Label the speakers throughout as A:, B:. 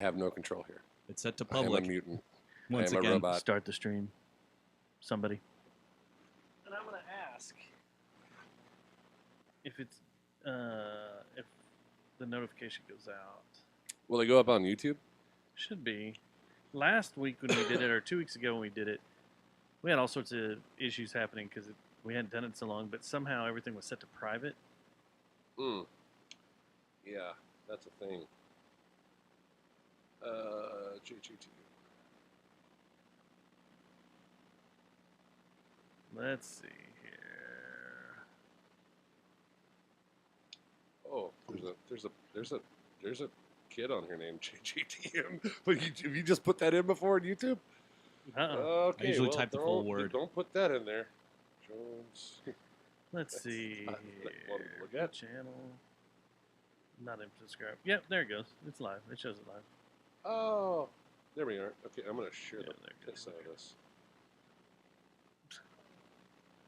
A: have no control here.
B: It's set to
A: I am a
B: public.
A: mutant.
B: Once
A: I am
B: again,
A: a robot.
C: Start the stream. Somebody. And I'm gonna ask if it's if the notification goes out.
A: Will they go up on YouTube?
C: Should be. Last week when we did it, or 2 weeks ago when we did it, we had all sorts of issues happening because we hadn't done it so long. But somehow everything was set to private.
A: Yeah, that's a thing. GGT.
C: Let's see here.
A: Oh, there's a kid on here named JGTM. But have you just put that in before on YouTube? Okay,
B: I usually type the full word.
A: Don't put that in there. Jones.
C: Let's see
A: not
C: here.
A: one to look at.
C: Channel. Not in subscribe. Yep, there it goes. It's live. It shows it live.
A: Oh, there we are. Okay, I'm going to share
C: Yeah,
A: the
C: there it
A: piss
C: goes.
A: out of this.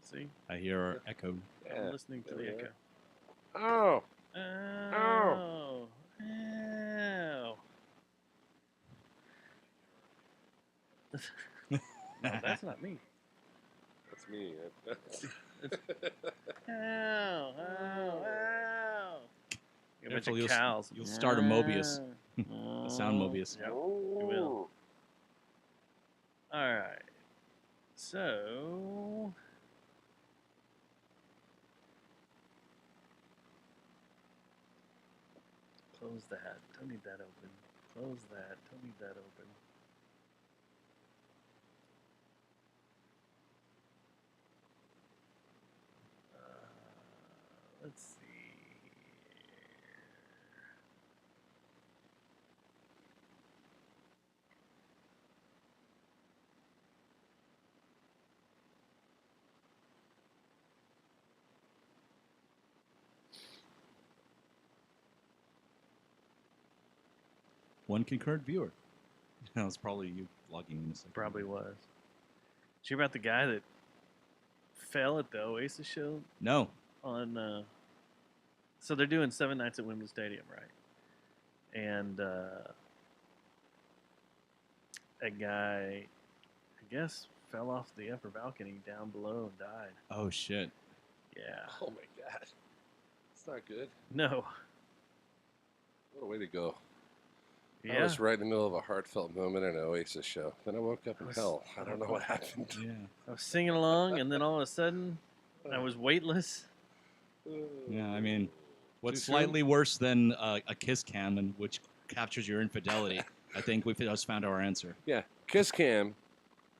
C: See?
B: I hear our echo.
A: Yeah,
C: I'm listening to
A: there
C: the
A: we
C: echo.
A: are. Oh,
C: Oh. Ow. No, that's not me.
A: that's me.
C: Ow. Ow. Ow. A bunch
B: Careful,
C: of
B: you'll-
C: cows.
B: you'll start a Mobius.
C: A
B: sound Mobius.
C: Yep, you will. All right. So. Close that. Don't need that open. Close that. Don't need that open. Let's see.
B: One concurrent viewer. That was probably you logging in a second.
C: Probably was. Did you hear about the guy that fell at the Oasis show
B: No.
C: on? So they're doing 7 nights at Wembley Stadium, right? And a guy, I guess, fell off the upper balcony down below and died.
B: Oh, shit.
C: Yeah.
A: Oh my god, it's not good.
C: No.
A: What a way to go. I
C: Yeah.
A: was right in the middle of a heartfelt moment in an Oasis show. Then I woke up in
C: was-
A: hell. I don't know what happened.
B: Yeah.
C: I was singing along, and then all of a sudden, I was weightless.
B: Yeah, I mean, what's
A: Too soon?
B: slightly worse than a kiss cam, and which captures your infidelity? I think we've just found our answer.
A: Yeah, Kiss Cam,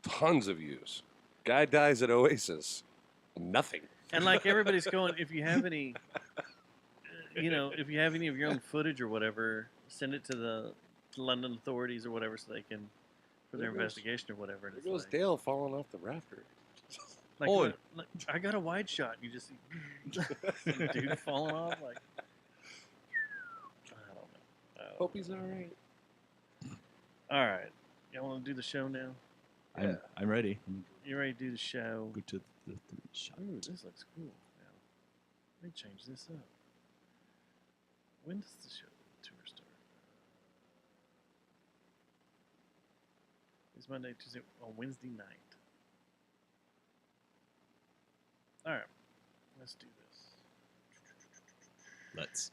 A: tons of views. Guy dies at Oasis, nothing.
C: And like everybody's going, if you have any, if you have any of your own footage or whatever, send it to the London authorities or whatever, so they can for their
A: There goes-
C: investigation or whatever. And
A: There
C: it's
A: goes
C: like,
A: Dale falling off the rafter.
C: like,
B: Oi.
C: like, I got a wide shot. You just see some dude falling off. Like, I don't know.
A: Hope he's all right.
C: All right, y'all want to do the show now?
A: Yeah.
B: I'm ready.
C: You ready to do the show?
B: Go to the 3 shot.
C: Ooh, this looks cool. Now, let me change this up. When does the show tour start? It's Monday, Tuesday, on Wednesday night. All right, let's do this.
B: Let's.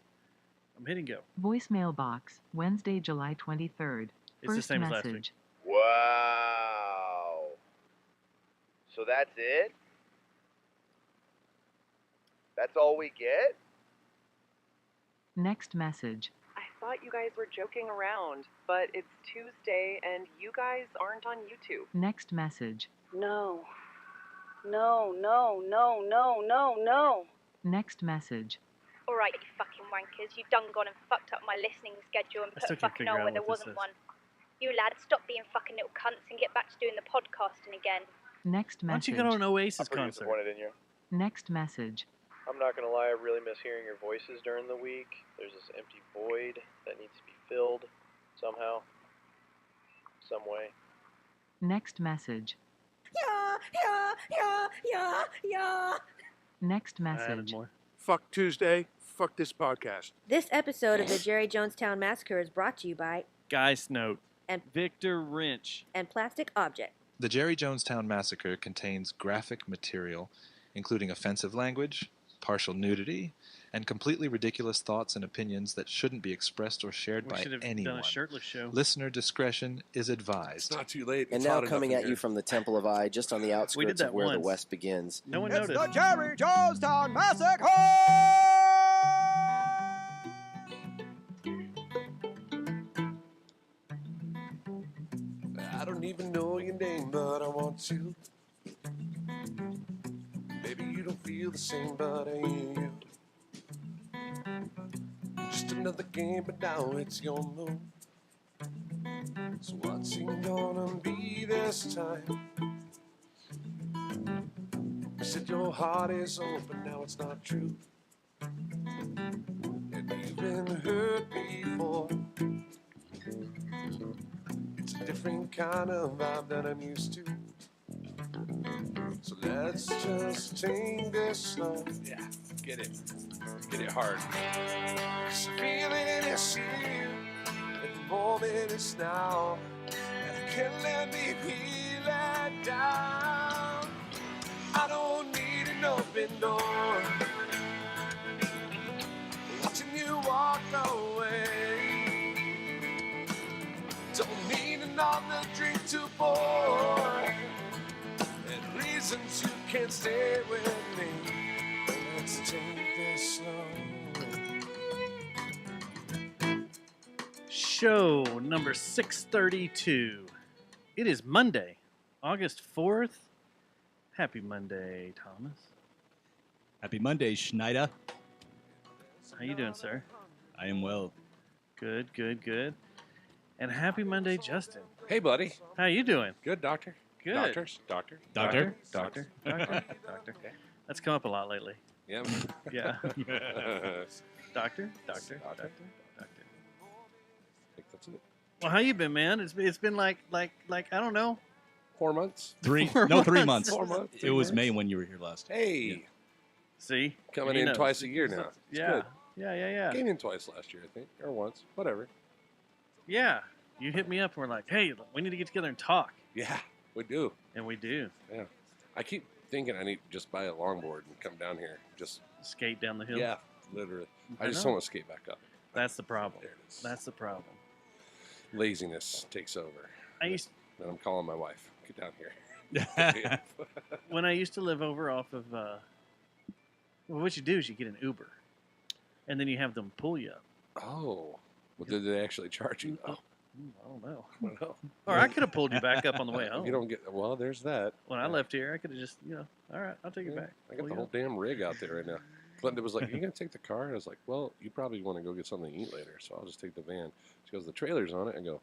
C: I'm hitting go.
D: Voicemail box, Wednesday, July 23rd.
C: It's the
D: First
C: same as last week.
D: message.
E: Wow. So that's it? That's all we get?
D: Next message.
F: I thought you guys were joking around, but it's Tuesday and you guys aren't on YouTube.
D: Next message.
G: No. No, no, no, no, no, no.
D: Next message.
H: Alright, you fucking wankers, you done gone and fucked up my listening schedule and
C: I
H: put
C: still
H: a
C: can't
H: fucking
C: figure
H: on
C: out
H: where there
C: what this
H: wasn't
C: is.
H: one. You lads, stop being fucking little cunts and get back to doing the podcasting again.
D: Next
C: Why don't you
D: message.
C: go to an
E: I'm
C: Oasis
E: pretty
C: concert?
E: disappointed in you.
D: Next message.
E: I'm not gonna lie, I really miss hearing your voices during the week. There's this empty void that needs to be filled somehow, some way.
D: Next message.
G: Yeah.
D: Next
C: I added
D: message.
C: more.
I: Fuck Tuesday. Fuck this podcast.
J: This episode of the Jerry Jonestown Massacre is brought to you by
C: Geist Note.
I: And-
C: Victor Wrench.
I: and plastic object.
J: The Jerry Jonestown Massacre contains graphic material, including offensive language, partial nudity, and completely ridiculous thoughts and opinions that shouldn't be expressed or shared
C: We
J: by
C: should have
J: anyone.
C: done a shirtless show.
J: Listener discretion is
A: It's
J: advised.
A: not too late.
K: And
A: It's
K: now
A: hot
K: coming
A: enough
K: at
A: in
K: you
A: here.
K: from the Temple of I, just on the outskirts
C: that
K: of where the
C: once.
K: West begins.
C: No one
L: It's
C: noticed.
L: the Jerry Jonestown Massacre!
A: I don't even know your name, but I want to. Maybe you don't feel the same, but I hear you. Just another game, but now it's your move. So what's it gonna be this time? You said your heart is open, now it's not true. And you've been hurt before. It's a different kind of vibe that I'm used to. So let's just take this slow. Yeah, get it. Get it hard. Cause the feeling is here. And the moment is now. And you can't let me be let down. I don't need an open door. Watching you walk away. Don't need another drink to pour. And reasons you can't stay with me. Let's take this slow.
C: Show number 632. It is Monday, August 4th. Happy Monday, Thomas.
B: Happy Monday, Schneider.
C: How you doing, sir?
B: I am well.
C: Good, good, good. And happy Monday, Justin.
A: Hey, buddy.
C: How you doing?
A: Good, doctor.
C: Good.
A: Doctors. Doctor.
B: Doctor?
C: Doctor. Doctor. Doctor. That's come up a lot lately.
A: Yeah.
C: Yeah.
A: I
C: Doctor. Doctor. Doctor. Doctor.
A: think that's it.
C: Well, how you been, man? It's been like I don't know.
A: 4 months.
B: 3
C: 4
B: months.
C: months.
A: 4 months.
B: It was May when you were here last.
A: Hey,
C: See,
A: coming
C: He
A: in
C: knows.
A: twice a year now. It's
C: Yeah.
A: good.
C: Yeah.
A: Came in twice last year, I think, or once. Whatever.
C: Yeah. You hit me up and we're like, hey, we need to get together and talk,
A: Yeah, we do.
C: and we do.
A: I keep thinking I need to just buy a longboard and come down here. Just
C: Skate down the hill.
A: yeah, literally. I just
C: know.
A: don't want to skate back up.
C: That's the problem.
A: There it is.
C: That's the problem.
A: Laziness takes over.
C: I used
A: And I'm calling my wife. Get down here.
C: when I used to live over off of. Well, what you do is you get an Uber, and then you have them pull you up.
A: Oh, well, did they actually charge you? Oh,
C: I don't know.
A: I don't know.
C: Or I could have pulled you back up on the way home.
A: You don't get. Well, there's that.
C: When I left here, I could have just, all right, I'll take it
A: Yeah,
C: back.
A: I got
C: Pull
A: the
C: you
A: whole
C: up.
A: damn rig out there right now. Glenda was like, "Are you gonna take the car?" And I was like, "Well, you probably want to go get something to eat later, so I'll just take the van." She goes, "The trailer's on it." I go,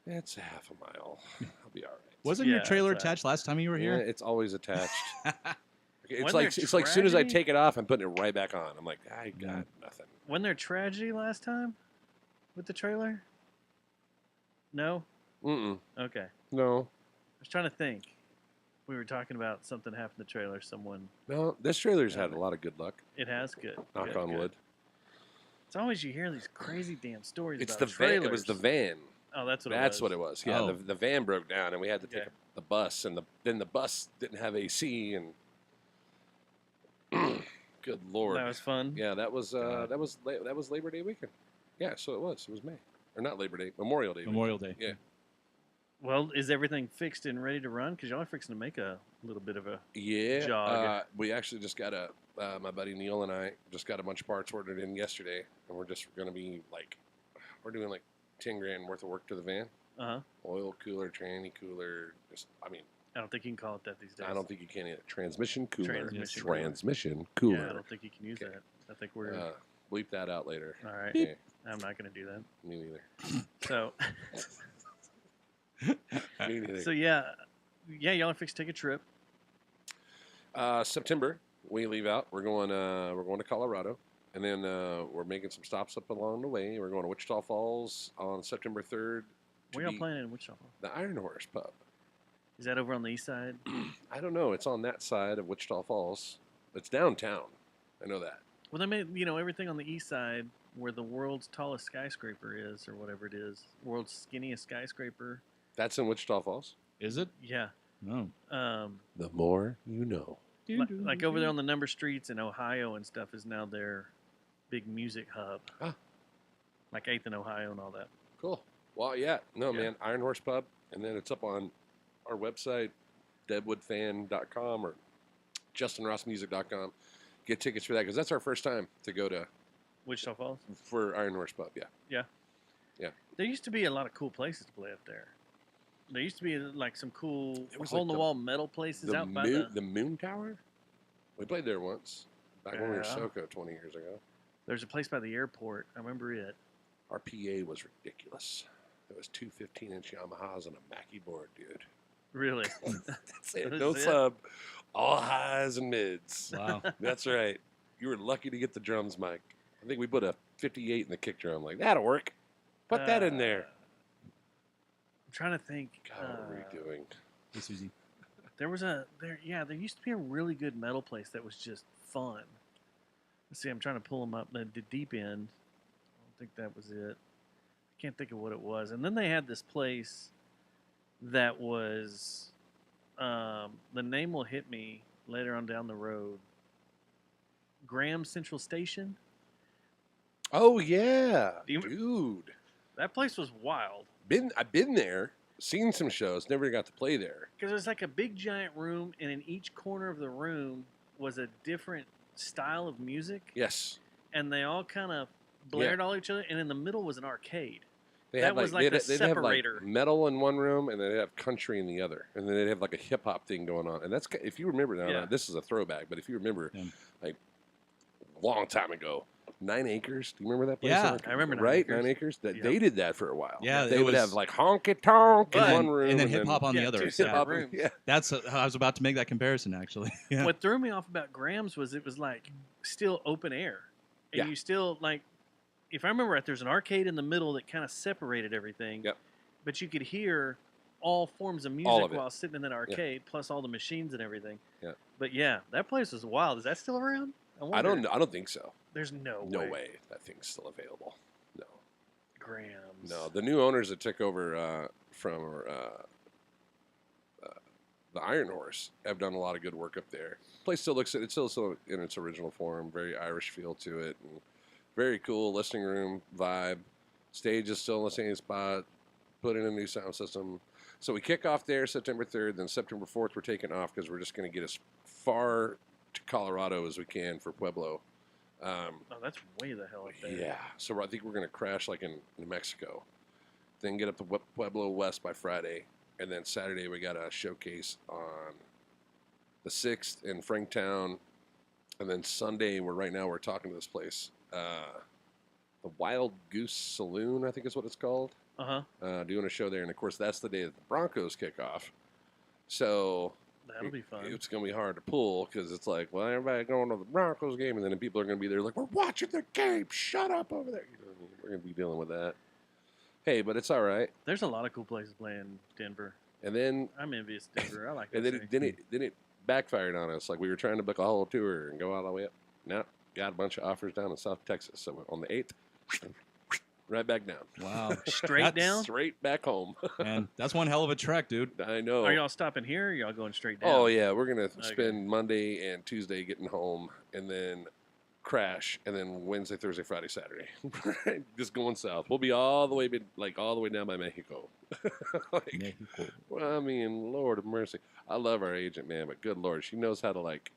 A: "It's a half a mile. I'll be all right."
B: Wasn't your
C: Yeah,
B: trailer
C: it's
B: attached last time you were
A: Yeah,
B: here?
A: it's always attached. It's
C: Wasn't
A: like
C: there
A: it's like as soon as I
C: tragedy?
A: take it off, I'm putting it right back on. I'm like, I got nothing.
C: Wasn't there tragedy last time with the trailer? No? Okay.
A: No,
C: I was trying to think. We were talking about something happened to the trailer. Someone.
A: no. This trailer's had a lot of good luck.
C: It has good.
A: Knock
C: good,
A: on
C: good.
A: wood.
C: It's always you hear these crazy damn stories
A: It's
C: about
A: the van.
C: trailers.
A: It was the van.
C: Oh, that's what
A: That's
C: it was.
A: what it was. Yeah,
B: Oh.
A: the van broke down, and we had to take
C: Okay.
A: the bus, and then the bus didn't have AC, and good lord.
C: That was fun.
A: Yeah, that was
B: God.
A: that was Labor Day weekend. Yeah, so it was May, or not Labor Day, Memorial Day.
B: Memorial Day.
A: Yeah.
C: Well, is everything fixed and ready to run? Because y'all are fixing to make a little bit of a.
A: Yeah,
C: Jog.
A: we actually just got my buddy Neil and I just got a bunch of parts ordered in yesterday, and we're just going to be like, we're doing like 10 grand worth of work to the van. Oil cooler, tranny cooler. Just, I mean,
C: I don't think you can call it that these days.
A: I don't think you can either. Transmission cooler.
C: Transmission cooler.
A: cooler.
C: Yeah, I don't think you can use that. I think we're.
A: Bleep that out later.
C: All right.
A: Okay.
C: I'm not going to do that.
A: Me neither.
C: So.
A: Me neither.
C: So yeah, y'all are fixed to take a trip.
A: September we leave out. We're going to Colorado, and then we're making some stops up along the way. We're going to Wichita Falls on September 3rd.
C: Where y'all playing in Wichita?
A: The Iron Horse Pub.
C: Is that over on the east side?
A: I don't know. It's on that side of Wichita Falls. It's downtown. I know that.
C: Well, they made everything on the east side where the world's tallest skyscraper is, or whatever it is, world's skinniest skyscraper.
A: That's in Wichita Falls.
B: Is it?
C: Yeah.
B: No.
A: The more you know.
C: Like over there on the number streets in Ohio and stuff is now their big music hub.
A: Ah.
C: Like 8th and Ohio and all that.
A: Cool. Well, man, Iron Horse Pub, and then it's up on our website, deadwoodfan.com or justinrossmusic.com. Get tickets for that because that's our first time to go to
C: Wichita Falls?
A: For Iron Horse Pub, yeah.
C: Yeah.
A: Yeah.
C: There used to be a lot of cool places to play up there. There used to be like some cool
A: It was
C: hole-in-the-wall metal places out by
A: the Moon Tower? We played there once, back when we were
C: Yeah.
A: SoCo 20 years ago.
C: There's a place by the airport. I remember it.
A: Our PA was ridiculous. It was two 15-inch Yamahas and a Mackie board, dude.
C: Really?
A: That's it.
C: That
A: No
C: was it?
A: sub. All highs and mids.
B: Wow.
A: That's right. You were lucky to get the drums, Mike. I think we put a 58 in the kick drum. Like, that'll work. Put that in there.
C: I'm trying to think.
A: God, what were we doing?
B: Hey, Susie.
C: There used to be a really good metal place that was just fun. Let's see, I'm trying to pull them up. The Deep End. I don't think that was it. I can't think of what it was. And then they had this place that was, the name will hit me later on down the road. Graham Central Station.
A: Oh, yeah.
C: Do you-
A: Dude.
C: That place was wild.
A: I've been there, seen some shows, never got to play there.
C: Because it was like a big giant room, and in each corner of the room was a different style of music.
A: Yes.
C: And they all kind of blared all each other, and in the middle was an arcade.
A: They
C: That
A: had
C: was like the
A: they'd have like
C: separator.
A: metal in one room, and they'd have country in the other, and then they'd have like a hip hop thing going on. And that's if you remember now.
C: Yeah.
A: This is a throwback, but if you remember,
B: Yeah.
A: like a long time ago, 9 Acres. Do you remember that place?
B: Yeah.
C: I remember 9
A: right?
C: Acres.
A: 9 Acres. That
C: Yeah.
A: they did that for a while.
B: Yeah,
A: they
B: it
A: would
B: was-
A: have like honky tonk in
C: But-
A: one room,
B: And then hip hop on the
C: Yeah,
B: other.
C: two
B: Yeah.
C: separate rooms.
A: Yeah.
B: That's I was about to make that comparison actually. Yeah.
C: What threw me off about Graham's was it was like still open air. And
A: Yeah.
C: you still, like, if I remember right, there's an arcade in the middle that kind of separated everything.
A: Yep.
C: But you could hear all forms of
A: All
C: music
A: of it.
C: while sitting in that arcade, plus all the machines and everything.
A: Yeah.
C: But yeah, that place was wild. Is that still around?
A: I
C: wonder.
A: don't know. I don't think so.
C: There's no
A: way that thing's still available. No.
C: Graham's.
A: No, the new owners that took over from the Iron Horse have done a lot of good work up there. Place still looks it's still in its original form, very Irish feel to it, and very cool listening room vibe. Stage is still in the same spot. Put in a new sound system. So we kick off there September 3rd. Then September 4th we're taking off because we're just going to get as far to Colorado as we can for Pueblo.
C: Oh, that's way the hell up there.
A: Yeah, so I think we're going to crash like in New Mexico, then get up to Pueblo West by Friday, and then Saturday we got a showcase on the 6th in Franktown, and then Sunday we're talking to this place, the Wild Goose Saloon, I think is what it's called. Doing a show there, and of course that's the day that the Broncos kick off. So
C: That'll be fun.
A: it's going to be hard to pull because it's like, well, everybody going to the Broncos game, and then people are going to be there like, we're watching the game. Shut up over there. You know what I mean? We're going to be dealing with that. Hey, but it's all right.
C: There's a lot of cool places playing Denver.
A: And then,
C: I'm envious of Denver. I like
A: and
C: that
A: then
C: city.
A: it backfired on us. Like we were trying to book a whole tour and go all the way up. Now got a bunch of offers down in South Texas. So on the 8th, right back down.
B: Wow.
C: Straight
B: That's-
C: down?
A: Straight back home.
B: Man, that's one hell of a trek, dude.
A: I know.
C: Are y'all stopping here or y'all going straight down?
A: Oh yeah, we're gonna
C: Okay.
A: spend Monday and Tuesday getting home, and then crash, and then Wednesday, Thursday, Friday, Saturday, just going south. We'll be all the way down by Mexico. Like,
B: Mexico.
A: well, I mean, Lord of mercy, I love our agent, man, but good Lord, she knows how to like.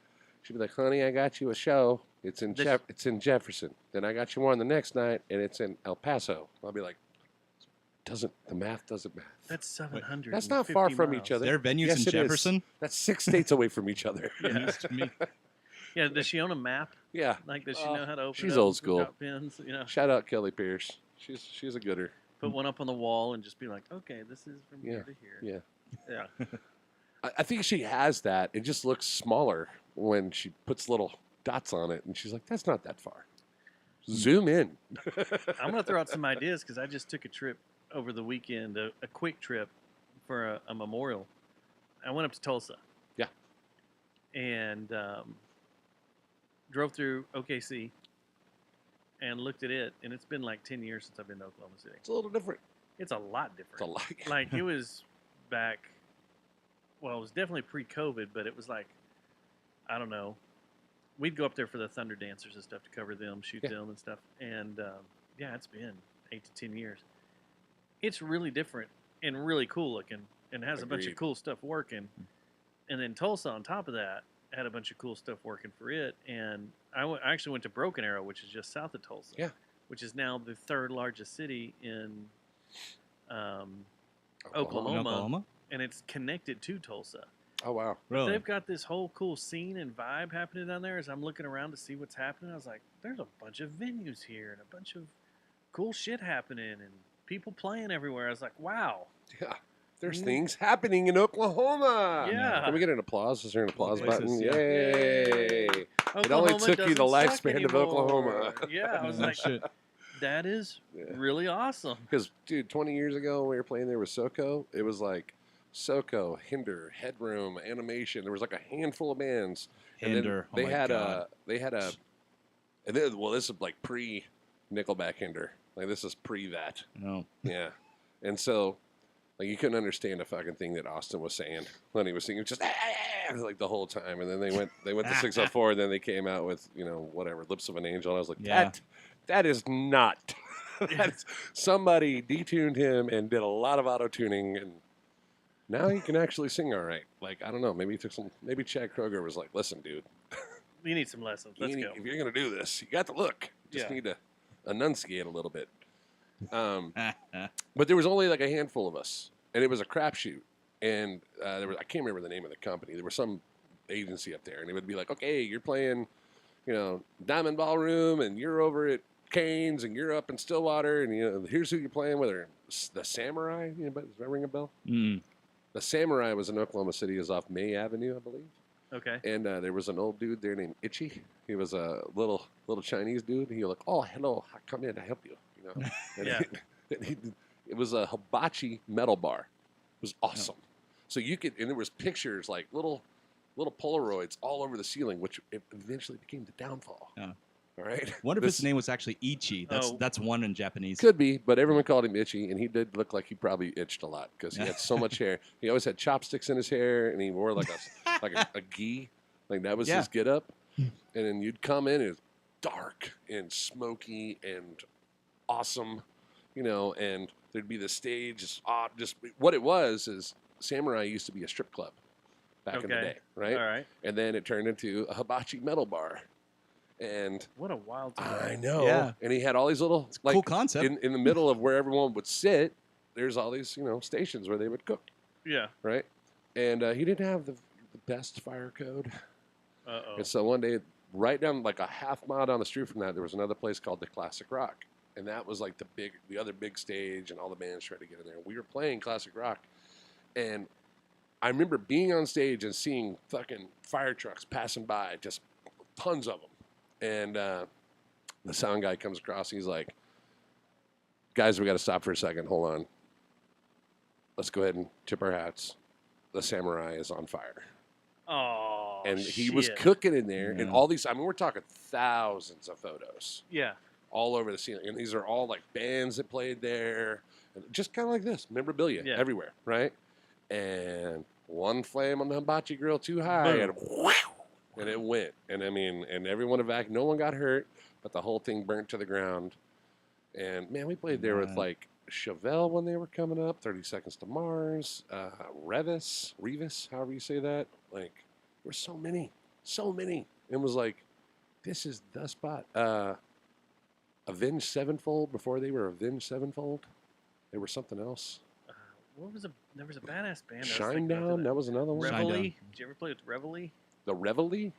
A: She'd be like, "Honey, I got you a show. It's in Jefferson. Then I got you one the next night, and it's in El Paso." I'll be like, the math doesn't math.
C: That's 700.
A: That's not far from each other.
B: Their venues
A: Yes,
B: in
A: it is.
B: Jefferson?
A: That's 6 states away from each other.
C: Yeah.
B: News to me.
C: Yeah, does she own a map?
A: Yeah.
C: Like, does she know how to open
A: She's
C: it up
A: old
C: and
A: school.
C: drop pins? You know,
A: Shout out Kelly Pierce. She's a gooder.
C: put one up on the wall and just be like, okay, this is from
A: Yeah.
C: here to here.
A: Yeah.
C: Yeah.
A: I think she has that. It just looks smaller when she puts little dots on it, and she's like, "That's not that far." Zoom in.
C: I'm going to throw out some ideas because I just took a trip over the weekend, a quick trip for a memorial. I went up to Tulsa.
A: Yeah.
C: And drove through OKC and looked at it, and it's been like 10 years since I've been to Oklahoma City.
A: It's a little different.
C: It's a lot different.
A: It's a lot.
C: Like, it was back, well, it was definitely pre-COVID, but it was like, I don't know. We'd go up there for the Thunder Dancers and stuff to cover them, shoot them and stuff. And, yeah, it's been 8 to 10 years. It's really different and really cool looking and has a bunch of cool stuff working. And then Tulsa, on top of that, had a bunch of cool stuff working for it. And I actually went to Broken Arrow, which is just south of Tulsa.
A: Yeah.
C: Which is now the third largest city in Oklahoma. And it's connected to Tulsa.
A: Oh, wow.
C: Really? But they've got this whole cool scene and vibe happening down there. As I'm looking around to see what's happening, I was like, there's a bunch of venues here and a bunch of cool shit happening and people playing everywhere. I was like, wow.
A: Yeah. There's things happening in Oklahoma.
C: Yeah.
A: Can we get an applause? Is there an applause button?
B: Yeah.
A: Yay. It only took you the lifespan of Oklahoma.
C: Yeah, I was like, that is really awesome.
A: Because, dude, 20 years ago when we were playing there with SoCo, it was like SoCo, Hinder, Headroom, Animation. There was like a handful of bands.
B: Hinder.
A: And then they had a, and then, well, this is like pre-Nickelback Hinder. Like, this is pre that.
B: No.
A: Yeah. And so, like, you couldn't understand a fucking thing that Austin was saying when he was singing, just like the whole time. And then they went to 604, and then they came out with, you know, whatever, Lips of an Angel. And I was like, that is not. That's, somebody detuned him and did a lot of auto tuning, and now he can actually sing all right. Like, I don't know, maybe he took some. Maybe Chad Kroger was like, listen, dude,
C: you need some lessons. Let's go.
A: If you're gonna do this, you got the look. Just need to enunciate a little bit. But there was only like a handful of us, and it was a crapshoot. And there was, I can't remember the name of the company. There was some agency up there, and it would be like, okay, you're playing, you know, Diamond Ballroom, and you're over at Canes, and you're up in Stillwater, and you know, here's who you're playing with. The Samurai. Does that ring a bell?
B: Mm.
A: The Samurai was in Oklahoma City. Is off May Avenue, I believe.
C: Okay.
A: And there was an old dude there named Itchy. He was a little Chinese dude. He was like, oh, hello, come in, I help you. You know. And it was a hibachi metal bar. It was awesome. Oh. So you could, and there was pictures like little Polaroids all over the ceiling, which eventually became the Downfall.
B: Yeah.
A: All right.
B: What if his name was actually Ichi? That's one in Japanese.
A: Could be, but everyone called him Itchy, and he did look like he probably itched a lot because he had so much hair. He always had chopsticks in his hair, and he wore like a gi, like that was his get up. And then you'd come in, and it was dark and smoky and awesome, you know. And there'd be the stage, just what it was is Samurai used to be a strip club back in the day, right?
C: All right.
A: And then it turned into a hibachi metal bar. And
C: what a wild time.
A: I know. Yeah. And he had all these little
B: cool concept.
A: In the middle of where everyone would sit, there's all these, you know, stations where they would cook.
C: Yeah.
A: Right? And he didn't have the best fire code.
C: Uh-oh.
A: And so one day, right down like a half mile down the street from that, there was another place called the Classic Rock. And that was like the other big stage, and all the bands tried to get in there. We were playing Classic Rock. And I remember being on stage and seeing fucking fire trucks passing by, just tons of them. And the sound guy comes across. And he's like, guys, we got to stop for a second. Hold on. Let's go ahead and tip our hats. The Samurai is on fire.
C: Oh,
A: and he was cooking in there. And all these, I mean, we're talking thousands of photos.
C: Yeah.
A: All over the ceiling. And these are all like bands that played there. And just kind of like this. Memorabilia everywhere, right? And one flame on the hibachi grill too high. And whoosh, and it went. And I mean, and everyone evacuated. No one got hurt, but the whole thing burnt to the ground. And man, we played there with like Chevelle when they were coming up, 30 Seconds to Mars, Revis, however you say that. Like, there were so many. It was like, this is the spot. Avenged Sevenfold, before they were Avenged Sevenfold, they were something else.
C: There was a badass band.
A: Shinedown, that was another one.
C: Reveille. Did you ever play with Reveille?
A: The Reveille?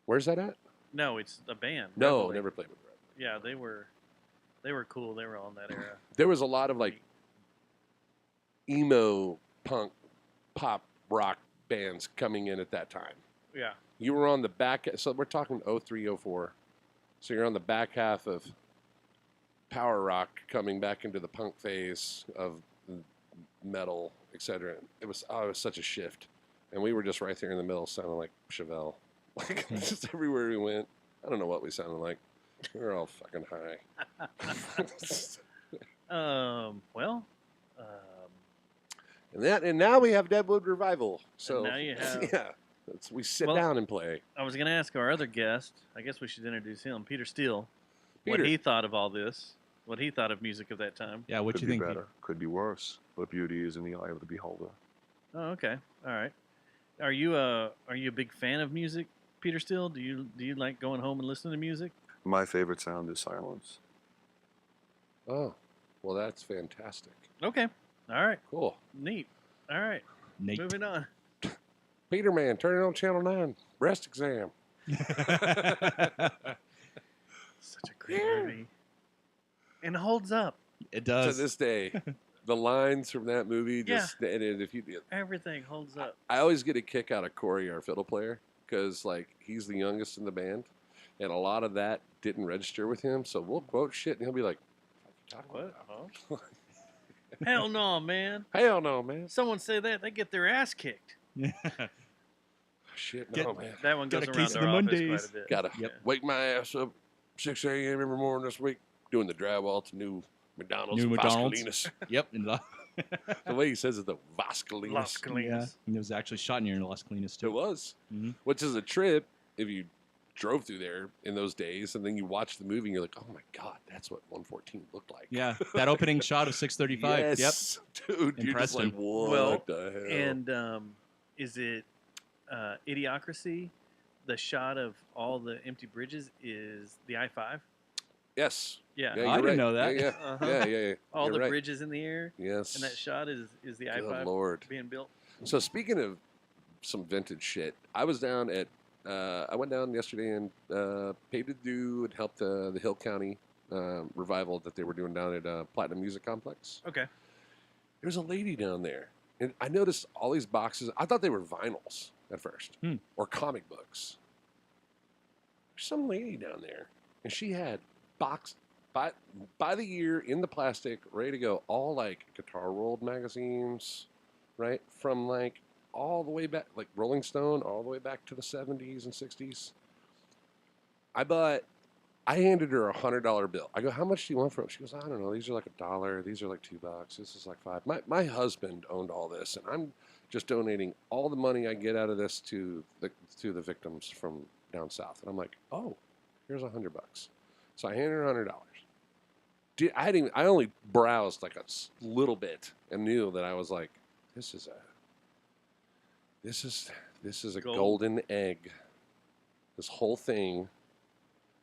A: Where's that at?
C: No, it's a band.
A: No,
C: Reveille.
A: never played with Reveille.
C: Yeah, they were cool. They were all in that era.
A: There was a lot of like emo punk pop rock bands coming in at that time.
C: Yeah.
A: You were on the back, so we're talking 03, 04. So you're on the back half of power rock coming back into the punk phase of metal, etc. It was such a shift. And we were just right there in the middle, sounding like Chevelle. Like, just everywhere we went. I don't know what we sounded like. We're all fucking high.
C: Well,
A: and now we have Deadwood Revival. So
C: now you have.
A: yeah, we sit down and play.
C: I was going to ask our other guest. I guess we should introduce him, Peter Steele.
A: Peter.
C: What he thought of all this. What he thought of music of that time.
B: Yeah, what
I: Could
B: you
I: be
B: think?
I: better.
B: Peter?
I: Could be worse. But beauty is in the eye of the beholder.
C: Oh, okay. All right. Are you a big fan of music, Peter Steele? Do you like going home and listening to music?
I: My favorite sound is silence.
A: Oh, well, that's fantastic.
C: Okay. All right.
A: Cool.
C: Neat. All right.
B: Nate.
C: Moving on.
A: Peter Man, turn it on Channel 9. Breast exam.
C: Such a great movie. And holds up.
B: It does.
A: To this day, the lines from that movie just and if you
C: Everything holds up.
A: I always get a kick out of Corey, our fiddle player, because like he's the youngest in the band, and a lot of that didn't register with him. So we'll quote shit, and he'll be like,
C: "What? Huh? Hell no, man!
A: Hell no, man!
C: Someone say that they get their ass kicked."
A: Shit, no, man!
C: That one goes
B: Got a
C: around
B: case
C: their
B: of the
C: office
B: Mondays.
C: quite a bit.
A: Gotta wake my ass up 6 a.m. every morning this week, doing the drywall to new McDonald's.
B: New
A: and
B: McDonald's.
A: Vascolinas.
B: Yep. And
A: The way he says it, the Vascolinas.
C: Las Colinas.
B: yeah. And it was actually shot near Las Colinas too.
A: It was,
B: Mhm.
A: which is a trip if you drove through there in those days, and then you watch the movie and you're like, oh my god, that's what 114 looked like.
B: Yeah, that opening shot of 635.
A: Yes, dude,
B: In
A: you're just like,
B: Preston.
A: what
C: Well,
A: the hell?
C: And is it Idiocracy? The shot of all the empty bridges is the I-5.
A: Yes.
C: Yeah.
A: Yeah,
B: I
A: you're
B: didn't
A: right.
B: know that.
A: Yeah,
C: Uh-huh.
A: yeah.
C: All
A: You're
C: the
A: right.
C: bridges in the air.
A: Yes.
C: And that shot is the
A: Good
C: I-5
A: Lord.
C: being built.
A: So speaking of some vintage shit, I was down at I went down yesterday and paid to do and helped the Hill County revival that they were doing down at Platinum Music Complex.
C: Okay.
A: There's a lady down there, and I noticed all these boxes. I thought they were vinyls at first or comic books. There's some lady down there, and she had box by the year in the plastic, ready to go, all like Guitar World magazines, right? From like all the way back, like Rolling Stone, all the way back to the 70s and 60s. I handed her $100 bill. I go, how much do you want for it? She goes, I don't know. These are like $1. These are like $2. This is like $5. My husband owned all this, and I'm just donating all the money I get out of this to the victims from down south. And I'm like, oh, here's $100. So I handed her $100. I only browsed like a little bit and knew that I was like, this is a golden egg. This whole thing.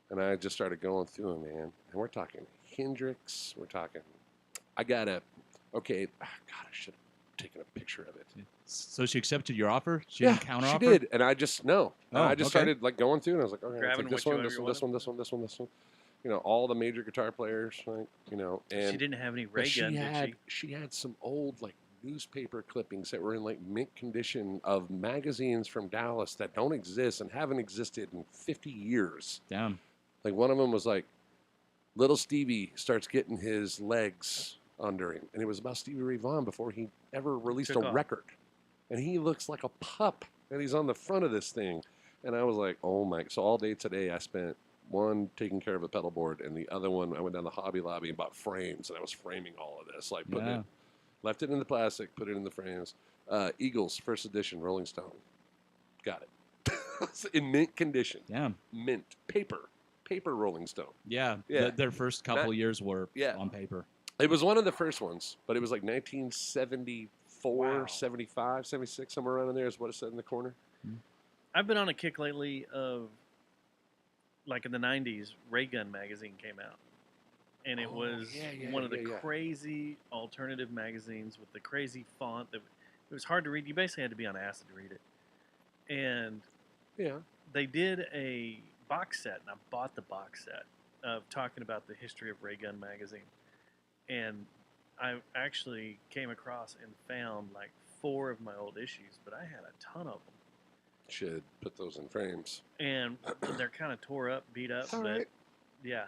A: And I just started going through them, man. And we're talking Hendrix. We're talking. I should have taken a picture of it.
B: So she accepted your offer? She
A: Yeah,
B: didn't counter
A: she
B: offer?
A: did. And I just, no. And
B: Oh,
A: I just
B: okay.
A: started like going through and I was like, okay, I'll
C: Grabbing
A: take this
C: what you
A: one, this
C: ever
A: one, this one, this one, this one, this one. You know, all the major guitar players, like, you know. And
C: she didn't have any ray
A: but
C: gun, did she?
A: She had some old like newspaper clippings that were in like mint condition of magazines from Dallas that don't exist and haven't existed in 50 years.
B: Damn.
A: Like one of them was like, little Stevie starts getting his legs under him. And it was about Stevie Ray Vaughan before he ever released
C: Took
A: a
C: off.
A: record. And he looks like a pup. And he's on the front of this thing. And I was like, oh my. So all day today I spent one taking care of a pedal board. And the other one, I went down the Hobby Lobby and bought frames. And I was framing all of this. Like putting it, left it in the plastic, put it in the frames. Eagles, first edition, Rolling Stone. Got it. In mint condition.
B: Damn.
A: Mint. Paper Rolling Stone.
B: Yeah.
A: Yeah.
B: Their first couple years were on paper.
A: It was one of the first ones, but it was like 1974, 75, 76, somewhere around in there is what it said in the corner.
C: I've been on a kick lately of, like in the 90s, Ray Gun magazine came out. And it was one of the crazy alternative magazines with the crazy font. It was hard to read. You basically had to be on acid to read it. And they did a box set, and I bought the box set of talking about the history of Ray Gun magazine. And I actually came across and found like 4 of my old issues, but I had a ton of them.
A: Should put those in frames.
C: And they're kind of tore up, beat up,
A: All
C: but
A: right.
C: yeah.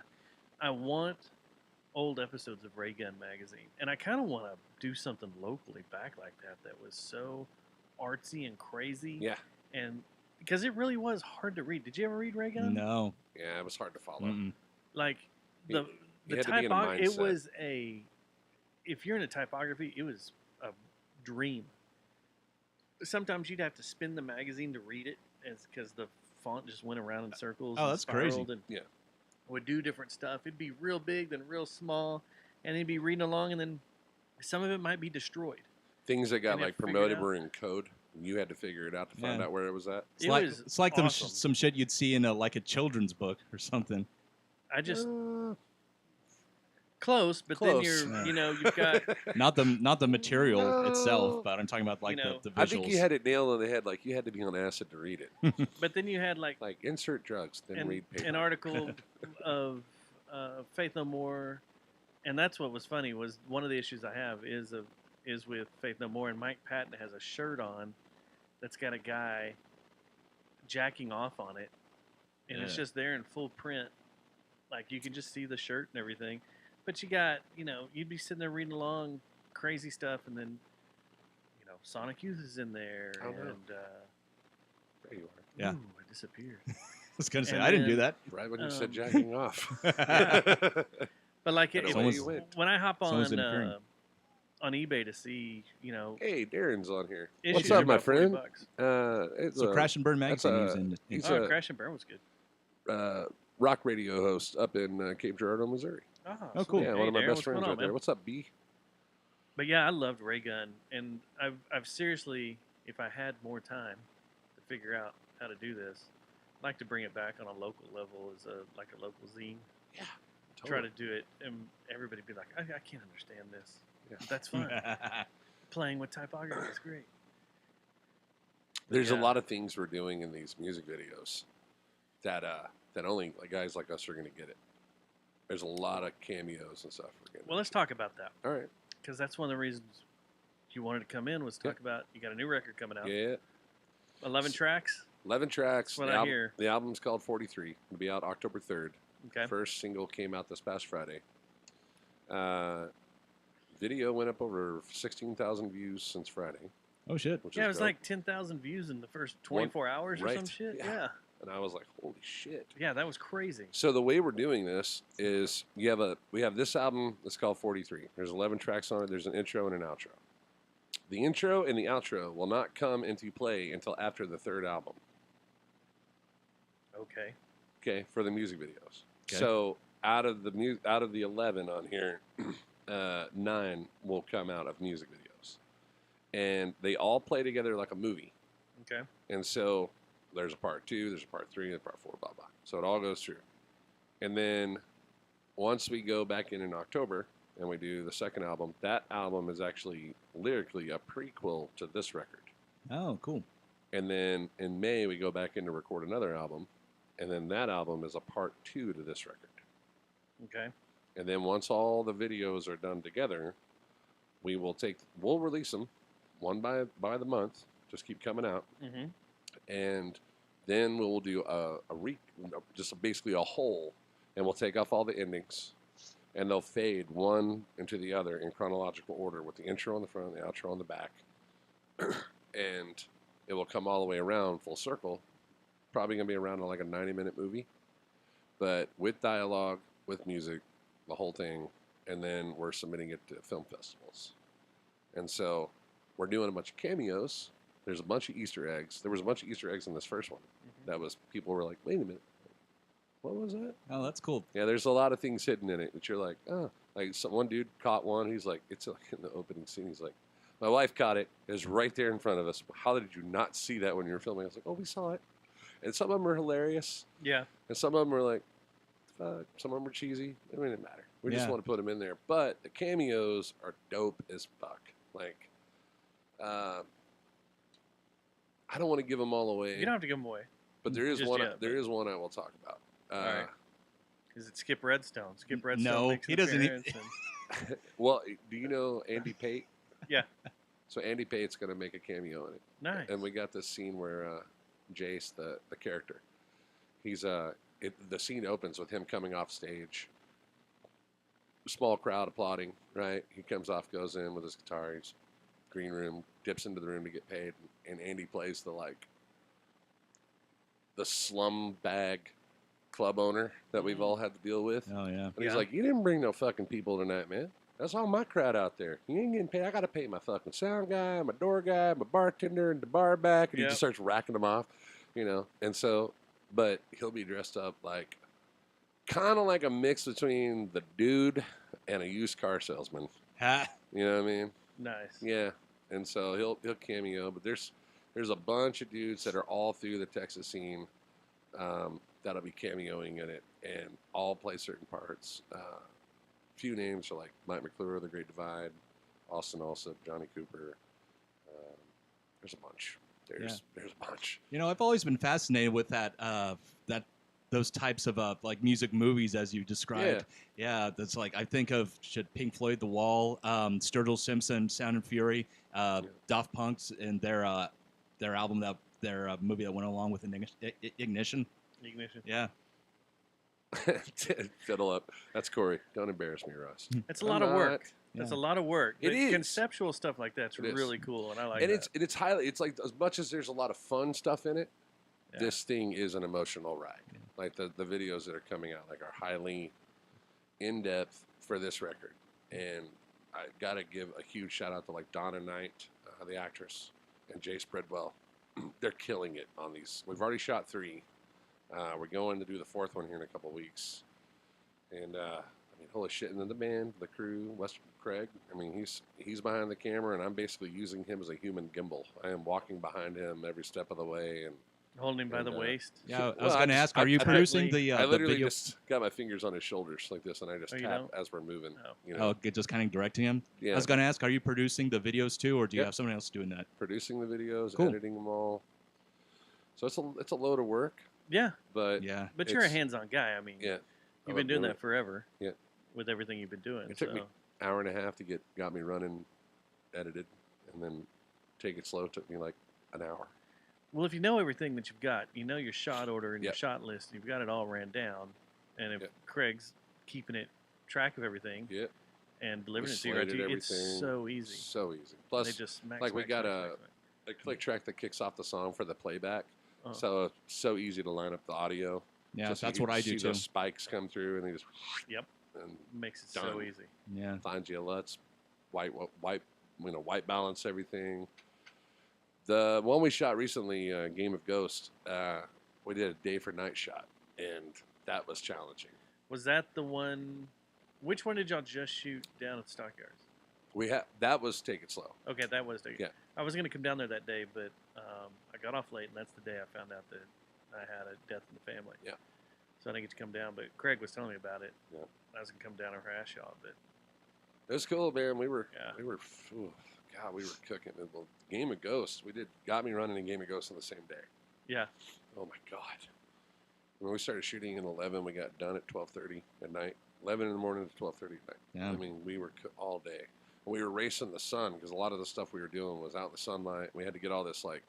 C: I want old episodes of Ray Gun magazine, and I kind of want to do something locally back like that was so artsy and crazy.
A: Yeah.
C: And because it really was hard to read. Did you ever read Ray Gun?
B: No.
A: Yeah, it was hard to follow.
B: Mm-mm.
C: like
A: You-
C: the
A: you had to be in a
C: typography. It
A: mindset.
C: was if you're in a typography, it was a dream. Sometimes you'd have to spin the magazine to read it, because the font just went around in circles.
B: Oh,
C: and
B: that's crazy.
C: spiraled and
A: Yeah.
C: would do different stuff. It'd be real big, then real small, and they'd be reading along, and then some of it might be destroyed.
A: Things that got
C: And you
A: like
C: have to figure it
A: promoted
C: out.
A: were in code. You had to figure it out to find
B: Yeah.
A: out where it was at.
B: It's
C: It
B: like
C: was
B: it's like
C: awesome.
B: some shit you'd see in like a children's book or something.
C: I just
A: Uh,
C: close, but
A: Close.
C: then you've got
B: Not the material
A: No.
B: itself, but I'm talking about like
C: You know,
B: the visuals.
A: I think you had it nailed on the head. Like you had to be on acid to read it.
C: but then you had like
A: Like insert drugs, then read paper.
C: an article of Faith No More, and that's what was funny. Was one of the issues I have is with Faith No More, and Mike Patton has a shirt on that's got a guy jacking off on it, and it's
B: Yeah.
C: just there in full print, like you can just see the shirt and everything. But you got you'd be sitting there reading along crazy stuff, and then Sonic Youth is in there,
A: Oh, no.
C: and
A: There you are.
B: Yeah.
C: ooh, it disappeared.
B: I was gonna say
C: And
B: I didn't do
C: then,
B: that.
A: Right when you said
C: Um,
A: jacking off.
C: But like
A: And
C: if,
A: away you went.
C: when I hop
B: Someone's
C: on
B: interfering.
C: eBay to see
A: Hey, Darren's on here.
C: issues
A: What's
C: are
A: up, my
C: about 40
A: friend?
C: bucks.
A: It's
B: So
A: a
B: Crash and Burn
A: that's
B: magazine.
A: a-
B: He was in.
A: he's
C: Oh,
A: a-
C: Crash and Burn was good.
A: rock radio host up in Cape Girardeau, Missouri.
B: Oh, cool.
A: Yeah,
C: Hey,
A: one of my
C: Darren,
A: best
C: what's
A: friends
C: going on,
A: right there.
C: man?
A: What's up, B?
C: But yeah, I loved Ray Gun, and I've seriously, if I had more time to figure out how to do this, I'd like to bring it back on a local level as a local zine.
A: Yeah,
C: Try to do it, and everybody be like, I can't understand this.
A: Yeah.
C: That's fine. Playing with typography is great.
A: There's
C: Yeah.
A: a lot of things we're doing in these music videos that only guys like us are going to get it. There's a lot of cameos and stuff we're getting.
C: Well, let's talk about that,
A: All right.
C: because that's one of the reasons you wanted to come in was talk about you got a new record coming out.
A: Yeah.
C: 11 tracks.
A: 11 tracks.
C: That's what
A: the
C: I hear.
A: The album's called 43. It'll be out October 3rd.
C: Okay.
A: First single came out this past Friday. Video went up over 16,000 views since Friday.
B: Oh shit.
A: Which
C: Yeah, it
A: is
C: was
A: dope.
C: like 10,000 views in the first 24 hours or some
A: right.
C: shit.
A: Yeah.
C: Yeah.
A: And I was like, holy shit.
C: Yeah, that was crazy.
A: So the way we're doing this is we have this album that's called 43. There's 11 tracks on it. There's an intro and an outro. The intro and the outro will not come into play until after the third album.
C: Okay.
A: Okay, for the music videos.
B: Okay.
A: So out of the 11 on here, 9 will come out of music videos, and they all play together like a movie.
C: Okay.
A: And so there's a part 2, there's a part 3, and a part 4, blah blah. So it all goes through, and then once we go back in October and we do the second album, that album is actually lyrically a prequel to this record.
B: Oh, cool.
A: And then in May we go back in to record another album, and then that album is a part 2 to this record.
C: Okay.
A: And then once all the videos are done together, we'll release them one by the month. Just keep coming out,
C: Mm-hmm.
A: and then we'll do basically a whole, and we'll take off all the endings, and they'll fade one into the other in chronological order with the intro on the front, the outro on the back, and it will come all the way around full circle. Probably gonna be around like a 90-minute movie, but with dialogue, with music, the whole thing, and then we're submitting it to film festivals. And so we're doing a bunch of cameos. There's a bunch of Easter eggs. There was a bunch of Easter eggs in this first one. That was, people were like, wait a minute, what was that?
B: Oh, that's cool.
A: Yeah, there's a lot of things hidden in it that you're like, oh. Like one dude caught one. He's like, it's like in the opening scene. He's like, my wife caught it. It was right there in front of us. How did you not see that when you were filming? I was like, oh, we saw it. And some of them are hilarious.
C: Yeah.
A: And some of them are like, fuck. Some of them are cheesy. It didn't matter. We just
B: Yeah.
A: want to put them in there. But the cameos are dope as fuck. Like, I don't want to give them all away.
C: You don't have to give them away.
A: But there is
C: just
A: one.
C: yet,
A: There is one I will talk about.
C: All right. Is it Skip Redstone? Skip Redstone
B: No,
C: makes
B: he
C: an
B: doesn't
C: appearance and-
A: Well, do you know Andy Pate?
C: Yeah.
A: So Andy Pate's going to make a cameo in it.
C: Nice.
A: And we got this scene where Jace, the character, he's the scene opens with him coming off stage. Small crowd applauding, right? He comes off, goes in with his guitar. He's green room, dips into the room to get paid, and Andy plays the slum bag club owner that we've all had to deal with.
B: Oh yeah.
A: And he's like, "You didn't bring no fucking people tonight, man. That's all my crowd out there. You ain't getting paid. I got to pay my fucking sound guy, my door guy, my bartender, and the bar back." And he just starts racking them off, you know. And so, but he'll be dressed up like, kind of like a mix between the dude and a used car salesman.
B: Ha.
A: You know what I mean?
C: Nice.
A: Yeah. And so he'll cameo, but there's a bunch of dudes that are all through the Texas scene that'll be cameoing in it, and all play certain parts. Few names are like Mike McClure, The Great Divide, Austin Alsop, Johnny Cooper. There's a bunch. There's a bunch.
B: You know, I've always been fascinated with that those types of like music movies as you described. Yeah, that's like I think of Pink Floyd, The Wall, Sturgill Simpson, Sound and Fury, Daft Punk's and their album their movie that went along with Ignition.
C: Ignition.
B: Yeah.
A: Fiddle up. That's Corey. Don't embarrass me, Ross.
C: It's a lot of work. That's a lot of work.
A: It is.
C: Conceptual stuff like that's really cool, and I like
A: and
C: that.
A: it's highly. It's like as much as there's a lot of fun stuff in it, this thing is an emotional ride. Like the videos that are coming out, like are highly in depth for this record, and I gotta give a huge shout out to like Donna Knight, the actress, and Jay Spreadwell. They're killing it on these. We've already shot 3. We're going to do the 4th one here in a couple of weeks. And, I mean, holy shit. And then the band, the crew, Western Craig, I mean, he's behind the camera, and I'm basically using him as a human gimbal. I am walking behind him every step of the way. And
C: holding him by the waist.
B: Yeah, I was going to ask, are you producing the
A: I literally
B: video?
A: just got my fingers on his shoulders like this, and I just tap as we're moving. You know?
B: Just kind of directing him?
A: Yeah.
B: I was going to ask, are you producing the videos too, or do you have someone else doing that?
A: Producing the videos,
B: Cool.
A: editing them all. So it's a load of work.
C: Yeah.
A: But
C: but you're a hands-on guy. I mean, you've been doing that forever.
A: Yeah.
C: With everything you've been doing.
A: It took me an hour and a half to got me running, edited, and then Take It Slow took me like an hour.
C: Well, if you know everything that you've got, you know your shot order and your shot list, you've got it all ran down, and if Craig's keeping track of everything, and delivering it to you, it's so easy.
A: So easy. Plus,
C: they just
A: we got a click track that kicks off the song for the playback. So it's so easy to line up the audio.
B: Yeah,
A: just
B: that's
A: so
B: what I do
A: see
B: too.
A: Those spikes come through, and they just and
C: makes it so easy.
B: Yeah,
A: finds you LUTs, white balance everything. The one we shot recently, Game of Ghost, we did a day for night shot, and that was challenging.
C: Was that the one? Which one did y'all just shoot down at the Stockyards?
A: That was Take It Slow.
C: Okay, that was Take It.
A: Yeah.
C: I was going to come down there that day, but I got off late, and that's the day I found out that I had a death in the family.
A: Yeah.
C: So I didn't get to come down, but Craig was telling me about it.
A: Yeah.
C: I was going to come down and harass y'all, but
A: it was cool, man. We were cooking. Well, Game of Ghosts, got me running a Game of Ghosts on the same day.
C: Yeah.
A: Oh my God. When we started shooting at 11, we got done at 12:30 at night. 11 in the morning to 12:30 at night.
B: Yeah.
A: I mean, we were all day. We were racing the sun because a lot of the stuff we were doing was out in the sunlight. We had to get all this like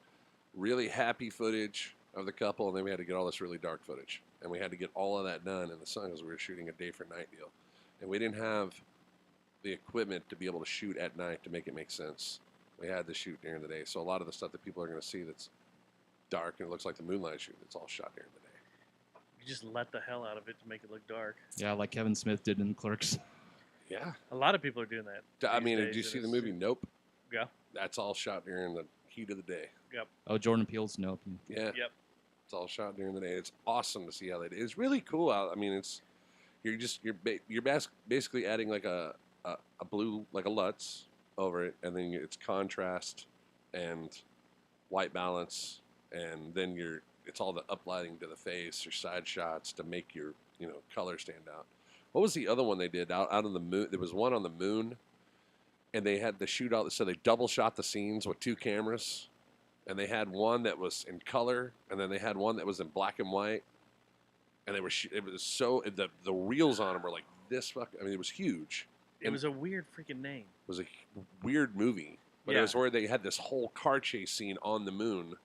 A: really happy footage of the couple, and then we had to get all this really dark footage. And we had to get all of that done in the sun because we were shooting a day for night deal. And we didn't have the equipment to be able to shoot at night to make it make sense. We had to shoot during the day. So a lot of the stuff that people are going to see that's dark and it looks like the moonlight shoot, it's all shot during the day.
C: you just let the hell out of it to make it look dark.
B: Yeah, like Kevin Smith did in Clerks.
A: Yeah.
C: A lot of people are doing that.
A: I mean, did you see the movie Nope?
C: Yeah.
A: That's all shot during the heat of the day.
C: Yep.
B: Oh, Jordan Peele's Nope.
A: Yeah.
C: Yep.
A: It's all shot during the day. It's awesome to see how they do. It's really cool out. I mean, you're basically adding like a blue, like a LUTs over it, and then it's contrast and white balance, and then it's all the uplighting to the face or side shots to make your color stand out. What was the other one they did out on the moon? There was one on the moon, and they had the shoot out. So they double shot the scenes with 2 cameras, and they had one that was in color, and then they had one that was in black and white, and they were it was so the reels on them were like this I mean, it was huge.
C: It was a weird freaking name.
A: It was a weird movie, but it was where they had this whole car chase scene on the moon,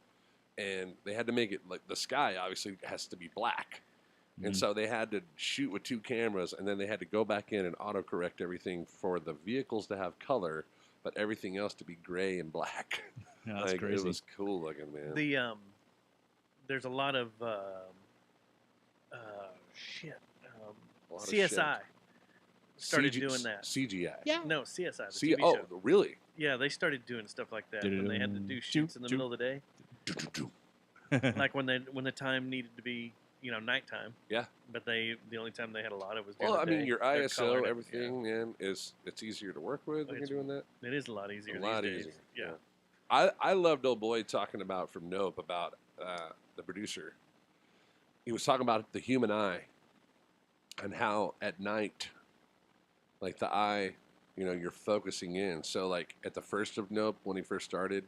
A: and they had to make it like the sky obviously has to be black. And so they had to shoot with 2 cameras, and then they had to go back in and autocorrect everything for the vehicles to have color, but everything else to be gray and black.
B: Yeah, that's crazy.
A: It was cool looking, man.
C: The there's a lot of shit.
A: A lot of
C: CSI
A: shit.
C: started doing that.
A: CGI.
C: Yeah. No, CSI. The
A: C-
C: TV
A: oh,
C: show.
A: really?
C: Yeah, they started doing stuff like that when they had to do shoots in the middle of the day. Like when the time needed to be, nighttime.
A: Yeah.
C: But the only time they had a lot of was during
A: Well,
C: the
A: I
C: day.
A: mean, your
C: They're
A: ISO,
C: colored it,
A: everything, man, it's easier to work with when you're
C: It's-
A: doing that.
C: It is a lot easier
A: A lot
C: these days.
A: easier.
C: Yeah.
A: I loved old boy talking about from Nope about the producer. He was talking about the human eye and how at night, like the eye, you're focusing in. So like at the first of Nope, when he first started,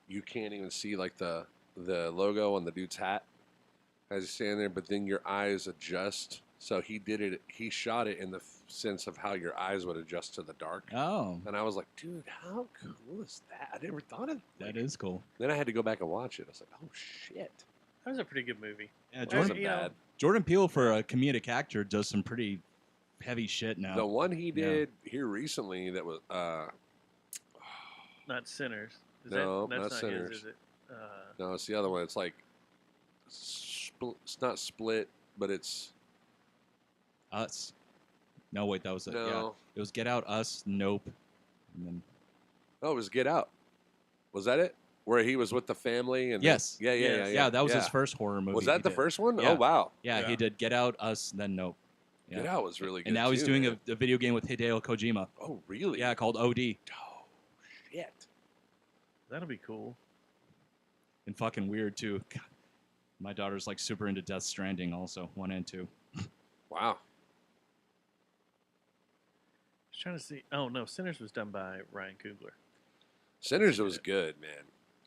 A: you can't even see like the logo on the dude's hat as he's standing there, but then your eyes adjust. So he shot it in the sense of how your eyes would adjust to the dark.
B: Oh.
A: And I was like, dude, how cool is that? I never thought of
B: that. Is cool.
A: Then I had to go back and watch it. I was like, oh shit.
C: That was a pretty good movie.
B: Yeah,
A: Jordan,
B: Jordan Peele, for a comedic actor, does some pretty heavy shit now.
A: The one he did here recently that was
C: Not Sinners.
A: No,
C: that's
A: not
C: not
A: Sinners.
C: his, is it?
A: no, it's the other one. It's like it's not Split, but it's
B: Us. No, wait, that was it. Yeah,
A: No.
B: it was Get Out, Us, Nope, and then
A: oh, it was Get Out. Was that it? Where he was with the family and
B: yes,
A: yeah.
B: That was his first horror movie.
A: Was that
B: he
A: the
B: did.
A: first one?
B: Yeah.
A: Oh wow.
B: Yeah, he did Get Out, Us, then Nope. Yeah.
A: Get Out was really good.
B: And now he's
A: too,
B: doing
A: man.
B: a video game with Hideo Kojima.
A: Oh really?
B: Yeah, called OD.
A: Oh shit.
C: That'll be cool.
B: And fucking weird too. God. My daughter's like super into Death Stranding, also 1 and 2.
A: Wow.
C: I was trying to see. Oh no, Sinners was done by Ryan Coogler.
A: Sinners was good, man.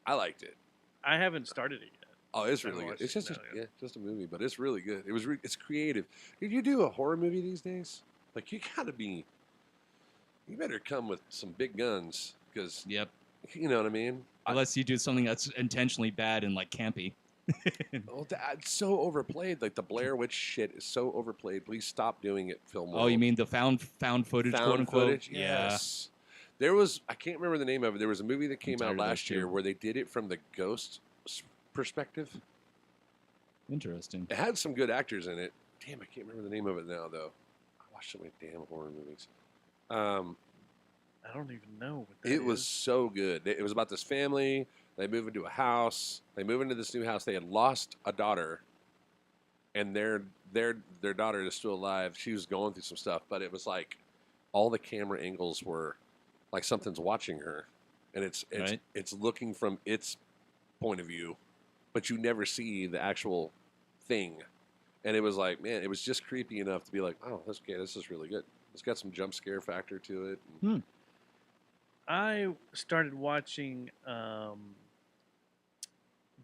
A: I liked it.
C: I haven't started it yet.
A: Oh, it's
C: I haven't
A: really good.
C: watched
A: It's
C: it.
A: just
C: No,
A: just a movie, but it's really good. It's creative. If you do a horror movie these days, like you better come with some big guns because
B: Yep.
A: you know what I mean.
B: Unless you do something that's intentionally bad and like campy.
A: It's so overplayed. Like the Blair Witch shit is so overplayed. Please stop doing it, film.
B: Oh, you mean the found footage, quote unquote?
A: Footage? Yes. There was, I can't remember the name of it. There was a movie that came
B: tired
A: out
B: of those
A: last year
B: too.
A: where they did it from the ghost perspective.
B: Interesting.
A: It had some good actors in it. Damn, I can't remember the name of it now though. I watched so many damn horror movies.
C: I don't even know what that
A: It was
C: is.
A: so good. It was about this family. They move into a house. They move into this new house. They had lost a daughter, and their daughter is still alive. She was going through some stuff, but it was like all the camera angles were like something's watching her, and it's
B: Right.
A: it's looking from its point of view, but you never see the actual thing. And it was like, man, it was just creepy enough to be like, oh, that's okay. This is really good. It's got some jump scare factor to it.
C: I started watching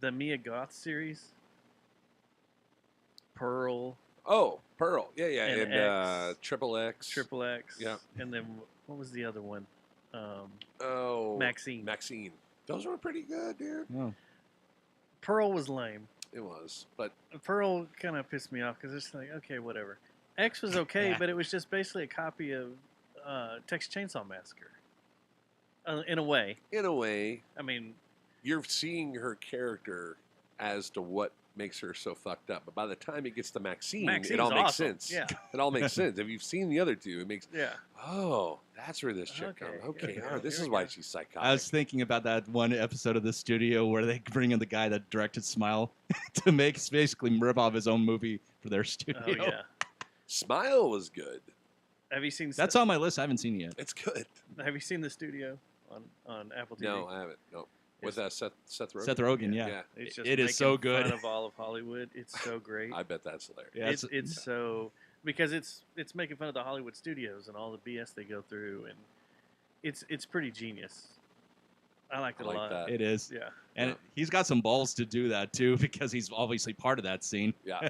C: the Mia Goth series, Pearl.
A: Oh, Pearl. Yeah,
C: And
A: and Triple X.
C: Triple X.
A: Yeah.
C: And then what was the other one?
A: Maxine.
C: Maxine.
A: Those were pretty good, dude.
B: Oh.
C: Pearl was lame.
A: It was, but
C: Pearl kind of pissed me off because it's like, okay, whatever. X was okay, but it was just basically a copy of Texas Chainsaw Massacre. In a way.
A: in a way,
C: I mean,
A: you're seeing her character as to what makes her so fucked up. But by the time it gets to Maxine,
C: Maxine's
A: it all makes
C: awesome.
A: sense.
C: Yeah.
A: It all makes sense. If you've seen the other two, it makes
C: yeah.
A: oh, that's where this chick
C: Okay,
A: comes. Okay,
C: here we
A: all right,
C: go,
A: this
C: here
A: is
C: we
A: why
C: go.
A: she's psychotic.
B: I was thinking about that one episode of The Studio where they bring in the guy that directed Smile to make basically rip off his own movie for their studio.
C: Oh yeah.
A: Smile was good.
C: Have you seen?
B: That's on my list. I haven't seen it yet.
A: It's good.
C: Have you seen The Studio on Apple TV?
A: No, I haven't. No, with Seth Rogen.
B: Seth Rogen, yeah.
C: It's just
B: It is so
C: making
B: good.
C: Fun of all of Hollywood. It's so great.
A: I bet that's hilarious.
B: Yeah,
C: it's so because it's making fun of the Hollywood studios and all the BS they go through, and it's pretty genius. I liked it
A: I like
C: a lot.
A: that.
B: It is.
C: Yeah.
B: And he's got some balls to do that too because he's obviously part of that scene.
A: Yeah.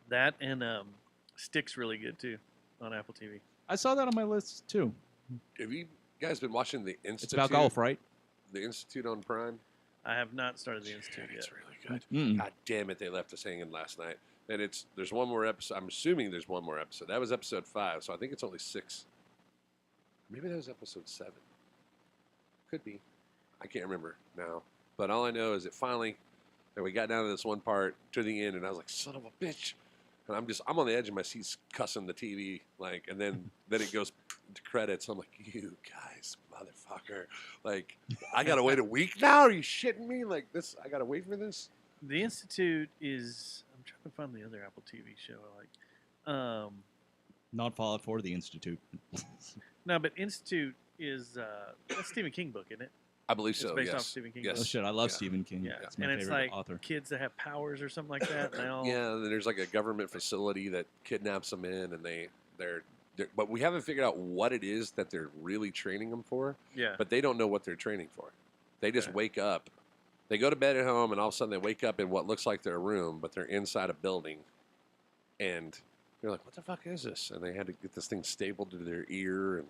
C: That and Stick's really good too on Apple TV.
B: I saw that on my list too.
A: Have you guys been watching the Institute?
B: It's about golf, right?
A: The Institute on Prime.
C: I have not started the Institute yet.
A: It's really good.
B: Mm.
A: God damn it, they left us hanging last night. And there's one more episode. I'm assuming there's one more episode. That was episode 5, so I think it's only 6. Maybe that was episode 7. Could be. I can't remember now. But all I know is that finally And we got down to this one part to the end, and I was like, son of a bitch. And I'm on the edge of my seat cussing the TV, like, and then it goes to credits. I'm like, you guys, motherfucker. Like, I got to wait a week now? Are you shitting me? Like, this, I got to wait for this?
C: The Institute is, I'm trying to find the other Apple TV show I like.
B: Not Fallout 4, The Institute.
C: No, but Institute is, that's Stephen King book, isn't it?
A: I believe
C: It's
A: so,
C: based
A: yes.
C: off Stephen King.
A: Yes.
B: Oh shit, I love Stephen King.
C: Yeah,
B: That's my
C: and it's
B: favorite
C: like
B: author.
C: kids that have powers or something like that. And they all
A: Yeah, and then there's like a government facility that kidnaps them in, and they're but we haven't figured out what it is that they're really training them for.
C: Yeah.
A: But they don't know what they're training for. They just wake up. They go to bed at home, and all of a sudden they wake up in what looks like their room, but they're inside a building. And they're like, what the fuck is this? And they had to get this thing stapled to their ear, and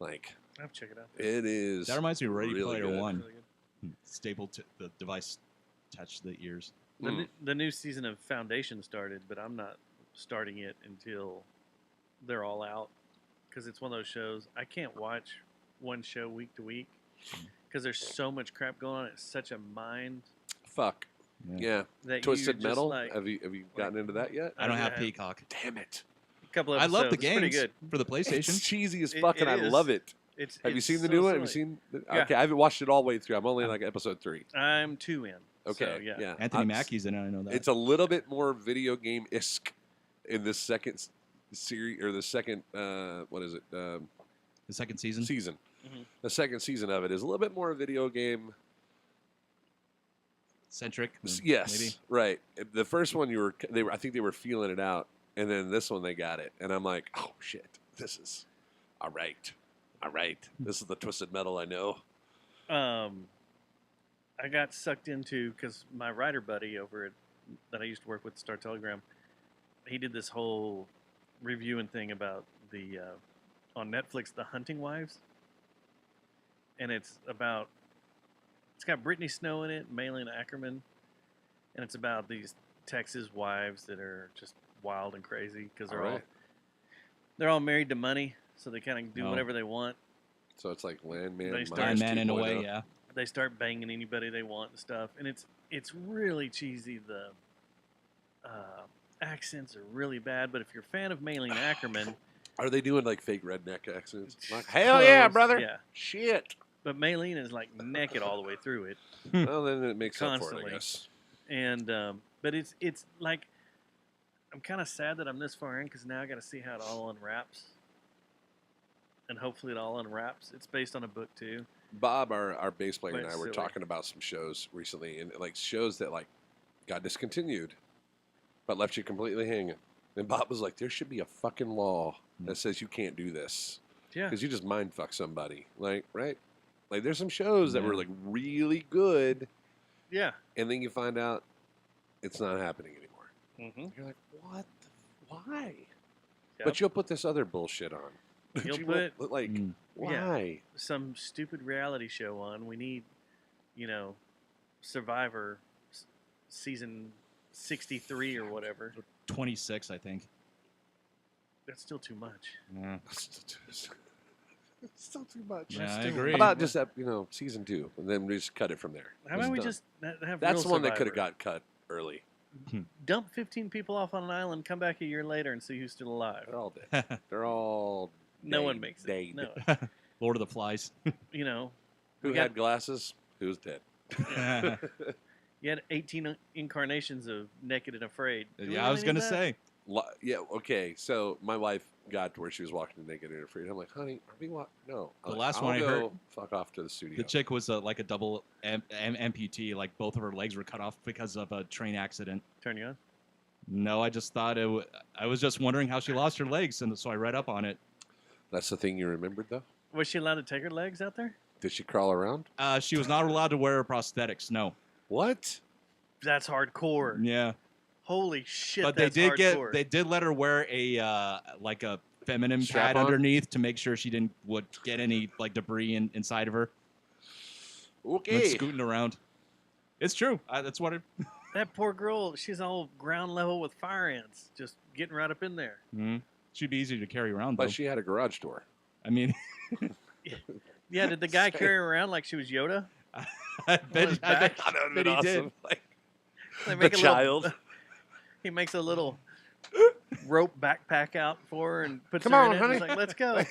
A: like...
C: I have to check it out.
A: It is.
B: That reminds me of Ready
A: really
B: Player
A: good.
B: One.
C: Really good.
B: Stapled to the device attached to the ears.
C: The new season of Foundation started, but I'm not starting it until they're all out because it's one of those shows I can't watch one show week to week because there's so much crap going on. It's such a mind.
A: Fuck. Yeah.
C: That
A: Twisted
C: you just,
A: Metal.
C: like-
A: have you gotten into that yet?
B: I don't have Peacock.
A: Damn it.
C: A couple of
B: I love the
C: episodes. It's pretty
B: games
C: good.
B: for the PlayStation.
A: It's cheesy as
C: It-
A: fuck, and
C: it
A: I
C: is.
A: love it. Have you
C: It's
A: seen the
C: so
A: new one? Have you
C: silly.
A: seen?
C: Yeah.
A: Okay, I haven't watched it all the way through. I'm only like episode 3.
C: I'm 2 in.
A: Okay,
C: So, yeah.
B: Anthony Mackie's in it. I know that.
A: It's a little bit more video game isk in this second series or the second what is it?
B: The second season.
C: Mhm.
A: The second season of it is a little bit more video game
B: Centric.
A: Yes,
B: Maybe.
A: right. The first one I think they were feeling it out, and then this one they got it, and I'm like, oh shit, this is all right. This is the Twisted Metal I know.
C: I got sucked into because my writer buddy over at that I used to work with, Star Telegram, he did this whole reviewing thing about the on Netflix, The Hunting Wives, and it's got Brittany Snow in it, Malin Ackerman, and it's about these Texas wives that are just wild and crazy because they're all married to money, so they kind of do whatever they want.
A: So it's like Landman,
B: Landman in a way, yeah.
C: They start banging anybody they want and stuff, and it's really cheesy. The accents are really bad, but if you're a fan of Malin Ackerman,
A: are they doing like fake redneck accents? Like, hell yeah, brother!
C: Yeah,
A: shit.
C: But Malin is like naked all the way through it.
A: Well, then it makes
C: constantly.
A: up for it, I guess.
C: And but it's like I'm kind of sad that I'm this far in because now I got to see how it all unwraps, and hopefully it all unwraps. It's based on a book too.
A: Bob, our bass player,
C: But
A: and I
C: it's
A: were
C: silly.
A: talking about some shows recently, and like shows that like got discontinued, but left you completely hanging. And Bob was like, "There should be a fucking law that says you can't do this,
C: Yeah,
A: because you just mind fuck somebody." Like, right? Like, there's some shows that were like really good,
C: yeah.
A: and then you find out it's not happening anymore.
C: Mm-hmm.
A: You're like, "What? Why?"
C: Yep.
A: But you'll put this other bullshit on.
C: You'll
A: You
C: put
A: won't, like, why?
C: some stupid reality show on. We need, Survivor season 63 or whatever.
B: 26, I think.
C: That's still too much.
B: Yeah.
A: It's still too much.
B: Yeah, I agree.
A: How about just season 2, and then we just cut it from there?
C: How about we just have
A: That's
C: real
A: one that could have
C: Survivor.
A: got cut early.
C: Dump 15 people off on an island, come back a year later, and see who's still alive.
A: They're all dead. They're all
C: No one
A: dead.
C: makes it.
A: Dead.
C: No.
B: Lord of the Flies.
A: Who
C: we
A: had glasses? Who's dead?
C: You had 18 incarnations of Naked and Afraid. Do we
B: Yeah, I was
C: really
B: going
C: need
B: to
C: that?
B: say.
A: Yeah, okay. So my wife got to where she was walking to Naked and Afraid. I'm like, honey, are we No.
B: The
A: I'm
B: last
A: like,
B: one I
A: I'll
B: heard-
A: go fuck off to the studio.
B: The chick was like a double amputee. Like both of her legs were cut off because of a train accident.
C: Turn you on?
B: No, I just thought I was just wondering how she lost her legs, and so I read up on it.
A: That's the thing you remembered, though?
C: Was she allowed to take her legs out there?
A: Did she crawl around?
B: She was not allowed to wear prosthetics. No.
A: What?
C: That's hardcore.
B: Yeah.
C: Holy shit!
B: But
C: that's hardcore.
B: they did let her wear a like a feminine
A: Strap
B: pad
A: on?
B: underneath to make sure she would get any like debris inside of her. When
A: Okay.
B: scooting around. It's true. That's what it.
C: That poor girl, she's all ground level with fire ants, just getting right up in there.
B: Mm-hmm. She'd be easier to carry around, though.
A: But she had a garage door.
B: I mean,
C: Yeah, did the guy carry her around like she was Yoda?
B: I bet,
C: his
B: I bet,
C: back?
B: bet he did.
A: Like,
C: They
A: The
C: make a
A: child.
C: Little, he makes a little rope backpack out for her and puts
A: Come
C: her
A: on,
C: in it.
A: honey.
C: And he's like, let's go.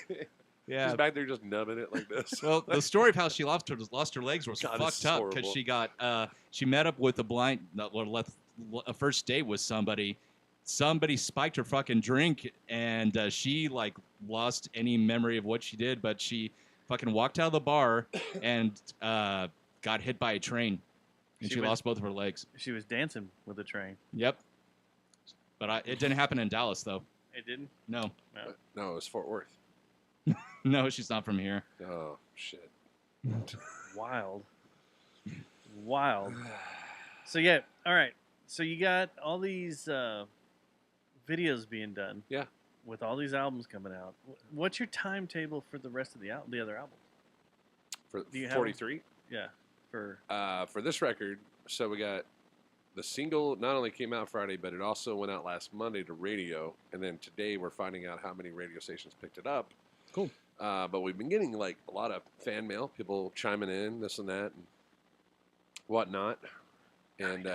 B: Yeah.
A: She's back there just nubbing it like this.
B: Well, the story of how she lost her legs was
A: God, this
B: fucked
A: is
B: up because
A: horrible.
B: she met up with a first date with somebody. Somebody spiked her fucking drink, and she like lost any memory of what she did. But she fucking walked out of the bar and got hit by a train, and she lost both of her legs.
C: She was dancing with the train.
B: Yep. But it didn't happen in Dallas though.
C: It didn't?
B: No.
A: No, it was Fort Worth.
B: No, she's not from here.
A: Oh shit.
C: Wild. So yeah, all right. So you got all these videos being done.
A: Yeah.
C: With all these albums coming out. What's your timetable for the rest of the other albums?
A: For
C: Do you have
A: 43?
C: Yeah. For
A: this record, so we got the single not only came out Friday, but it also went out last Monday to radio, and then today we're finding out how many radio stations picked it up.
B: Cool.
A: But we've been getting like a lot of fan mail, people chiming in, this and that, and whatnot. And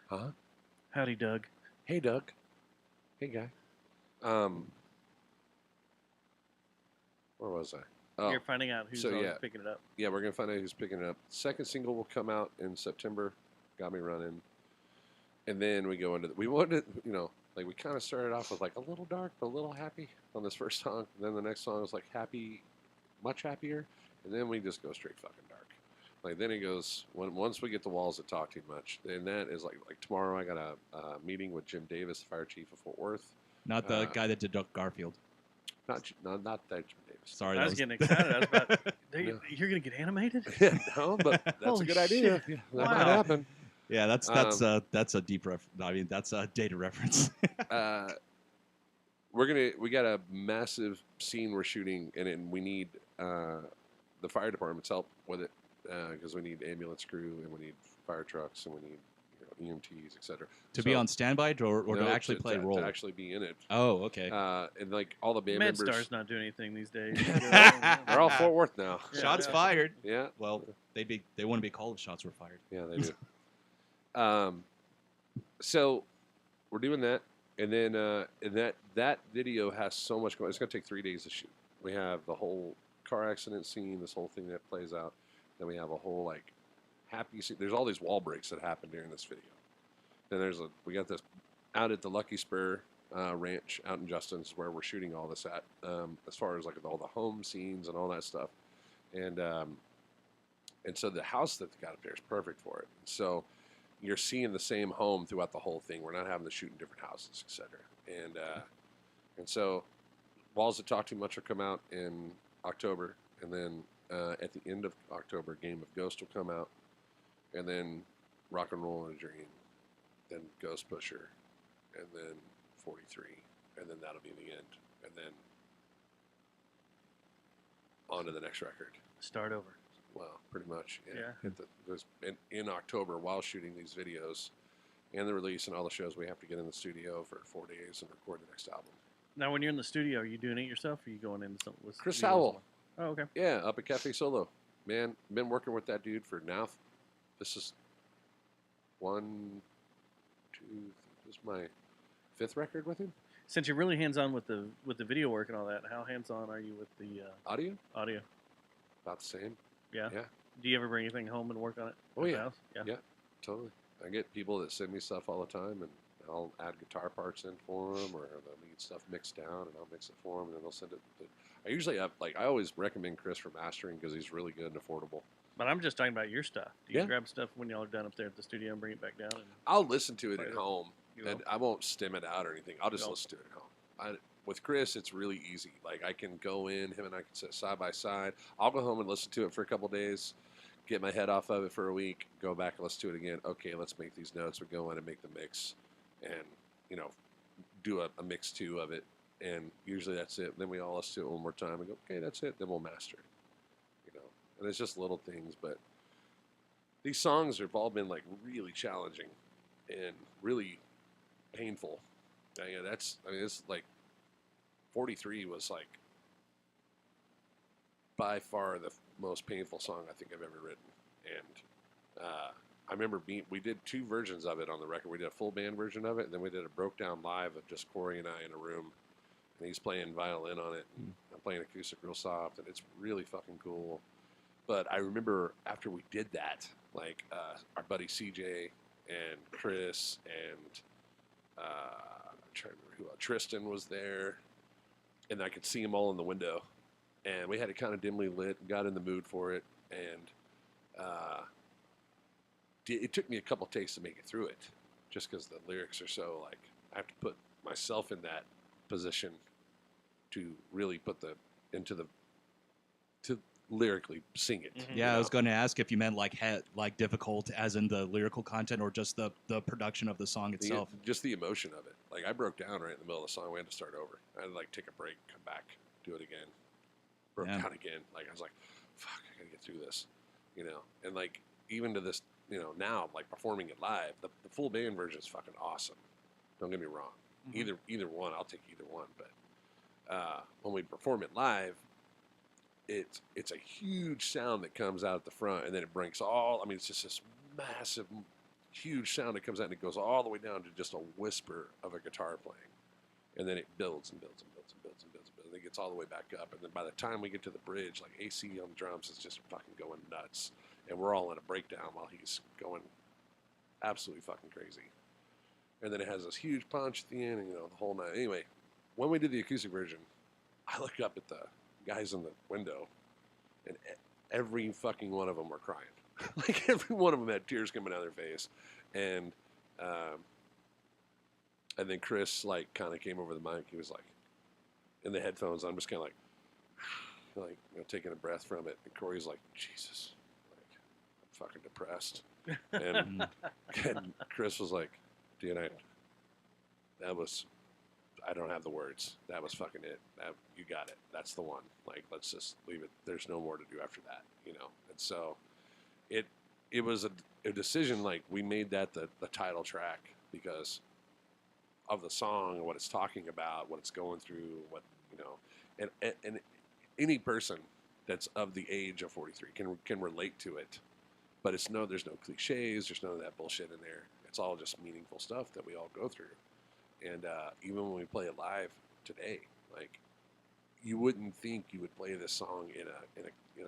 A: huh?
C: Howdy, Doug.
A: Hey, Doug. Hey, guy. Where was I? Oh,
C: You're finding out who's picking it up.
A: Yeah, we're gonna find out who's picking it up. Second single will come out in September. Got Me Running. And then we go into we wanted, like we kind of started off with like a little dark but a little happy on this first song. And then the next song was like happy, much happier. And then we just go straight fucking dark. Like then it goes once we get the walls that talk too much. And that is like tomorrow I got a meeting with Jim Davis, the fire chief of Fort Worth.
B: Not the guy that did Garfield.
A: Not that Jim Davis.
B: Sorry,
C: I was getting excited. I was about, you're gonna get animated?
A: No, but that's a
C: Holy
A: good idea.
C: shit.
A: That might happen.
B: Yeah, that's a deep I mean, that's a data reference.
A: We got a massive scene we're shooting, and we need the fire department's help with it because we need ambulance crew and we need fire trucks and we need EMTs, etc.
B: To be on standby or to actually play a role?
A: To actually be in it.
B: Oh, okay.
A: And like all the band members.
C: MedStar's not doing anything these days.
A: They're all Fort Worth now.
B: Shots fired.
A: Yeah.
B: Well, they wouldn't be called if shots were fired.
A: Yeah, they do. So we're doing that, and then that video has so much going. It's going to take 3 days to shoot. We have the whole car accident scene, this whole thing that plays out. Then we have a whole like happy scene. There's all these wall breaks that happen during this video. Then we got this out at the Lucky Spur Ranch out in Justin's where we're shooting all this at. As far as like all the home scenes and all that stuff, and so the house that they got up there is perfect for it. So you're seeing the same home throughout the whole thing. We're not having to shoot in different houses, etc. And so Walls That Talk Too Much will come out in October, and then at the end of October, Game of Ghost will come out, and then Rock and Roll in a Dream, then Ghost Pusher, and then 43, and then that'll be the end, and then on to the next record.
C: Start over.
A: Well, pretty much. Yeah. In October, while shooting these videos and the release and all the shows, we have to get in the studio for 4 days and record the next album.
C: Now, when you're in the studio, are you doing it yourself, or are you going into something with
A: Chris Howell.
C: Oh, okay.
A: Yeah, up at Cafe Solo. Man, been working with that dude for now. This is this is my 5th record with him.
C: Since you're really hands-on with the video work and all that, how hands-on are you with the
A: audio?
C: Audio.
A: About the same.
C: Yeah.
A: Yeah.
C: Do you ever bring anything home and work on it?
A: Oh
C: at
A: yeah.
C: the house?
A: Yeah. Totally. I get people that send me stuff all the time, and I'll add guitar parts in for them, or they'll need stuff mixed down, and I'll mix it for them, and then they'll send it. I usually have, I always recommend Chris for mastering because he's really good and affordable.
C: But I'm just talking about your stuff. Do you
A: Yeah.
C: grab stuff when y'all are done up there at the studio and bring it back down? And
A: I'll listen to it
C: play
A: at home,
C: You
A: and
C: will?
A: I won't stem it out or anything. I'll just
C: No.
A: listen to it at home. With Chris, it's really easy. Like I can go in, him and I can sit side by side. I'll go home and listen to it for a couple days, get my head off of it for a week, go back and listen to it again. Okay, let's make these notes. We go in and make the mix, and do a mix 2 of it. And usually that's it. Then we all listen to it one more time and go, okay, that's it. Then we'll master it. And it's just little things, but these songs have all been like really challenging and really painful. It's like 43 was like by far the most painful song I think I've ever written. And I remember we did 2 versions of it on the record. We did a full band version of it, and then we did a broke down live of just Corey and I in a room, and he's playing violin on it, and I'm playing acoustic real soft, and it's really fucking cool. But I remember after we did that, like our buddy CJ and Chris and I'm trying to remember who else. Tristan was there, and I could see them all in the window, and we had it kind of dimly lit and got in the mood for it, and it took me a couple takes to make it through it, just because the lyrics are so like I have to put myself in that position to really put to lyrically sing it.
B: Mm-hmm. Yeah, I was going to ask if you meant like difficult as in the lyrical content or just the production of the song itself.
A: Just the emotion of it. Like I broke down right in the middle of the song. We had to start over. I had to like take a break, come back, do it again. Broke down again. Like I was like, fuck, I gotta get through this. And like even to this, now like performing it live, the full band version is fucking awesome. Don't get me wrong. Mm-hmm. Either one, I'll take either one. But when we perform it live, it's a huge sound that comes out at the front, and then it breaks it's just this massive, huge sound that comes out, and it goes all the way down to just a whisper of a guitar playing. And then it builds and builds and builds and builds and builds and builds, and it gets all the way back up. And then by the time we get to the bridge, like AC on the drums is just fucking going nuts. And we're all in a breakdown while he's going absolutely fucking crazy. And then it has this huge punch at the end, and the whole night. Anyway, when we did the acoustic version, I look up at the guys in the window, and every fucking one of them were crying. Like every one of them had tears coming out of their face, and then Chris like kind of came over the mic. He was like, in the headphones. I'm just kind of like taking a breath from it. And Corey's like, Jesus, like I'm fucking depressed. And Chris was like, dude, I don't have the words. That was fucking it. You got it. That's the one. Like, let's just leave it. There's no more to do after that, And so it was a decision. Like, we made that the title track because of the song and what it's talking about, what it's going through, and any person that's of the age of 43 can relate to it. But there's no cliches. There's none of that bullshit in there. It's all just meaningful stuff that we all go through. And even when we play it live today, like you wouldn't think you would play this song in a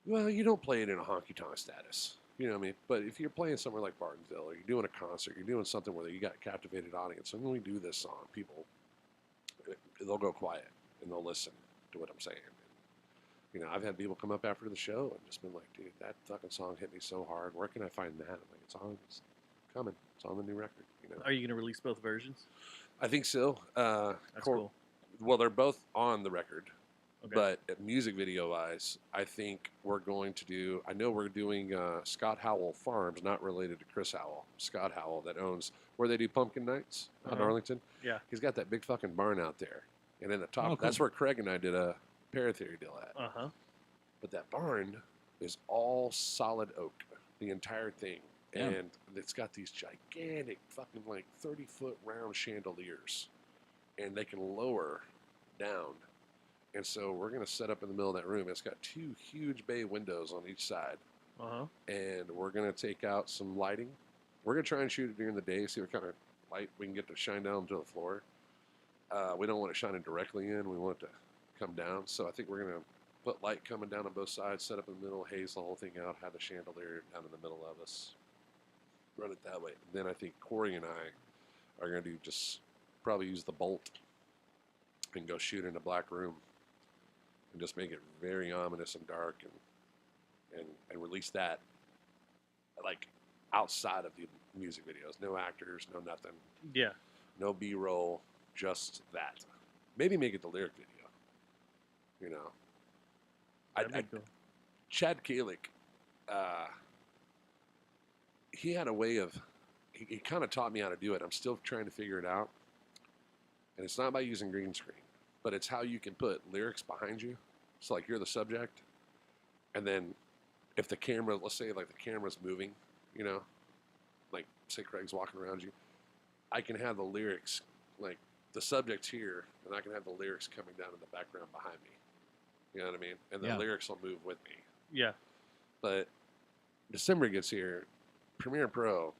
A: well, you don't play it in a honky tonk status, you know what I mean? But if you're playing somewhere like Bartonville, or you're doing a concert, you're doing something where you got a captivated audience. And when we do this song, people they'll go quiet and they'll listen to what I'm saying. And, I've had people come up after the show and just been like, dude, that fucking song hit me so hard. Where can I find that? I'm like, it's coming. It's on the new record.
C: Are you going to release both versions?
A: I think so.
C: That's cool.
A: Well, they're both on the record,
C: okay.
A: But music video wise, I think we're going to do. I know we're doing Scott Howell Farms, not related to Chris Howell. Scott Howell that owns where they do pumpkin nights out in Arlington.
C: Yeah,
A: he's got that big fucking barn out there, and in the top,
B: cool.
A: That's where Craig and I did a Paratheory deal at. But that barn is all solid oak, the entire thing.
B: Yeah.
A: And it's got these gigantic fucking 30-foot round chandeliers, and they can lower down. And so we're going to set up in the middle of that room. It's got 2 huge bay windows on each side. And we're going to take out some lighting. We're going to try and shoot it during the day, see what kind of light we can get to shine down to the floor. We don't want it shining directly in. We want it to come down. So I think we're going to put light coming down on both sides, set up in the middle, haze the whole thing out, have the chandelier down in the middle of us. Run it that way. And then I think Corey and I are going to just probably use the bolt and go shoot in a black room and just make it very ominous and dark and release that like outside of the music videos. No actors, no nothing.
C: Yeah.
A: No B-roll, just that. Maybe make it the lyric video.
C: That'd be cool.
A: Chad Kalick, he had a way of, he kind of taught me how to do it. I'm still trying to figure it out. And it's not by using green screen, but it's how you can put lyrics behind you. So like you're the subject. And then if the camera, let's say like the camera's moving, like say Craig's walking around you, I can have the lyrics, like the subject's here, and I can have the lyrics coming down in the background behind me. You know what I mean? And the lyrics will move with me.
C: Yeah.
A: But December gets here, Premiere Pro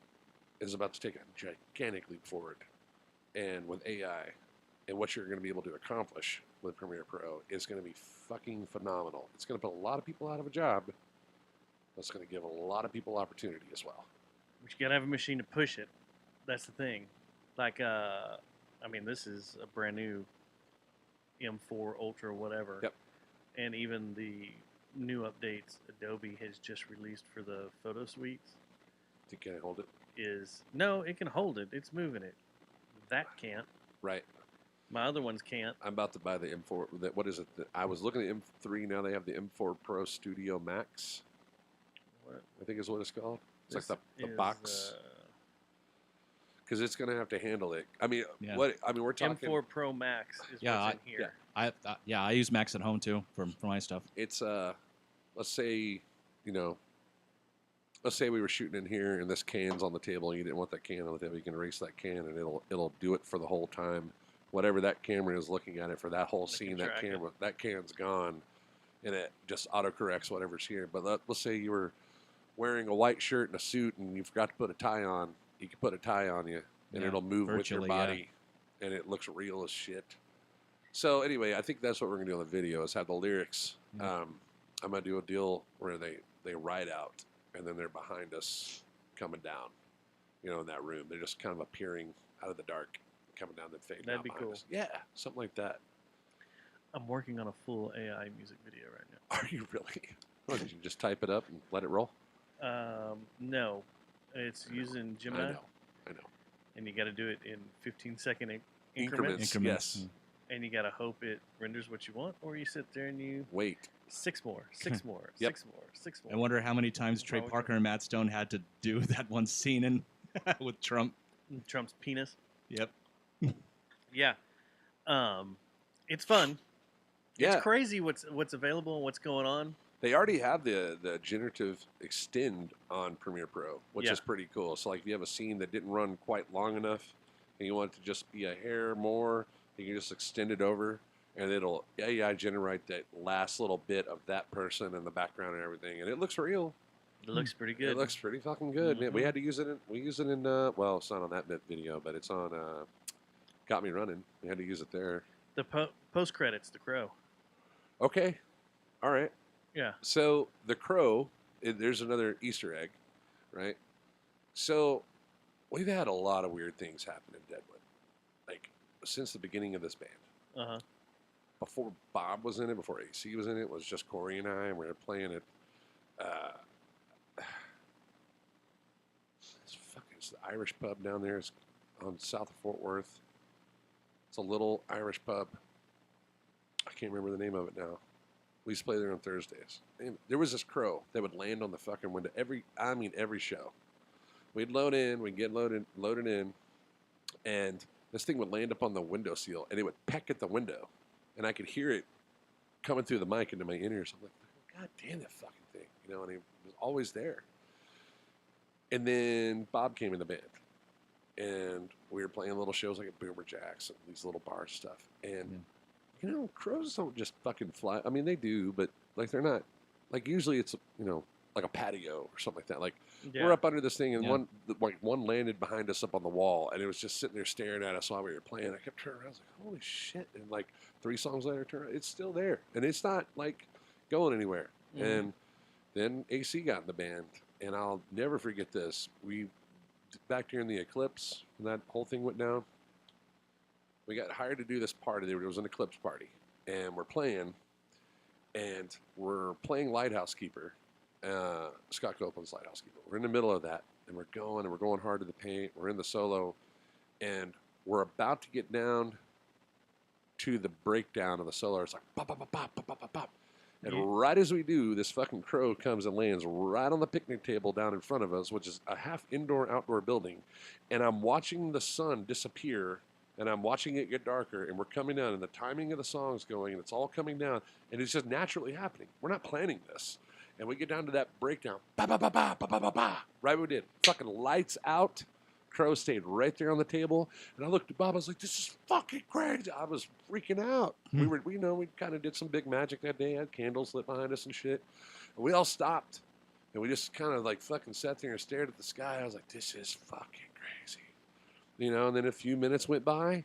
A: is about to take a gigantic leap forward. And with AI and what you're going to be able to accomplish with Premiere Pro is going to be fucking phenomenal. It's going to put a lot of people out of a job. That's going to give a lot of people opportunity as well.
C: But you gotta have a machine to push it. That's the thing. Like, this is a brand new M4 Ultra, whatever.
A: Yep.
C: And even the new updates Adobe has just released for the photo suites.
A: Can it hold it?
C: No, it can hold it. It's moving it. That can't.
A: Right.
C: My other ones can't.
A: I'm about to buy the M4. What is it? I was looking at M3. Now they have the M4 Pro Studio Max.
C: What?
A: I think is what it's called. It's
C: This
A: like the
C: is,
A: box. Because it's going to have to handle it.
B: Yeah.
A: We're talking.
C: M4 Pro Max is what's in here.
B: I use Max at home too for my stuff.
A: It's let's say, let's say we were shooting in here and this can's on the table and you didn't want that can on the table. You can erase that can and it'll do it for the whole time. Whatever that camera is looking at it for that whole scene, that can's gone, and it just autocorrects whatever's here. But let's say you were wearing a white shirt and a suit and you forgot to put a tie on. You can put a tie on you and it'll move with your body, and it looks real as shit. So anyway, I think that's what we're gonna do on the video is have the lyrics. I'm gonna do a deal where they ride out and then they're behind us coming down, in that room. They're just kind of appearing out of the dark, coming down the fade.
C: That'd be cool.
A: Us. Yeah, something like that.
C: I'm working on a full AI music video right now.
A: Are you really? What, did you just type it up and let it roll?
C: No. It's using Gemini.
A: I know.
C: And you got to do it in 15-second increments.
A: Yes.
C: And you got to hope it renders what you want, or you sit there and you
A: wait.
C: 6 more, 6 more,
A: Yep.
C: 6 more, 6 more.
B: I wonder how many times Trey Parker and Matt Stone had to do that one scene in with Trump.
C: Trump's penis.
B: Yep.
C: Yeah. It's fun.
A: Yeah.
C: It's crazy what's available and what's going on.
A: They already have the generative extend on Premiere Pro, which is pretty cool. So like if you have a scene that didn't run quite long enough and you want it to just be a hair more, you can just extend it over and it'll AI generate that last little bit of that person in the background and everything. And it looks real.
C: It looks pretty good.
A: It looks pretty fucking good. Man, we had to use it we use it in, well, it's not on that video, but it's on Got Me Running. We had to use it there.
C: The post credits, The Crow.
A: Okay. All right.
C: Yeah.
A: So The Crow, there's another Easter egg, right? So we've had a lot of weird things happen in Deadwood, like since the beginning of this band.
C: Uh-huh.
A: Before Bob was in it, before AC was in it was just Corey and I, and we were playing it. It's the Irish pub down there. It's on south of Fort Worth. It's a little Irish pub. I can't remember the name of it now. We used to play there on Thursdays. And there was this crow that would land on the fucking window every show. We'd load in, we'd get loaded in, and this thing would land up on the window seal, and it would peck at the window, and I could hear it coming through the mic into my ears. I'm like, God damn that fucking thing, and it was always there. And then Bob came in the band, and we were playing little shows like at Boomer Jacks and these little bar stuff, and crows don't just fucking fly. I mean, they do, but like they're not. Like usually it's like a patio or something like that. Like we're up under this thing, and one landed behind us up on the wall, and it was just sitting there staring at us while we were playing. I kept turning around. I was like, holy shit! And like 3 songs later, it's still there, and it's not like going anywhere.
C: Mm-hmm.
A: And then AC got in the band, and I'll never forget this. We back during the eclipse when that whole thing went down. We got hired to do this party. There was an eclipse party, and we're playing Lighthouse Keeper, Scott Copeland's Lighthouse Keeper. We're in the middle of that, and we're going hard to the paint. We're in the solo, and we're about to get down to the breakdown of the solo. It's like pop, pop, pop, pop, pop, pop, pop, pop. And right as we do, this fucking crow comes and lands right on the picnic table down in front of us, which is a half indoor-outdoor building, and I'm watching the sun disappear. And I'm watching it get darker, and we're coming down, and the timing of the song's going, and it's all coming down, and it's just naturally happening. We're not planning this. And we get down to that breakdown. Ba ba ba ba ba ba ba ba. Right we did. Fucking lights out. Crow stayed right there on the table, and I looked at Bob. I was like, "This is fucking crazy." I was freaking out. We kind of did some big magic that day. Had candles lit behind us and shit. And we all stopped, And we just kind of like fucking sat there and stared at the sky. I was like, this is fucking crazy. You know, and then a few minutes went by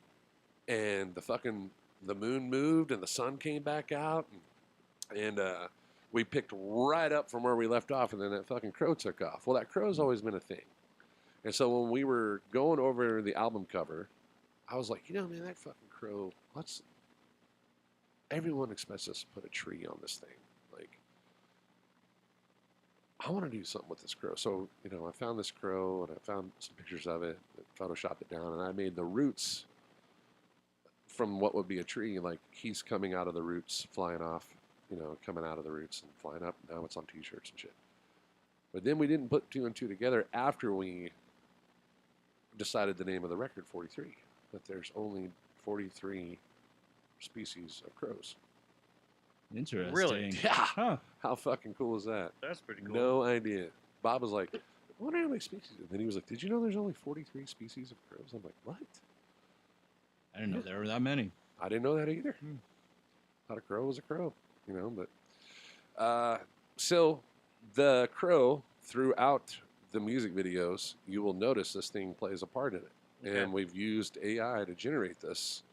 A: and the moon moved and the sun came back out. And we picked right up from where we left off, and then that fucking crow took off. Well, that crow's always been a thing. And so when we were going over the album cover, I was like, you know, man, that fucking crow, everyone expects us to put a tree on this thing. Like, I want to do something with this crow. So, you know, I found this crow, and I found some pictures of it, photoshopped it down, and I made the roots from what would be a tree. Like, he's coming out of the roots, flying off, you know, coming out of the roots and flying up. Now it's on t-shirts and shit. But then we didn't put two and two together after we decided the name of the record, 43. That there's only 43 species of crows.
B: Interesting.
C: Really?
A: Yeah.
B: Huh.
A: How fucking cool is that?
C: That's pretty cool.
A: No idea. Bob was like, I wonder how many species. And then he was like, did you know there's only 43 species of crows? I'm like, what?
B: I didn't know there were that many.
A: I didn't know that either. Thought a crow was a crow, you know. But so the crow, throughout the music videos, you will notice this thing plays a part in it. Okay. And we've used AI to generate this.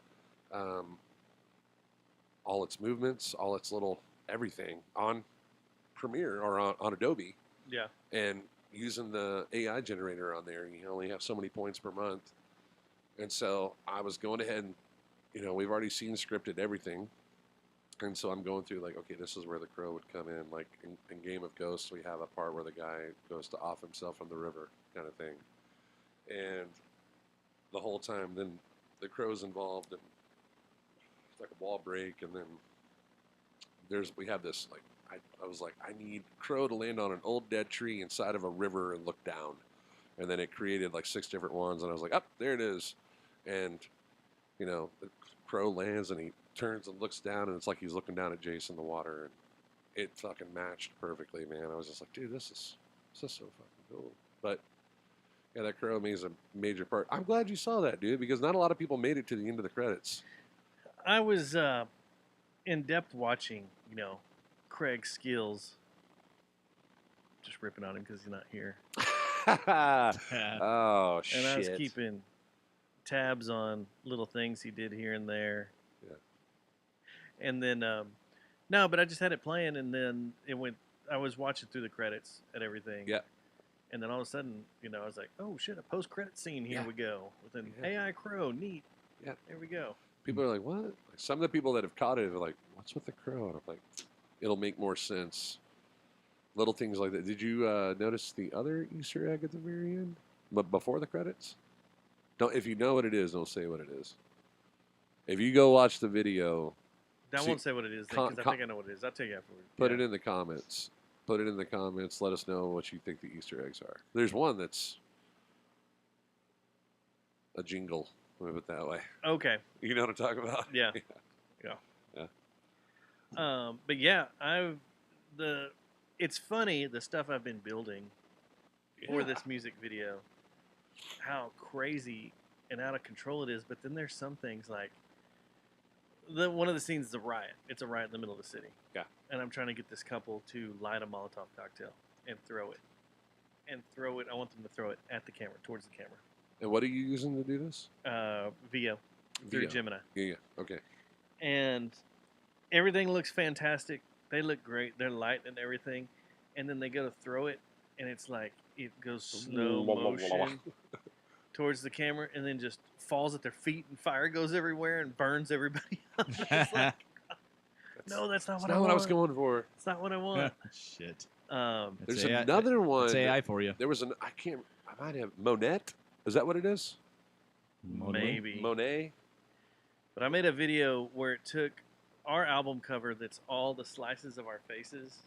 A: All its movements, all its little everything on Premiere or on Adobe.
C: Yeah.
A: And using the AI generator on there, you only have so many points per month. And so I was going ahead and, you know, we've already seen scripted everything. And so I'm going through like, okay, this is where the crow would come in. Like in Game of Ghosts, we have a part where the guy goes to off himself from the river kind of thing. And the whole time, then the crow's involved, and it's like a wall break, and then we have this, like, I was like, I need crow to land on an old dead tree inside of a river and look down. And then it created like 6 different ones, and I was like, there it is. And, you know, the crow lands, and he turns and looks down, and it's like he's looking down at Jason the water, and it fucking matched perfectly, man. I was just like, dude, this is so fucking cool. But yeah, that crow is a major part. I'm glad you saw that, dude, because not a lot of people made it to the end of the credits.
C: I was in depth watching, you know, Craig's skills. Just ripping on him because he's not here.
A: Oh, shit.
C: And I was keeping tabs on little things he did here and there. Yeah. And then, no, but I just had it playing, and then I was watching through the credits at everything.
A: Yeah.
C: And then all of a sudden, you know, I was like, oh, shit, a post-credit scene. Here we go. With an AI crow. Neat.
A: Yeah.
C: There we go.
A: People are like, what? Like, some of the people that have caught it are like, what's with the crow? And I'm like, it'll make more sense. Little things like that. Did you notice the other Easter egg at the very end? But before the credits? If you know what it is, don't say what it is. If you go watch the video...
C: I won't say what it is, because I think I know what it is. I'll tell you afterwards.
A: Put it in the comments. Put it in the comments. Let us know what you think the Easter eggs are. There's one that's a jingle. Move it that way.
C: Okay.
A: You know what I'm talking about?
C: Yeah. But yeah, it's funny the stuff I've been building for this music video, how crazy and out of control it is. But then there's some things like one of the scenes is a riot. It's a riot in the middle of the city.
A: Yeah.
C: And I'm trying to get this couple to light a Molotov cocktail and throw it. I want them to throw it at the camera, towards the camera.
A: And what are you using to do this?
C: VO. Through Gemini.
A: Yeah. Okay.
C: And everything looks fantastic. They look great. They're light and everything. And then they go to throw it, and it's like it goes slow motion towards the camera, and then just falls at their feet, and fire goes everywhere and burns everybody up. It's like, no, that's not what I want.
A: what I was going for.
C: It's not what I want.
B: Shit.
A: There's another one.
B: It's AI for you.
A: There was I might have Monette. Is that what it is?
C: Maybe.
A: Monet.
C: But I made a video where it took our album cover that's all the slices of our faces.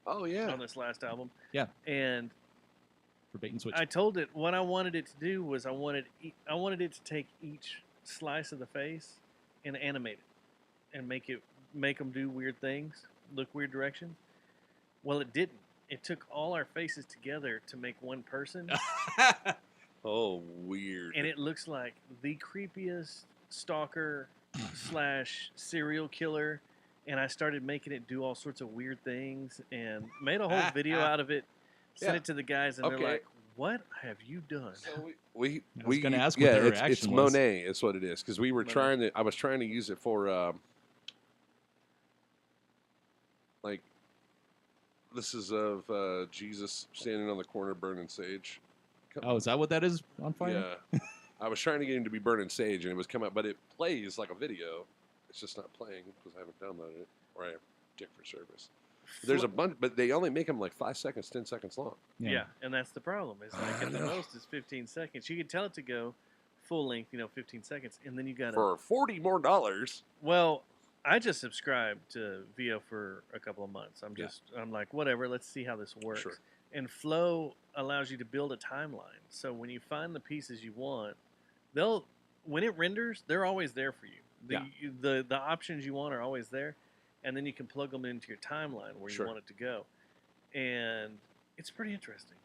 A: Oh, yeah.
C: On this last album.
B: Yeah.
C: And
B: for bait and switch.
C: I told it what I wanted it to do was I wanted it to take each slice of the face and animate it and make them do weird things, look weird directions. Well, it didn't. It took all our faces together to make one person.
A: Oh, weird.
C: And it looks like the creepiest stalker / serial killer and I started making it do all sorts of weird things and made a whole video out of it. Sent
A: Yeah.
C: it to the guys, and they're
A: Okay.
C: like, "What have you done?"
A: So we
B: I was gonna ask what their
A: it's
B: reaction was.
A: Monet. It's what it is because we were
C: Monet.
A: I was trying to use it for like this is of Jesus standing on the corner burning sage.
B: Oh, is that what that is on fire?
A: Yeah. I was trying to get him to be burning sage, and it was coming up, but it plays like a video. It's just not playing because I haven't downloaded it or I have dick for service. There's a bunch, but they only make them like 5 seconds, 10 seconds long.
C: Yeah, and that's the problem. It's like at the most is 15 seconds. You can tell it to go full length, 15 seconds, and then you got
A: For $40 more.
C: Well, I just subscribed to VO for a couple of months. I'm like, whatever, let's see how this works.
A: Sure.
C: And Flow allows you to build a timeline. So when you find the pieces you want, when it renders, they're always there for you. The options you want are always there, and then you can plug them into your timeline where you want it to go. And it's pretty interesting.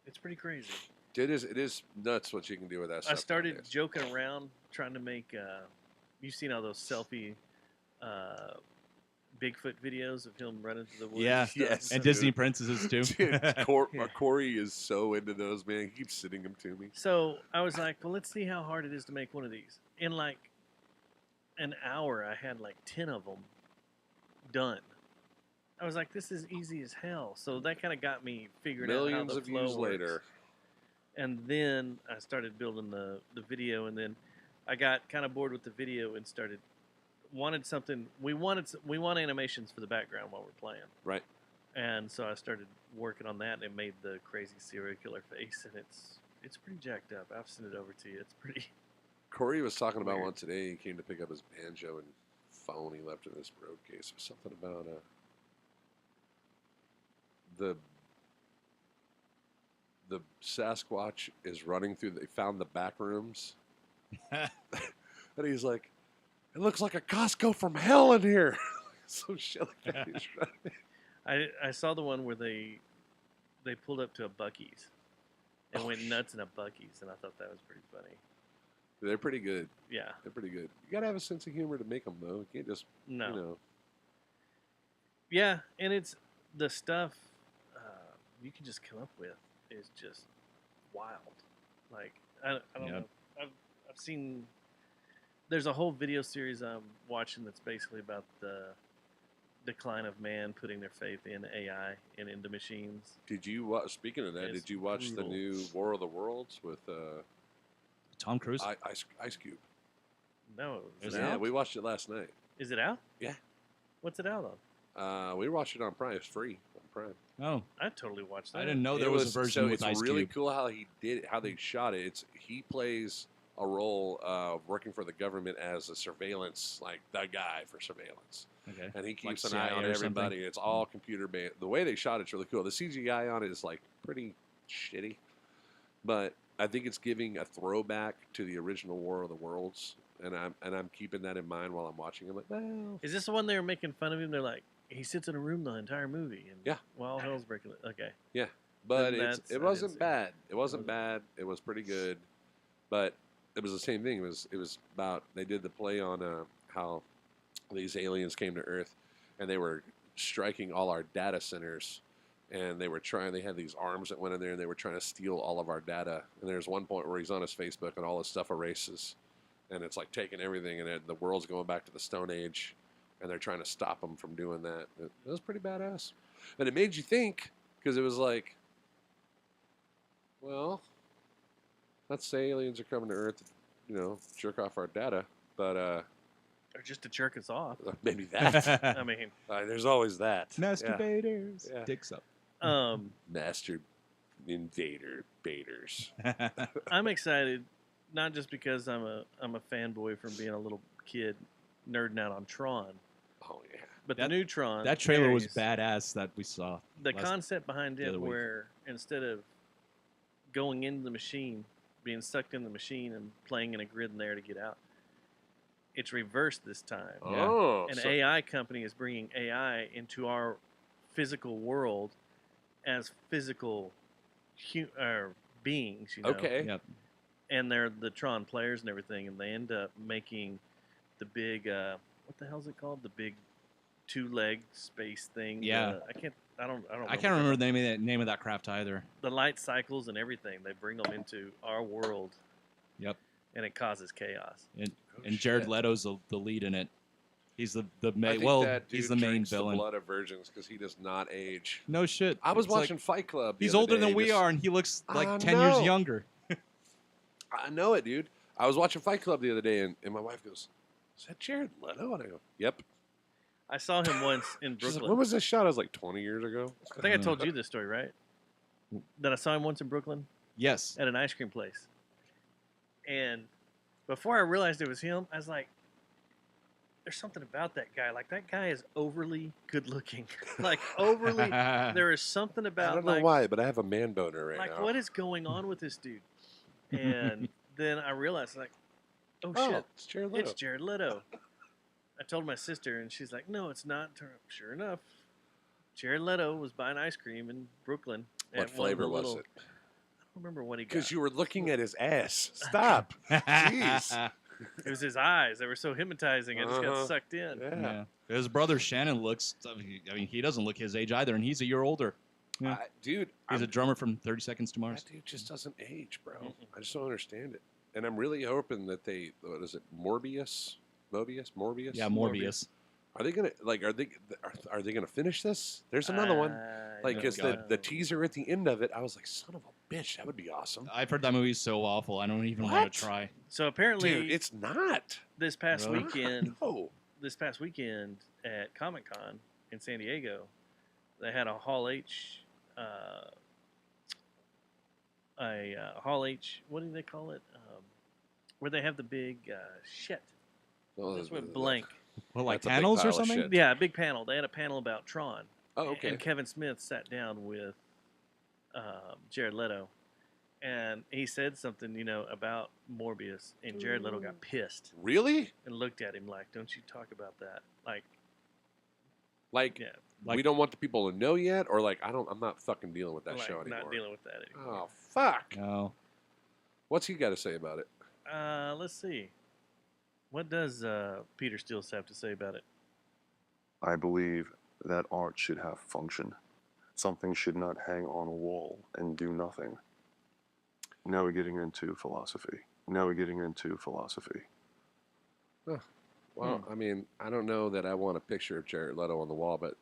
C: It's pretty crazy.
A: It is nuts what you can do with that stuff.
C: I started joking around trying to make. You've seen all those selfie Bigfoot videos of him running through the woods.
B: Yeah,
C: and stuff.
B: and Disney princesses too.
A: Dude, Corey is so into those, man. He keeps sending them to me.
C: So I was like, well, let's see how hard it is to make one of these. In like an hour, I had like 10 of them done. I was like, this is easy as hell. So that kind of got me figuring out how the flow
A: views
C: works.
A: later.
C: And then I started building the video, and then I got kind of bored with the video and wanted something. We want animations for the background while we're playing.
A: Right.
C: And so I started working on that, and it made the crazy serial killer face, and it's pretty jacked up. I've sent it over to you. It's pretty.
A: Corey was talking about
C: Weird.
A: one today. He came to pick up his banjo and phone he left in his road case. It was something about the Sasquatch is running through. They found the back rooms, and he's like, "It looks like a Costco from hell in here." So shit like that. He's running.
C: I saw the one where they pulled up to a Buc-ee's and went nuts in a Buc-ee's, and I thought that was pretty funny.
A: They're pretty good.
C: Yeah.
A: They're pretty good. You gotta have a sense of humor to make them, though. You can't just
C: No.
A: You know.
C: Yeah, and it's the stuff you can just come up with is just wild. Like I don't know. I've seen. There's a whole video series I'm watching that's basically about the decline of man putting their faith in AI and into machines.
A: Did you watch? Speaking of that,
C: It's
A: did you watch
C: brutal.
A: the new War of the Worlds with
B: Tom Cruise?
A: Ice Cube?
C: No,
A: Yeah, we watched it last night.
C: Is it out?
A: Yeah.
C: What's it out on?
A: We watched it on Prime. It's free on Prime.
B: Oh,
C: I totally watched that.
B: I didn't know there was a version
A: so
B: with
A: it's
B: Ice
A: really
B: Cube.
A: cool how he did it, how they shot it. He plays a role of working for the government as a surveillance, like the guy for surveillance.
B: Okay.
A: And he keeps
B: Like
A: an eye
B: CIA
A: on
B: or
A: everybody.
B: something?
A: It's all computer based. The way they shot it's really cool. The CGI on it is like pretty shitty, but I think it's giving a throwback to the original War of the Worlds, and I'm keeping that in mind while I'm watching. I'm like, well,
C: Is this the one they were making fun of him? They're like, he sits in a room the entire movie, and all hell's breaking. Okay.
A: yeah, but
C: Then
A: it
C: I didn't
A: wasn't
C: see
A: bad. It wasn't bad. It was pretty good, but it was the same thing. It was about they did the play on how these aliens came to Earth, and they were striking all our data centers, and they had these arms that went in there, and they were trying to steal all of our data. And there's one point where he's on his Facebook, and all his stuff erases, and it's like taking everything, and the world's going back to the Stone Age, and they're trying to stop him from doing that. It was pretty badass, and it made you think because it was like, well, let's say aliens are coming to Earth, jerk off our data, but
C: Or just to jerk us off.
A: maybe that.
C: I mean,
A: there's always that.
B: Masturbators.
A: Yeah.
B: Dicks up.
A: Master invader baiters.
C: I'm excited, not just because I'm a fanboy from being a little kid nerding out on Tron.
A: Oh yeah.
C: But the new Tron.
B: That trailer was
C: carries
B: badass that we saw.
C: The concept behind
B: the
C: it,
B: other week.
C: where instead of going into the machine, being sucked in the machine and playing in a grid in there to get out, it's reversed this time.
A: Oh,
C: An AI company is bringing AI into our physical world as physical beings.
A: Okay.
B: Yep.
C: And they're the Tron players and everything, and they end up making the big what the hell is it called? The big two-legged space thing.
B: Yeah.
C: I don't
B: I can't remember the name of that craft either.
C: The light cycles and everything. They bring them into our world.
B: Yep.
C: And it causes chaos.
B: And Jared Leto's the lead in it. He's the
A: I
B: main.
A: think
B: Well,
A: that dude
B: he's the main
A: drinks
B: villain.
A: The blood of virgins because he does not age.
B: No shit.
A: I was
B: It's
A: watching
B: like,
A: Fight Club.
B: He's older than we are, and he looks like 10 years younger.
A: I know it, dude. I was watching Fight Club the other day, and my wife goes, "Is that Jared Leto?" And I go, "Yep."
C: I saw him once in
A: She's
C: Brooklyn.
A: like, when was this shot? I was like 20 years ago.
C: I think I told you this story, right? That I saw him once in Brooklyn.
B: Yes.
C: At an ice cream place. And before I realized it was him, I was like, there's something about that guy. Like, that guy is overly good looking. Like, overly. There is something about,
A: I don't know why, but I have a man boner right
C: like,
A: now.
C: what is going on with this dude? And then I realized, like, oh shit.
A: It's Jared Leto.
C: It's Jared Leto. I told my sister, and she's like, no, it's not. Sure enough, Jared Leto was buying ice cream in Brooklyn.
A: What flavor was it?
C: I don't remember what he got.
A: Because you were looking at his ass. Stop. Jeez.
C: It was his eyes. They were so hypnotizing. I just got sucked in.
B: Yeah. His brother Shannon looks. I mean, he doesn't look his age either, and he's a year older. Yeah.
A: Dude,
B: he's a drummer from 30 Seconds to Mars.
A: That dude just doesn't age, bro. I just don't understand it. And I'm really hoping that they. What is it? Morbius.
B: Yeah, Morbius.
A: Are they gonna Are they gonna finish this? There's another one. Like, because the teaser at the end of it, I was like, son of a bitch, that would be awesome.
B: I've heard that movie's so awful. I don't even want to try.
C: So apparently,
A: dude, it's not.
C: This past
A: No.
C: weekend,
A: No.
C: This past weekend at Comic-Con in San Diego, they had a Hall H. Hall H. What do they call it? Where they have the big shit. This went blank.
B: Well, like panels or something?
C: Yeah, a big panel. They had a panel about Tron.
A: Oh, okay.
C: And Kevin Smith sat down with Jared Leto, and he said something, about Morbius, and Jared Leto got pissed.
A: Really?
C: And looked at him like, "Don't you talk about that?"
A: Like, we don't want the people to know yet, or like, I'm not fucking dealing with that show anymore.
C: Not dealing with that anymore.
A: Oh, fuck.
B: No.
A: What's he got to say about it?
C: Let's see. What does Peter Steele have to say about it?
I: I believe that art should have function. Something should not hang on a wall and do nothing. Now we're getting into philosophy.
A: Huh. Well, I mean, I don't know that I want a picture of Jared Leto on the wall, but,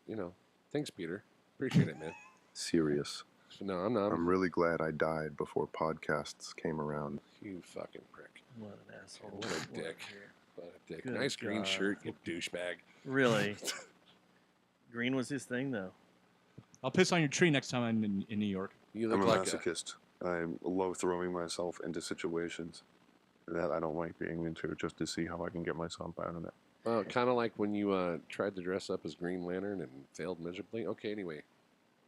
A: thanks, Peter. Appreciate it, man.
I: Serious.
A: No, I'm not.
I: I'm really glad I died before podcasts came around.
A: You fucking prick.
C: What an asshole.
A: What a dick. What a dick.
C: Good
A: Nice green
C: God.
A: shirt, you douchebag.
C: Really? Green was his thing, though.
B: I'll piss on your tree next time I'm in New York.
A: You
I: I'm a masochist. I love throwing myself into situations that I don't like being into just to see how I can get myself out of it.
A: Well, kind of like when you tried to dress up as Green Lantern and failed miserably. Okay, anyway,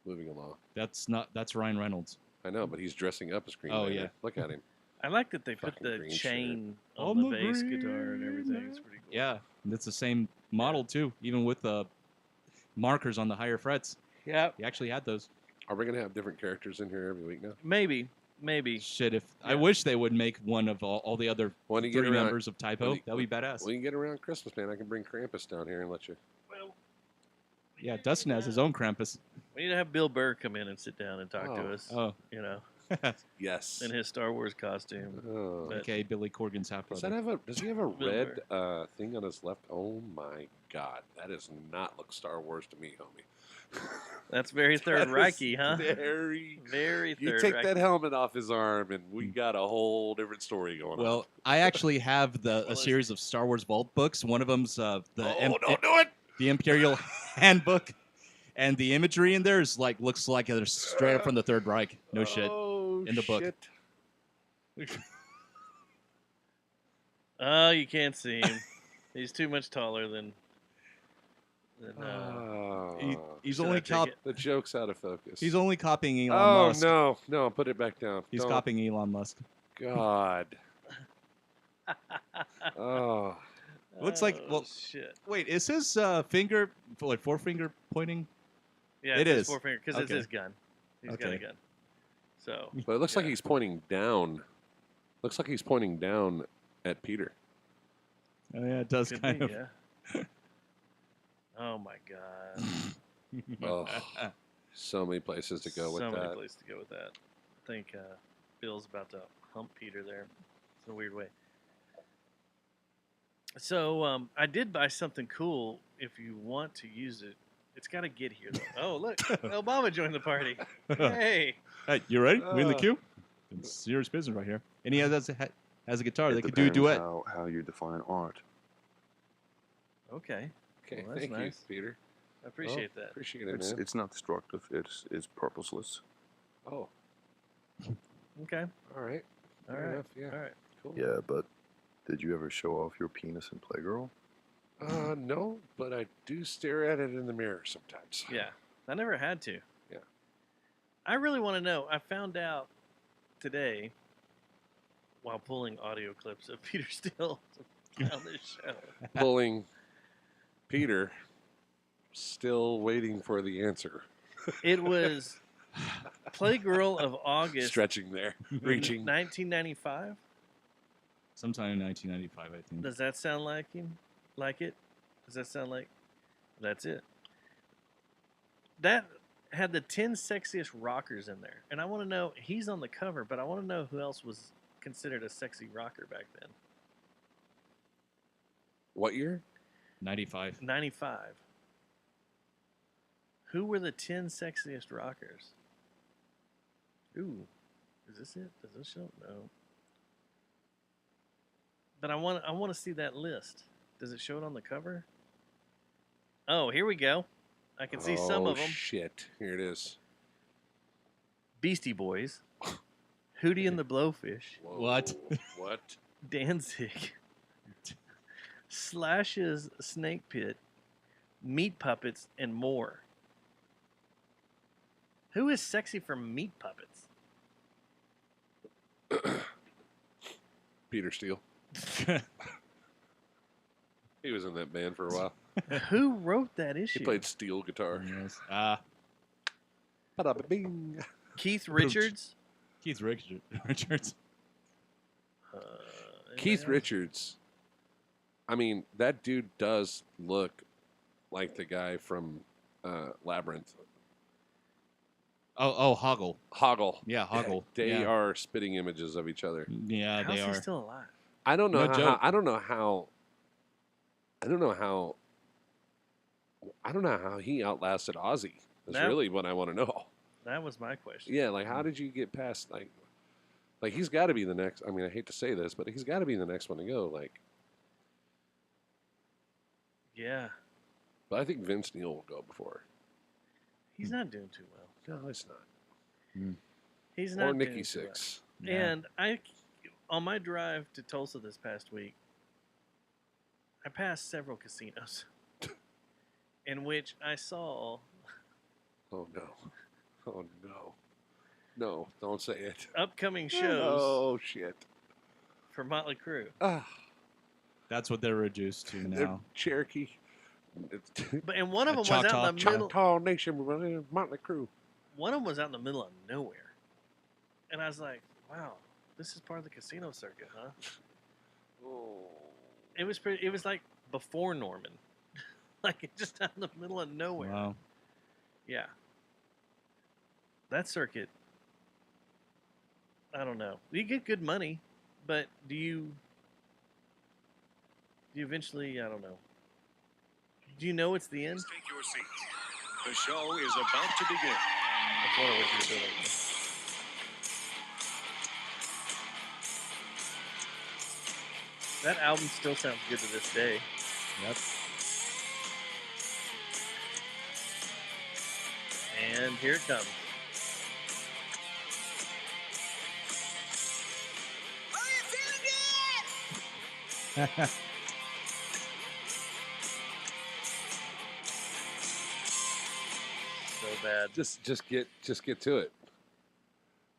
A: moving along.
B: That's Ryan Reynolds.
A: I know, but he's dressing up as Green
B: Oh,
A: Lantern.
B: yeah.
A: Look at him.
C: I like that they put
A: Fucking
C: the
A: green
C: chain
A: shirt.
C: on the bass guitar and everything. It's pretty cool.
B: Yeah, and it's the same model too, even with the markers on the higher frets.
C: Yeah,
B: he actually had those.
A: Are we gonna have different characters in here every week now?
C: Maybe.
B: Shit, if I wish they would make one of all the other
A: When you get
B: three
A: around-
B: members of Typo. That'd be badass.
A: When you get around Christmas, man, I can bring Krampus down here and let you.
B: Yeah, Dustin has his own Krampus.
C: We need to have Bill Burr come in and sit down and talk to us.
B: Oh.
A: Yes.
C: In his Star Wars costume.
A: Oh.
C: But-
B: Okay, Billy Corgan's half
A: Does
B: brother.
A: he have a red thing on his left? Oh my God, that does not look Star Wars to me, homie.
C: That's very Third
A: That is
C: Reichy, huh?
A: Very
C: Third
A: You take
C: Reichy.
A: that helmet off his arm, and we got a whole different story going on.
B: Well, I actually have a series of Star Wars Vault books. One of them's
A: don't do it!
B: The Imperial Handbook, and the imagery in there is looks like they're straight up from the Third Reich. No shit. In the book.
C: Oh, you can't see him. He's too much taller than
B: He's
C: should
B: only
C: I take it?
A: The joke's out of focus.
B: He's only copying Elon
A: Oh
B: Musk.
A: no, put it back down.
B: He's
A: Don't.
B: copying Elon Musk.
A: God. Oh.
B: Looks like
C: shit.
B: Wait, is his finger forefinger pointing?
C: Yeah,
B: it
C: it's his
B: is
C: forefinger because it's
B: Okay.
C: his gun. He's got a gun. So,
A: But it looks like he's pointing down. Looks like he's pointing down at Peter.
B: Oh yeah, it does
C: could
B: kind
C: be,
B: of.
C: yeah. Oh my god.
A: Oh, so many places to go with
C: So many
A: that.
C: places to go with that. I think Bill's about to hump Peter there. It's a weird way. So I did buy something cool. If you want to use it, it's got to get here though. Oh look, Obama joined the party. Hey.
B: Hey, you ready? We in the queue? It's serious business right here. And he has a guitar. They could do a
I: depends
B: duet.
I: how you define art.
C: Okay.
A: Okay,
C: Well, that's
A: thank you,
C: nice.
A: Peter.
C: I appreciate that.
A: Appreciate it,
I: It's
A: man.
I: it's not destructive. It's purposeless.
A: Oh,
C: Okay.
A: all right.
C: All
A: Fair
C: right.
A: enough, yeah.
C: All right.
A: Cool.
I: Yeah, but did you ever show off your penis in Playgirl?
A: No, but I do stare at it in the mirror sometimes.
C: Yeah. I never had to.
A: Yeah.
C: I really want to know. I found out today while pulling audio clips of Peter Steele on this show.
A: Pulling Peter, still waiting for the answer.
C: It was Playgirl of August.
A: Stretching there, reaching.
C: 1995.
B: Sometime in 1995, I think.
C: Does that sound like him? Like it? Does that sound like? That's it. That had the 10 sexiest rockers in there, and I want to know. He's on the cover, but I want to know who else was considered a sexy rocker back then.
A: What year?
B: 95.
C: 95. Who were the 10 sexiest rockers? Ooh, is this it? Does this show? No. But I want to see that list. Does it show it on the cover? Oh, here we go. I can see some of them.
A: Shit, here it is.
C: Beastie Boys, Hootie and the Blowfish,
A: Whoa.
B: What?
A: What?
C: Danzig, Slash's Snake Pit, Meat Puppets, and more. Who is sexy for Meat Puppets?
A: Peter Steele. He was in that band for a while.
C: Who wrote that issue?
A: He played steel guitar.
B: Yes.
A: Ba-da-ba-bing.
C: Keith Richards.
B: Keith Richards.
A: Keith Richards. I mean, that dude does look like the guy from Labyrinth.
B: Oh, Hoggle.
A: Hoggle.
B: Yeah, Hoggle.
A: They
B: Yeah.
A: are spitting images of each other.
B: Yeah,
C: How's
B: they
C: he
B: are.
C: still alive?
A: I don't know
B: No
A: how.
B: joke.
A: I don't know how he outlasted Ozzy. That's
C: That-
A: really what I want to know.
C: That was my question.
A: Yeah, like how did you get past like he's got to be the next. I mean, I hate to say this, but he's got to be the next one to go. Like,
C: Yeah.
A: but I think Vince Neil will go before.
C: He's not doing too well.
A: No, it's not.
C: He's not
A: Or
C: doing
A: Nikki
C: too well.
A: Sixx.
C: And on my drive to Tulsa this past week, I passed several casinos in which I saw
A: Oh no. Oh no. No, don't say it.
C: upcoming shows
A: Oh shit.
C: for Motley Crue.
B: That's what they're reduced to
A: They're
B: now.
A: Cherokee.
C: And one of them was out in the middle.
A: Choctaw Nation, Motley Crue.
C: One of them was out in the middle of nowhere, and I was like, "Wow, this is part of the casino circuit, huh?"
A: Oh.
C: It was pretty. It was like before Norman, like just out in the middle of nowhere.
B: Wow.
C: Yeah. That circuit, I don't know. You get good money, but do you eventually, I don't know. Do you know it's the end?
M: Take your seat. The show is about to begin.
C: That's what it was you're doing. That album still sounds good to this day.
B: Yep.
C: And here it comes. So bad.
A: Just get to it.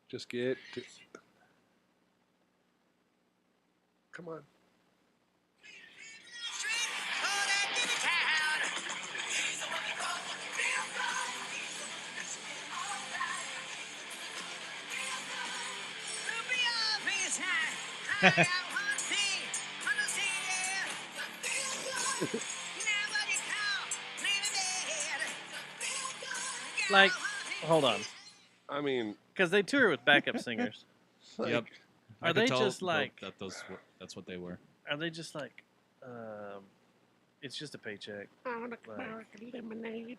A: Just get to. Come on.
C: Like, hold on.
A: I mean,
C: because they tour with backup singers.
A: like,
B: Yep. I
C: Are
B: could
C: they
B: tell
C: just like?
B: that's what they were.
C: Are they just like? It's just a paycheck.
A: I want
C: Like,
A: lemonade.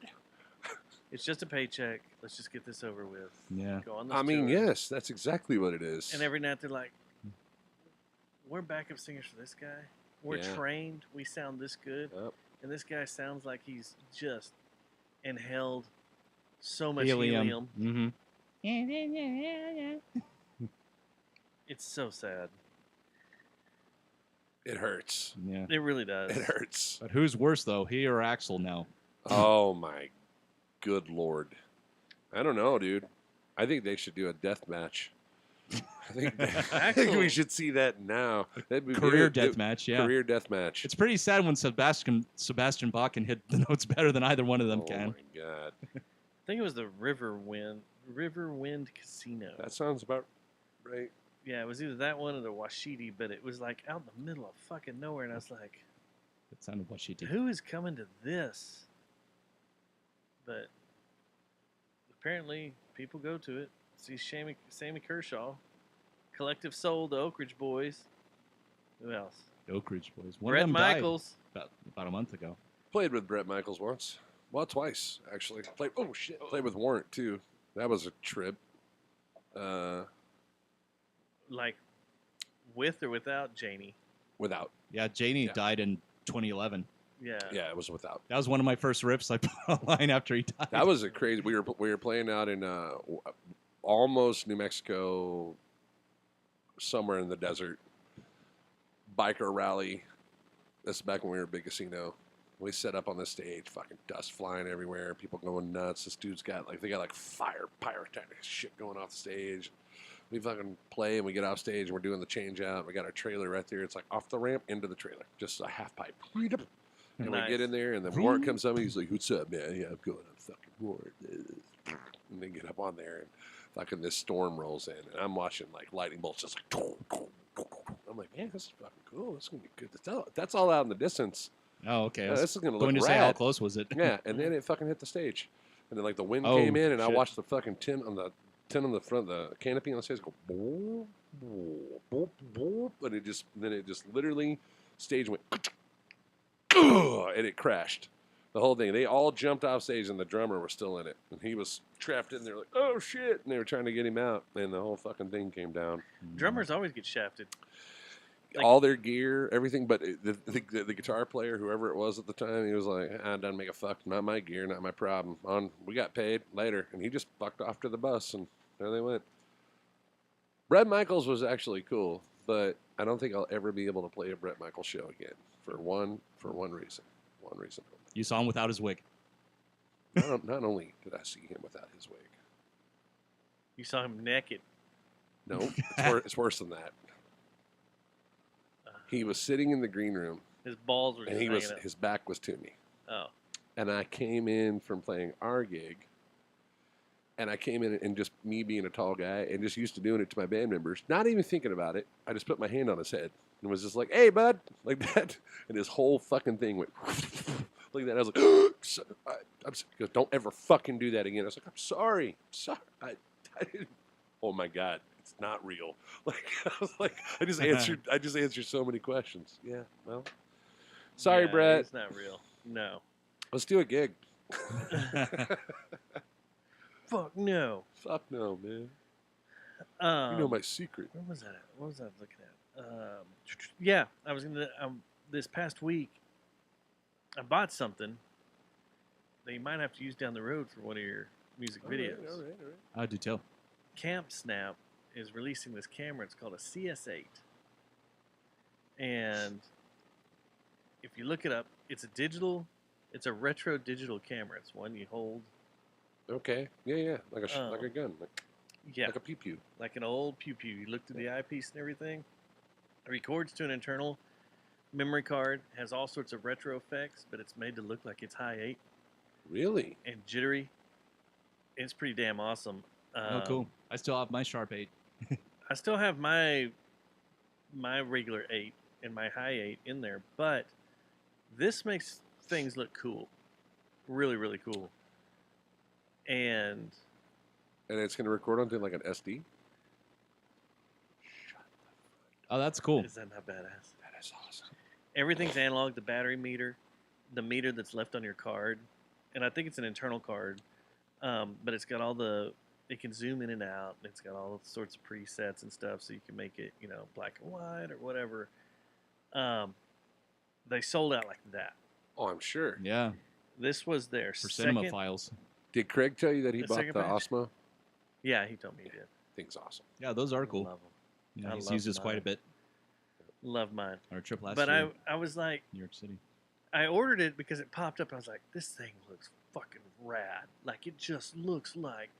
C: it's just a paycheck. Let's just get this over with.
B: Yeah.
C: Go on this
A: I mean,
C: tour.
A: yes, that's exactly what it is.
C: And every night they're like, "We're backup singers for this guy. We're
A: Yeah.
C: trained. We sound this good,
A: Yep.
C: and this guy sounds like he's just inhaled so much helium.
B: Mm-hmm.
C: It's so sad.
A: It hurts.
B: Yeah.
C: It really does.
A: It hurts.
B: But who's worse though, he or Axel now?
A: Oh my good lord. I don't know, dude. I think they should do a death match. I think we should see that now. That'd be
B: Career
A: good.
B: death match, yeah.
A: Career death match.
B: It's pretty sad when Sebastian Bach can hit the notes better than either one of them can.
A: Oh my god.
C: I think it was the Riverwind Casino.
A: That sounds about right.
C: Yeah, it was either that one or the Washiti, but it was like out in the middle of fucking nowhere, and I was like,
B: That sounded what she did.
C: who is coming to this? But apparently, people go to it. See Sammy Kershaw, Collective Soul, the Oak Ridge Boys. Who else?
B: The Oak Ridge Boys. One
C: Brett
B: of them died
C: Michaels.
B: about a month ago.
A: Played with Brett Michaels once. Well, twice, actually. Played with Warrant, too. That was a trip.
C: Like, with or without Janie?
A: Without.
B: Yeah, Janie died in 2011.
C: Yeah.
A: Yeah, it was without.
B: That was one of my first riffs I put online after he died.
A: That was a crazy. We were playing out in almost New Mexico, somewhere in the desert. Biker rally. This is back when we were a big casino. We set up on the stage, fucking dust flying everywhere, people going nuts. This dude's got like fire pyrotechnic shit going off the stage. We fucking play and we get off stage and we're doing the change out. We got our trailer right there. It's like off the ramp into the trailer, just a half pipe. And
C: Nice.
A: we get in there, and then Warren comes up, and he's like, "What's up, man? Yeah, I'm going on fucking Warren." And then get up on there, and fucking this storm rolls in, and I'm watching like lightning bolts, just like. I'm like, man, this is fucking cool. This is gonna be good. That's all out in the distance.
B: Oh, okay.
A: Yeah, this is gonna look
B: going to say
A: rad.
B: how close was it?
A: Yeah, and then it fucking hit the stage, and then like the wind
B: Oh,
A: came in, and I
B: shit.
A: watched the fucking tin on the front, the canopy on the stage go boop, boop, boop, boop, and it just literally stage went. And it crashed. The whole thing. They all jumped off stage, and the drummer was still in it. And he was trapped in there like, oh, shit. And they were trying to get him out, and the whole fucking thing came down.
C: Drummers always get shafted. Like,
A: all their gear, everything, but the guitar player, whoever it was at the time, he was like, it doesn't make a fuck. Not my gear, not my problem. We got paid later. And he just fucked off to the bus, and there they went. Brett Michaels was actually cool, but I don't think I'll ever be able to play a Brett Michaels show again for one reason. One reason.
B: You saw him without his wig.
A: Not only did I see him without his wig.
C: You saw him naked.
A: No, it's worse than that. He was sitting in the green room.
C: His balls were just
A: and
C: hanging up.
A: his back was to me.
C: Oh.
A: And I came in from playing our gig. And I came in and just me being a tall guy and just used to doing it to my band members, not even thinking about it. I just put my hand on his head and was just like, "Hey, bud," like that. And his whole fucking thing went like that. I was like, he goes, "Don't ever fucking do that again." I was like, "I'm sorry. I didn't." Oh my God, it's not real. Like I was like, I just answered so many questions. Yeah, well, sorry,
C: Yeah,
A: Brett.
C: It's not real. No.
A: Let's do a gig.
C: Fuck no.
A: Fuck no, man. You know my secret.
C: What was that at? What was I looking at? Yeah, I was gonna. This past week, I bought something that you might have to use down the road for one of your music videos.
A: All right.
B: I do tell.
C: Camp Snap is releasing this camera. It's called a CS8, and if you look it up, it's a retro digital camera. It's one you hold.
A: Okay. Yeah. Like a gun.
C: Yeah.
A: Like a pew pew.
C: Like an old pew pew. You look through the eyepiece and everything. It records to an internal memory card. Has all sorts of retro effects, but it's made to look like it's high 8.
A: Really?
C: And jittery. It's pretty damn awesome.
B: Oh, cool. I still have my Sharp 8.
C: I still have my regular 8 and my high 8 in there, but this makes things look cool. Really, really cool. and
A: it's going to record onto like an SD.
B: Oh, that's cool.
C: Is that not badass?
A: That is awesome.
C: Everything's analog. The battery meter, the meter that's left on your card, and I think it's an internal card, but it's got all the. It can zoom in and out. And it's got all sorts of presets and stuff, so you can make it, black and white or whatever. They sold out like that.
A: Oh, I'm sure.
B: Yeah.
C: This was their
B: For
C: second.
B: cinema files.
A: Did Craig tell you that he
C: The
A: bought
C: second
A: the
C: batch?
A: Osmo?
C: Yeah, he told me he did.
A: Thing's awesome.
B: Yeah, those are cool.
C: Love them.
B: Yeah,
C: I
B: he's
C: love
B: used this quite a
C: mine.
B: bit.
C: Love mine.
B: Our trip last
C: But
B: year,
C: I was like,
B: New York City.
C: I ordered it because it popped up. I was like, this thing looks fucking rad. Like, it just looks like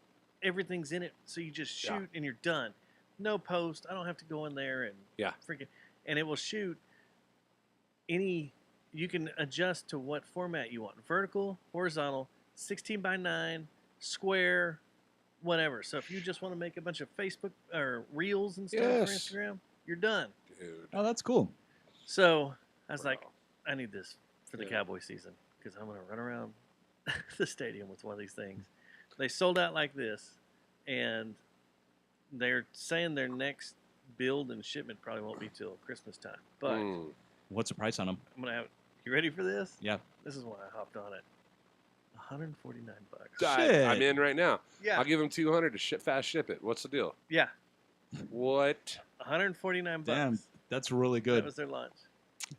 C: everything's in it. So you just shoot and you're done. No post. I don't have to go in there and freaking. And it will shoot any. You can adjust to what format you want: vertical, horizontal, 16:9, square, whatever. So if you just want to make a bunch of Facebook or reels and stuff for Instagram, you're done.
A: Dude.
B: Oh, that's cool.
C: So I was like, I need this for the Cowboy season because I'm going to run around the stadium with one of these things. They sold out like this, and they're saying their next build and shipment probably won't be till Christmas time. But
B: What's the price on them?
C: I'm going to have. You ready for this?
B: Yeah.
C: This is why I hopped on it. $149.
A: I'm in right now.
C: Yeah.
A: I'll give him 200 to fast ship it. What's the deal?
C: Yeah.
A: What?
C: $149.
B: Damn, that's really good.
C: That was their launch.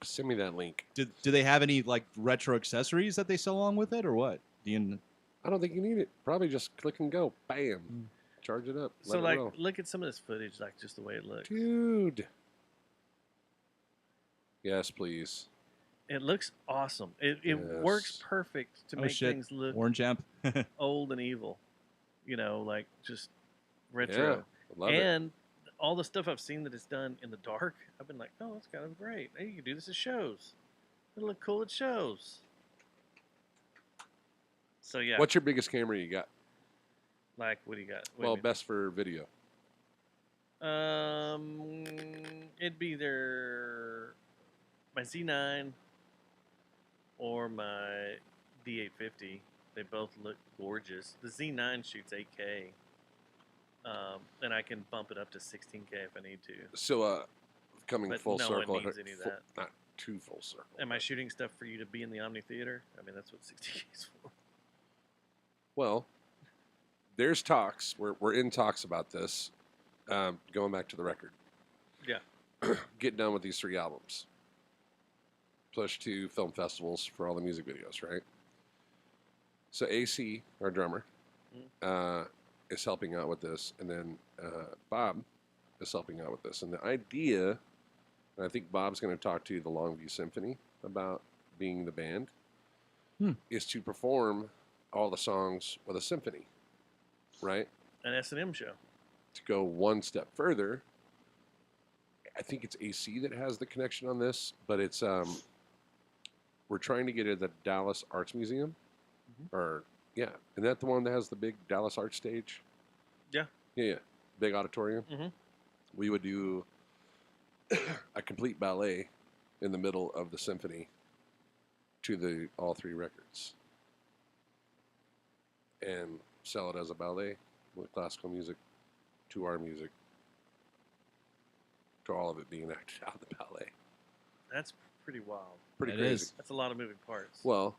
A: Send me that link.
B: Do they have any like retro accessories that they sell along with it, or what?
A: I don't think you need it. Probably just click and go. Bam. Charge it up.
C: So,
A: Let it roll.
C: look at some of this footage, like just the way it looks.
A: Dude. Yes, please.
C: It looks awesome. It works perfect to make things look
B: Orange Amp.
C: old and evil. Like just retro.
A: Yeah, I love it.
C: And all the stuff I've seen that it's done in the dark, I've been like, oh, that's kind of great. Hey, you can do this at shows. It'll look cool at shows. So yeah.
A: What's your biggest camera you got?
C: Like, what do you got?
A: Well, best for video.
C: It'd be either my Z9 or my D850. They both look gorgeous. The Z9 shoots 8K, and I can bump it up to 16K if I need to.
A: So, coming
C: But
A: full
C: no
A: circle.
C: one needs any of that.
A: Not too full circle.
C: Am I shooting stuff for you to be in the Omni Theater? I mean, that's what 60K is for.
A: Well, there's talks. We're in talks about this. Going back to the record.
C: Yeah.
A: Get done with these 3 albums. Push to film festivals for all the music videos, right? So AC, our drummer, is helping out with this, and then Bob is helping out with this. And the idea, and I think Bob's going to talk to the Longview Symphony about being the band, is to perform all the songs with a symphony, right?
C: An S&M show.
A: To go one step further, I think it's AC that has the connection on this, but it's we're trying to get it at the Dallas Arts Museum, or isn't that the one that has the big Dallas Arts stage?
C: Yeah.
A: Yeah, big auditorium.
C: Mm-hmm.
A: We would do a complete ballet in the middle of the symphony to all 3 records, and sell it as a ballet with classical music to our music, to all of it being acted out of the ballet.
C: That's pretty wild.
A: Pretty
B: It
A: crazy.
B: is.
C: That's a lot of moving parts.
A: Well,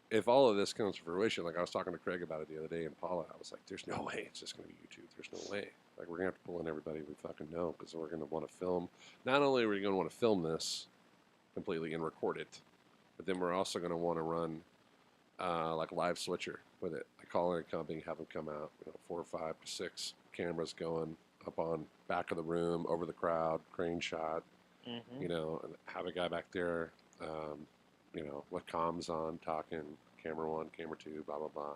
A: if all of this comes to fruition, like I was talking to Craig about it the other day in Paula, I was like, there's no way it's just going to be YouTube. There's no way. Like, we're going to have to pull in everybody we fucking know because we're going to want to film. Not only are we going to want to film this completely and record it, but then we're also going to want to run like a live switcher with it. I call in a company, have them come out, 4 or 5 to 6 cameras going up on back of the room, over the crowd, crane shot, and have a guy back there, with comms on, talking, camera 1, camera 2, blah, blah, blah.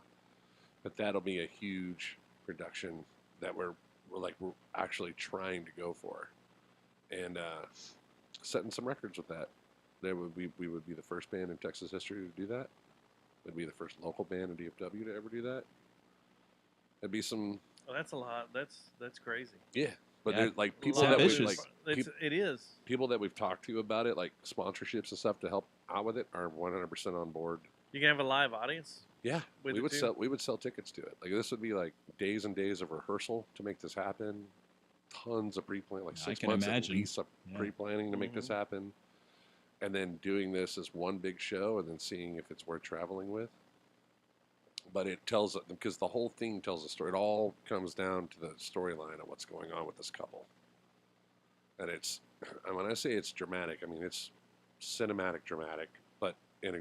A: But that'll be a huge production that we're actually trying to go for, and setting some records with that. We would be the first band in Texas history to do that. We'd be the first local band in DFW to ever do that. It'd be some.
C: Oh, that's a lot. That's crazy.
A: Yeah, but
B: Yeah.
A: there's like people
B: It's
A: that
B: ambitious.
A: we've like
C: It is.
A: people that we've talked to about it, like sponsorships and stuff to help out with it, are 100% on board.
C: You can have a live audience.
A: Yeah,
C: with
A: we
C: it
A: would
C: too?
A: we would sell tickets to it. Like this would be like days and days of rehearsal to make this happen. Tons of pre-planning, like
B: I
A: 6
B: can
A: months
B: imagine.
A: at least of
B: Yeah.
A: pre-planning to make this happen, and then doing this as one big show, and then seeing if it's worth traveling with. But it tells it because the whole thing tells a story. It all comes down to the storyline of what's going on with this couple, and it's. And when I say it's dramatic, I mean it's cinematic dramatic, but in a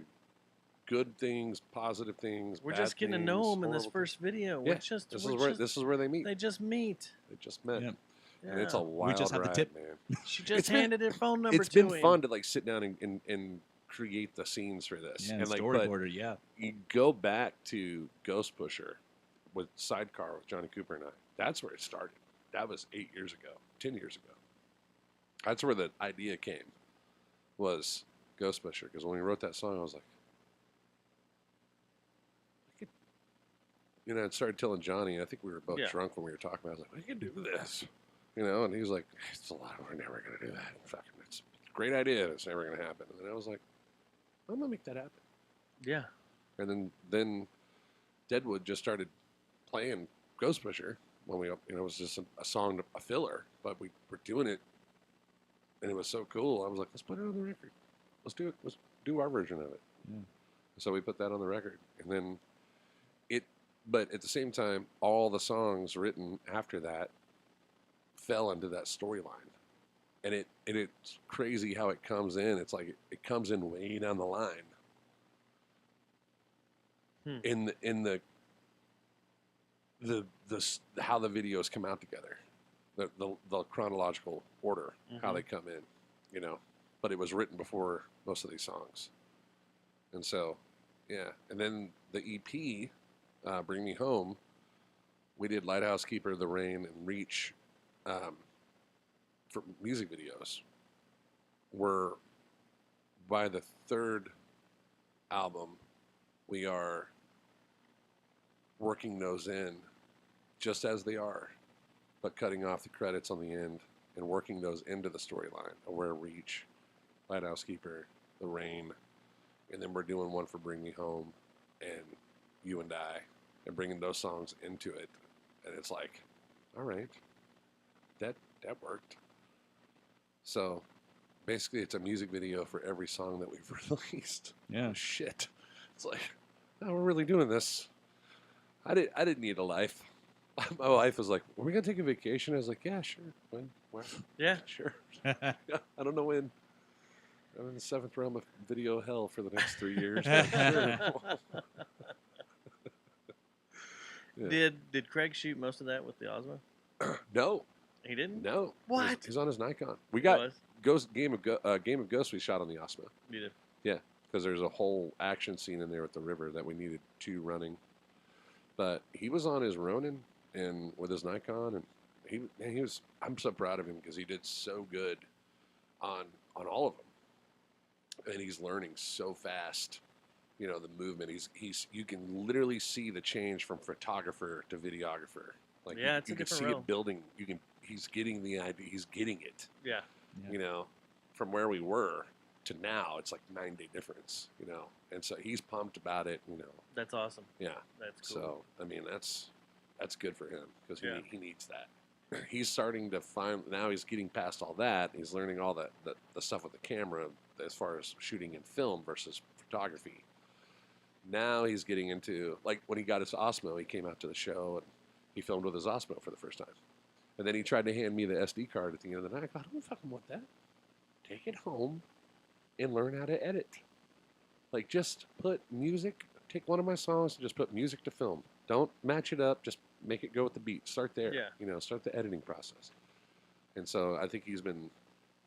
A: good things, positive things.
C: We're
A: bad
C: just getting to know
A: things,
C: them in this
A: horrible
C: first video.
A: Yeah,
C: We're just
A: this
C: we're
A: is where
C: just-
A: this is where they meet.
C: They just meet.
A: They just met,
B: Yeah.
A: and it's a
C: Yeah.
A: wild
B: just have the
A: ride,
B: tip.
A: man.
C: She just
A: It's been-
C: handed her phone number
A: It's
C: to
A: been
C: him.
A: fun to like sit down and create the scenes for this,
B: Yeah, and
A: like
B: storyboarder, yeah.
A: you go back to Ghost Pusher with Sidecar with Johnny Cooper and I. That's where it started. That was 8 years ago, 10 years ago. That's where the idea came. Was Ghost Pusher, because when we wrote that song, I was like, I started telling Johnny. I think we were both drunk when we were talking about it. I was like, we can do this, and he was like, it's a lot. We're never gonna do that. Fucking, it's a great idea. It's never gonna happen. And then I was like, I'm gonna make that happen.
C: Yeah.
A: And then Deadwood just started playing Ghost Pusher when we, it was just a song, a filler, but we were doing it, and it was so cool. I was like, let's put it on the record. Let's do it. Let's do our version of it.
B: Yeah.
A: So we put that on the record, and then but at the same time, all the songs written after that fell into that storyline, and it's crazy how it comes in. It's like it comes in way down the line. In the how the videos come out together, the chronological order, how they come in, but it was written before most of these songs, and so yeah, and then the EP, Bring Me Home, we did Lighthouse Keeper, The Rain, and Reach for music videos. We're by the third album, we are working those in just as they are, but cutting off the credits on the end and working those into the storyline of where Reach, Lighthouse Keeper, The Rain, and then we're doing one for Bring Me Home and You and I, and bringing those songs into it. And it's like, all right, that worked. So basically it's a music video for every song that we've released.
B: Yeah.
A: Shit. It's like, oh, we're really doing this. I didn't need a life. My wife was like, "Are we gonna take a vacation?" I was like, "Yeah, sure. When? Where?
C: Yeah,
A: sure." Yeah, I don't know when. I'm in the 7th realm of video hell for the next 3 years. But sure. Yeah.
C: Did Craig shoot most of that with the Osmo?
A: No,
C: he didn't.
A: No,
C: What?
A: He's on his Nikon. We
C: He
A: got
C: was?
A: Game of Ghosts. We shot on the Osmo.
C: You did.
A: Yeah, because there's a whole action scene in there with the river that we needed 2 running. But he was on his Ronin and with his Nikon, and he was. I'm so proud of him because he did so good on all of them, and he's learning so fast. The movement. He's. You can literally see the change from photographer to videographer. Like
C: Yeah, it's a
A: you can
C: different
A: see
C: realm.
A: it building. He's getting the idea. He's getting it.
C: Yeah.
A: From where we were to now, it's like 9-day difference. And so he's pumped about it.
C: That's awesome.
A: Yeah.
C: That's cool.
A: So I mean, that's good for him because
C: Yeah.
A: he needs that. He's starting to find now. He's getting past all that. He's learning all the stuff with the camera as far as shooting in film versus photography. Now he's getting into, like, when he got his Osmo, he came out to the show and he filmed with his Osmo for the first time. And then he tried to hand me the SD card at the end of the night. I go, I don't fucking want that. Take it home and learn how to edit. Like, just put music, take one of my songs and just put music to film. Don't match it up, just make it go with the beat. Start there.
C: Yeah.
A: Start the editing process. And so I think he's been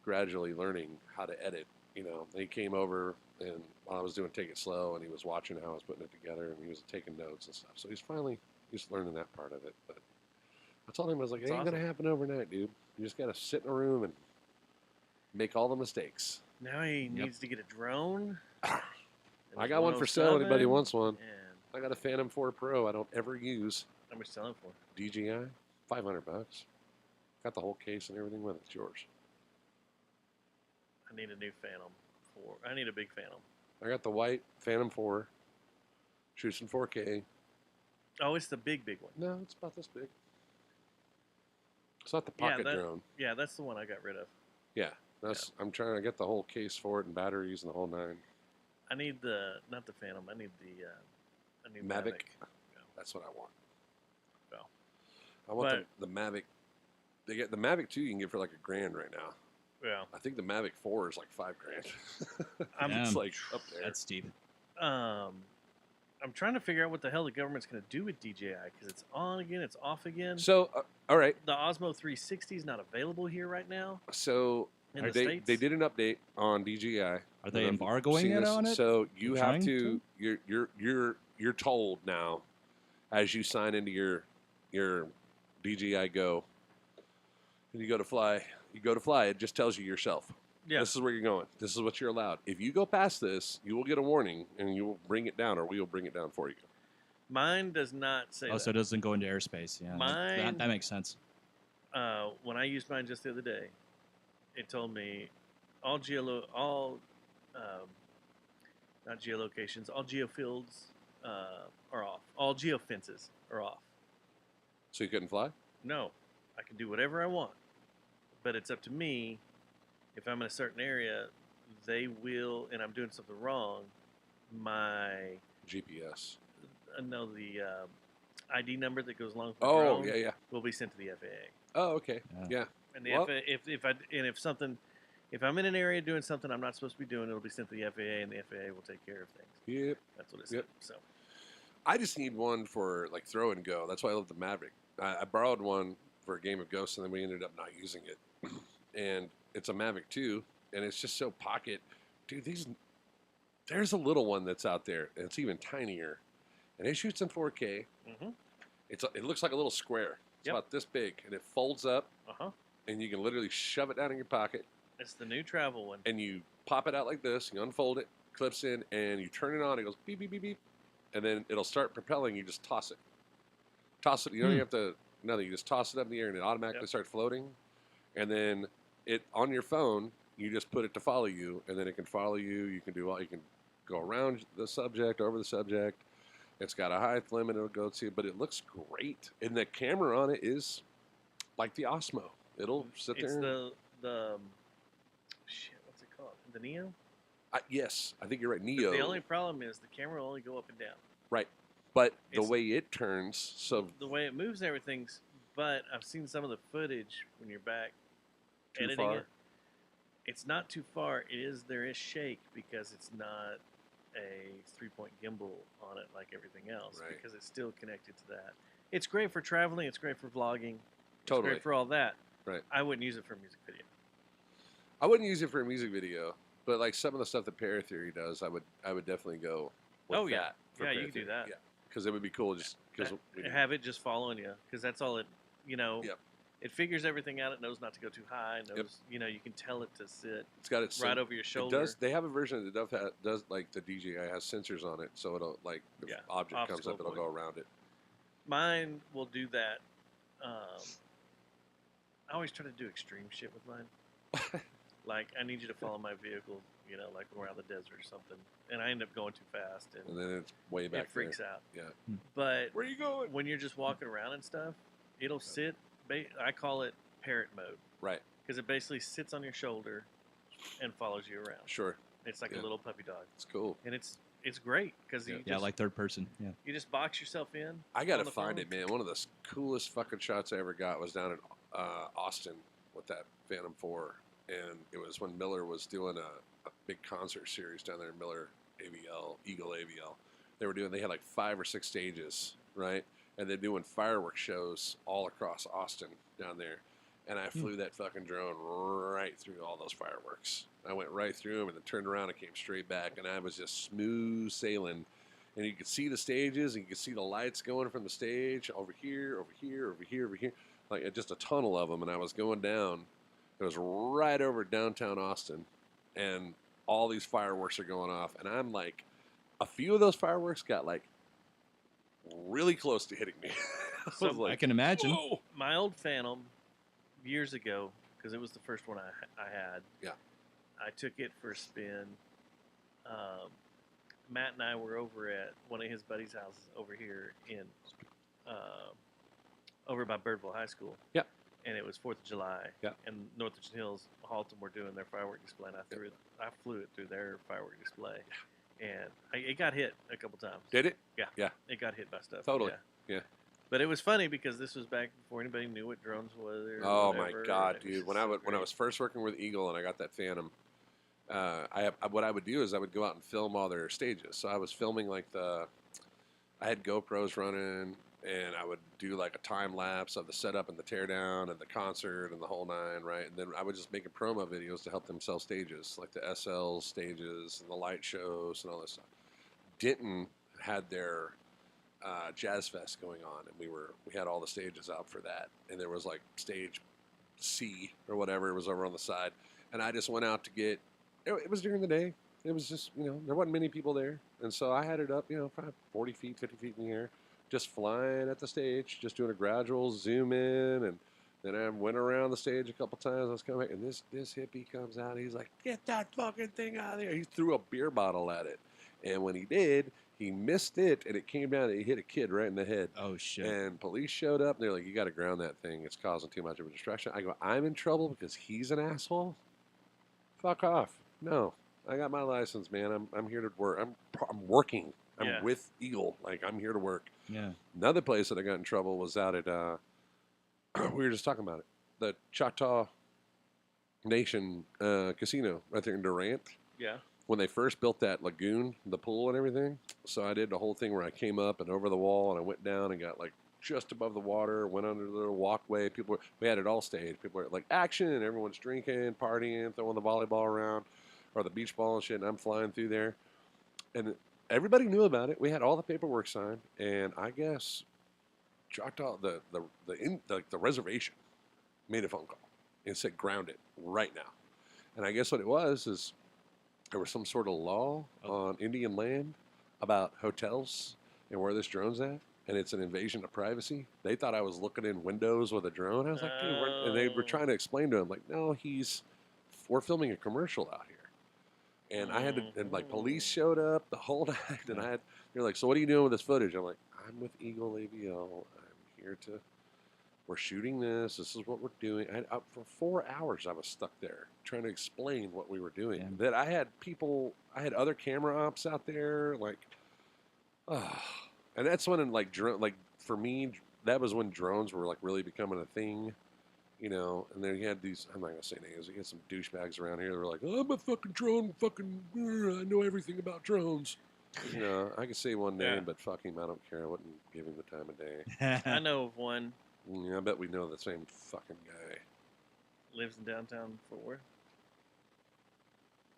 A: gradually learning how to edit. He came over, and while I was doing Take It Slow, and he was watching how I was putting it together, and he was taking notes and stuff. So he's learning that part of it. But I told him, I was like, it ain't going to happen overnight, dude. You just got to sit in a room and make all the mistakes.
C: Now he needs to get a drone.
A: I got one for sale. Anybody
C: 107,
A: wants one?
C: And
A: I got a Phantom 4 Pro I don't ever use.
C: how much selling for?
A: DJI, $500. Got the whole case and everything with it. It's yours.
C: I need a new Phantom 4. I need a big Phantom.
A: I got the white Phantom 4, Shoots in 4K.
C: Oh, it's the big one.
A: No, it's about this big. It's not the pocket drone.
C: Yeah, that's the one I got rid of.
A: Yeah, I'm trying to get the whole case for it and batteries and the whole nine.
C: I need not the Phantom. I need the
A: Mavic.
C: Yeah.
A: That's what I want.
C: Well,
A: I want the Mavic. They get the Mavic 2 you can get for like $1,000 right now.
C: Yeah.
A: I think the Mavic 4 is like $5,000. It's like up there.
B: That's steep.
C: I'm trying to figure out what the hell the government's going to do with DJI because it's on again, it's off again.
A: So, all right.
C: The Osmo 360 is not available here right now.
A: So they did an update on DJI.
B: Are they embargoing it on it?
A: So you have to. You're told now, as you sign into your DJI Go, and you go to fly. It just tells you yourself.
C: Yeah.
A: This is where you're going. This is what you're allowed. If you go past this, you will get a warning, and you will bring it down, or we will bring it down for you.
C: Mine does not say that.
B: So it doesn't go into airspace. Yeah,
C: mine,
B: that makes sense.
C: When I used mine just the other day, it told me all not geolocations, all geofields are off. All geofences are off.
A: So you couldn't fly?
C: No, I can do whatever I want, but it's up to me. If I'm in a certain area, they will, and I'm doing something wrong, my
A: GPS.
C: No, the ID number that goes along with the drone will be sent to the FAA.
A: Oh, okay. Yeah.
C: And the FAA, if I'm in an area doing something I'm not supposed to be doing, it'll be sent to the FAA, and the FAA will take care of things.
A: Yep.
C: That's what it said. So
A: I just need one for like throw and go. That's why I love the Maverick. I borrowed one for a game of Ghosts, and then we ended up not using it. And it's a Mavic 2, and it's just so pocket. Dude, there's a little one that's out there, and it's even tinier. And it shoots in 4K.
C: Mm-hmm.
A: It looks like a little square. It's about this big, and it folds up, and you can literally shove it down in your pocket.
C: It's the new travel one.
A: And you pop it out like this, you unfold it, clips in, and you turn it on, it goes beep, beep, beep, beep, and then it'll start propelling, you just toss it. Toss it, you don't even have to, nothing, you just toss it up in the air, and it automatically starts floating. And then on your phone, you just put it to follow you, and then it can follow you. You can you can go around the subject, over the subject. It's got a height limit it'll go to, but it looks great. And the camera on it is like the Osmo. It'll sit there.
C: It's the what's it called? The Neo?
A: Yes, I think you're right. Neo.
C: But the only problem is the camera will only go up and down.
A: Right. But the way it turns, so
C: the way it moves and everything's. But I've seen some of the footage when you're back editing
A: far?
C: it. It's not too far. There is shake because it's not a 3-point gimbal on it like everything else because it's still connected to that. It's great for traveling. It's great for vlogging. It's great for all that.
A: Right.
C: I wouldn't use it for a music video.
A: I wouldn't use it for a music video, but like some of the stuff that Paratheory does, I would definitely go with that.
C: Yeah, you can do that.
A: Yeah, because it would be cool just because
C: have it just following you because that's all it.
A: Yep.
C: It figures everything out. It knows not to go too high. It knows, you can tell it to sit.
A: It's got its
C: right over your shoulder.
A: They have a version that does like the DJI has sensors on it, so it'll like if object comes up, it'll go around it.
C: Mine will do that. I always try to do extreme shit with mine. Like I need you to follow my vehicle, like around the desert or something, and I end up going too fast,
A: and then it's way back.
C: It freaks out.
A: Yeah.
C: But
A: where are you going?
C: When you're just walking around and stuff, it'll sit. I call it parrot mode.
A: Right.
C: Because it basically sits on your shoulder and follows you around.
A: Sure.
C: It's like a little puppy dog.
A: It's cool.
C: And it's great because
B: like third person. Yeah.
C: You just box yourself in.
A: I gotta find it, man. One of the coolest fucking shots I ever got was down in Austin with that Phantom 4, and it was when Miller was doing a big concert series down there in Miller Eagle AVL. They had like 5 or 6 stages, right? And they're doing fireworks shows all across Austin down there. And I flew that fucking drone right through all those fireworks. I went right through them and then turned around and came straight back. And I was just smooth sailing. And you could see the stages and you could see the lights going from the stage over here, over here, over here, over here. Like just a tunnel of them. And I was going down. It was right over downtown Austin. And all these fireworks are going off. And I'm like, a few of those fireworks got like really close to hitting me.
B: I can imagine.
A: Whoa.
C: My old Phantom, years ago, because it was the first one I had.
A: Yeah.
C: I took it for a spin. Matt and I were over at one of his buddies' houses over here in over by Birdville High School.
A: Yep.
C: And it was 4th of July.
A: Yep.
C: And Northridge Hills, Halton were doing their firework display, and I flew it through their firework display, and it got hit a couple times.
A: Did it?
C: Yeah.
A: Yeah.
C: It got hit by stuff.
A: Totally. Yeah.
C: But it was funny because this was back before anybody knew what drones was. Or
A: Oh
C: whatever,
A: my God,
C: and it
A: dude!
C: was
A: When I was first working with Eagle and I got that Phantom, what I would do is I would go out and film all their stages. So I was filming I had GoPros running, and I would do like a time lapse of the setup and the teardown and the concert and the whole nine, right? And then I would just make promo videos to help them sell stages, like the SL stages and the light shows and all this stuff. Denton had their Jazz Fest going on, and we had all the stages out for that, and there was like stage C or whatever, it was over on the side, and I just went out to get it was during the day, it was just, there wasn't many people there, and so I had it up, 40 feet, 50 feet in the air, just flying at the stage, just doing a gradual zoom in, and then I went around the stage a couple times. I was coming back, and this hippie comes out, and he's like, "Get that fucking thing out of there!" He threw a beer bottle at it, and when he did, he missed it, and it came down and he hit a kid right in the head.
B: Oh, shit.
A: And police showed up, and they're like, "You got to ground that thing. It's causing too much of a distraction." I go, "I'm in trouble because he's an asshole? Fuck off. No. I got my license, man. I'm here to work. I'm working. I'm with Eagle. Like, I'm here to work."
B: Yeah.
A: Another place that I got in trouble was out at, we were just talking about it, the Choctaw Nation Casino right there in Durant.
C: Yeah.
A: When they first built that lagoon, the pool and everything, so I did the whole thing where I came up and over the wall, and I went down and got like just above the water, went under the little walkway. We had it all staged. People were like, action, and everyone's drinking, partying, throwing the volleyball around or the beach ball and shit, and I'm flying through there. And everybody knew about it. We had all the paperwork signed, and I guess Choctaw, the reservation made a phone call and said, ground it right now. And I guess what it was is there was some sort of law on Indian land about hotels and where this drone's at, and it's an invasion of privacy. They thought I was looking in windows with a drone. I was like, dude, and they were trying to explain to him, like, no, we're filming a commercial out here. And I had to, and like police showed up the whole night, and they're like, so what are you doing with this footage? I'm like, I'm with Eagle ABL. I'm here we're shooting this. This is what we're doing. For 4 hours, I was stuck there trying to explain what we were doing. Yeah. That I had other camera ops out there, like, and that's when, for me, that was when drones were like really becoming a thing, and then you had these, I'm not gonna say names, you had some douchebags around here that were like, oh, I'm a fucking drone, I know everything about drones. I could say one name, but fuck him, I don't care. I wouldn't give him the time of day.
C: I know of one.
A: Yeah, I bet we know the same fucking guy.
C: Lives in downtown Fort Worth.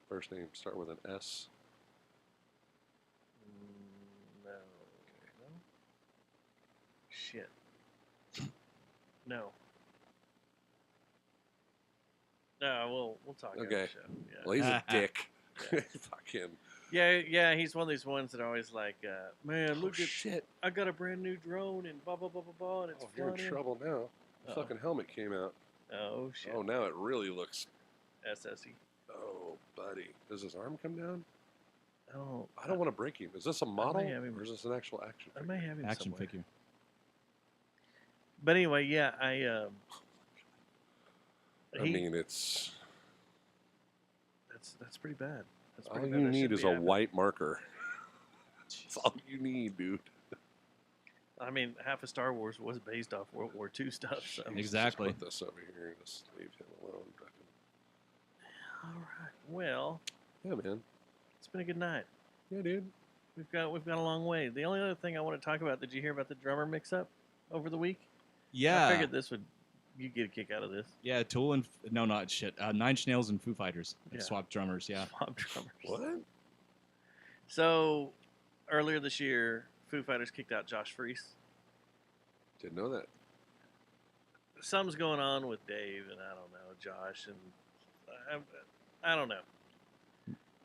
A: First name start with an S.
C: No. Okay. No? Shit. No. No, we'll talk about the show. Yeah.
A: Well, he's a dick. Fuck him.
C: Yeah, he's one of these ones that are always like, man, look at
A: shit.
C: I got a brand new drone and blah blah blah blah blah, and it's
A: you're in trouble now. The fucking helmet came out.
C: Oh shit.
A: Oh, now it really looks
C: SSE.
A: Oh, buddy, does his arm come down?
C: Oh,
A: I don't want to break him. Is this a model or is this an actual action figure?
C: I may have him
B: action
C: somewhere.
B: figure.
C: But anyway, yeah, I
A: mean, it's
C: that's pretty bad.
A: All you need is a white marker. That's all you need, dude.
C: I mean, half of Star Wars was based off World War II stuff. So.
B: Exactly.
A: Just put this over here and just leave him alone.
C: All right. Well.
A: Yeah, man.
C: It's been a good night.
A: Yeah, dude.
C: We've got a long way. The only other thing I want to talk about, did you hear about the drummer mix-up over the week?
B: Yeah.
C: I figured you'd get a kick out of this.
B: Yeah, Tool and Nine Inch Nails and Foo Fighters. They swapped drummers. Yeah.
C: Swapped drummers.
A: What?
C: So earlier this year, Foo Fighters kicked out Josh Freese.
A: Didn't know that.
C: Something's going on with Dave, and I don't know, Josh, and I don't know.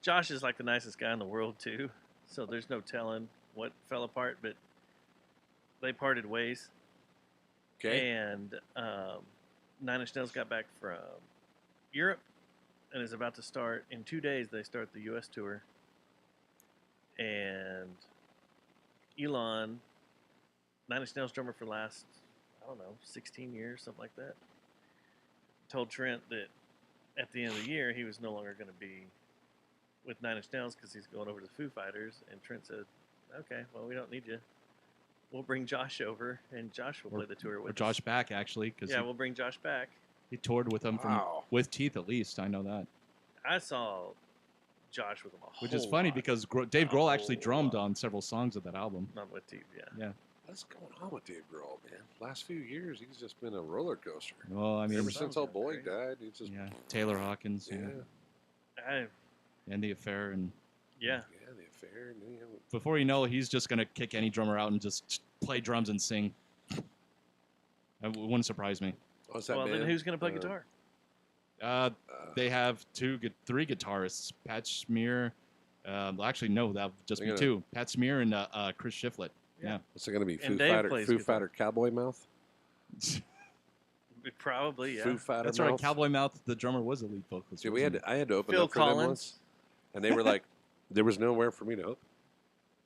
C: Josh is like the nicest guy in the world too, so there's no telling what fell apart, but they parted ways.
A: Okay.
C: And Nine Inch Nails got back from Europe and is about to start in 2 days. They start the U.S. tour, And Elon, Nine Inch Nails drummer for the last, I don't know, 16 years, something like that, told Trent that at the end of the year he was no longer going to be with Nine Inch Nails because he's going over to the Foo Fighters. And Trent said, "Okay, well, we don't need you. We'll bring Josh over, and Josh will play the tour with
B: or
C: us."
B: Josh back actually, because
C: we'll bring Josh back.
B: he toured with them with Teeth at least. I know that.
C: I saw Josh with him
B: Which is funny because Dave Grohl actually drummed on several songs of that album.
C: Not with Teeth, yeah.
B: Yeah.
A: What's going on with Dave Grohl, man? Last few years, he's just been a roller coaster.
B: Well, I mean,
A: ever since old boy died, he's just
B: Taylor Hawkins.
A: Yeah.
B: And The Affair and
C: yeah,
A: The Affair. And,
B: before you know, he's just gonna kick any drummer out and just play drums and sing. It wouldn't surprise me.
C: Well, then who's gonna play guitar?
B: They have three guitarists. Pat Smear. Actually, no, that would just be two. Pat Smear and Chris Shiflett. Yeah.
A: What's it going to be?
C: And
A: Foo Fighter Cowboy Mouth?
C: Probably, yeah.
A: Foo Fighter
B: That's
A: Mouth?
B: right. Cowboy Mouth, the drummer, was a lead vocalist.
A: Dude, I had to open
C: Phil
A: up for them
C: Collins.
A: once, and they were like, there was nowhere for me to open.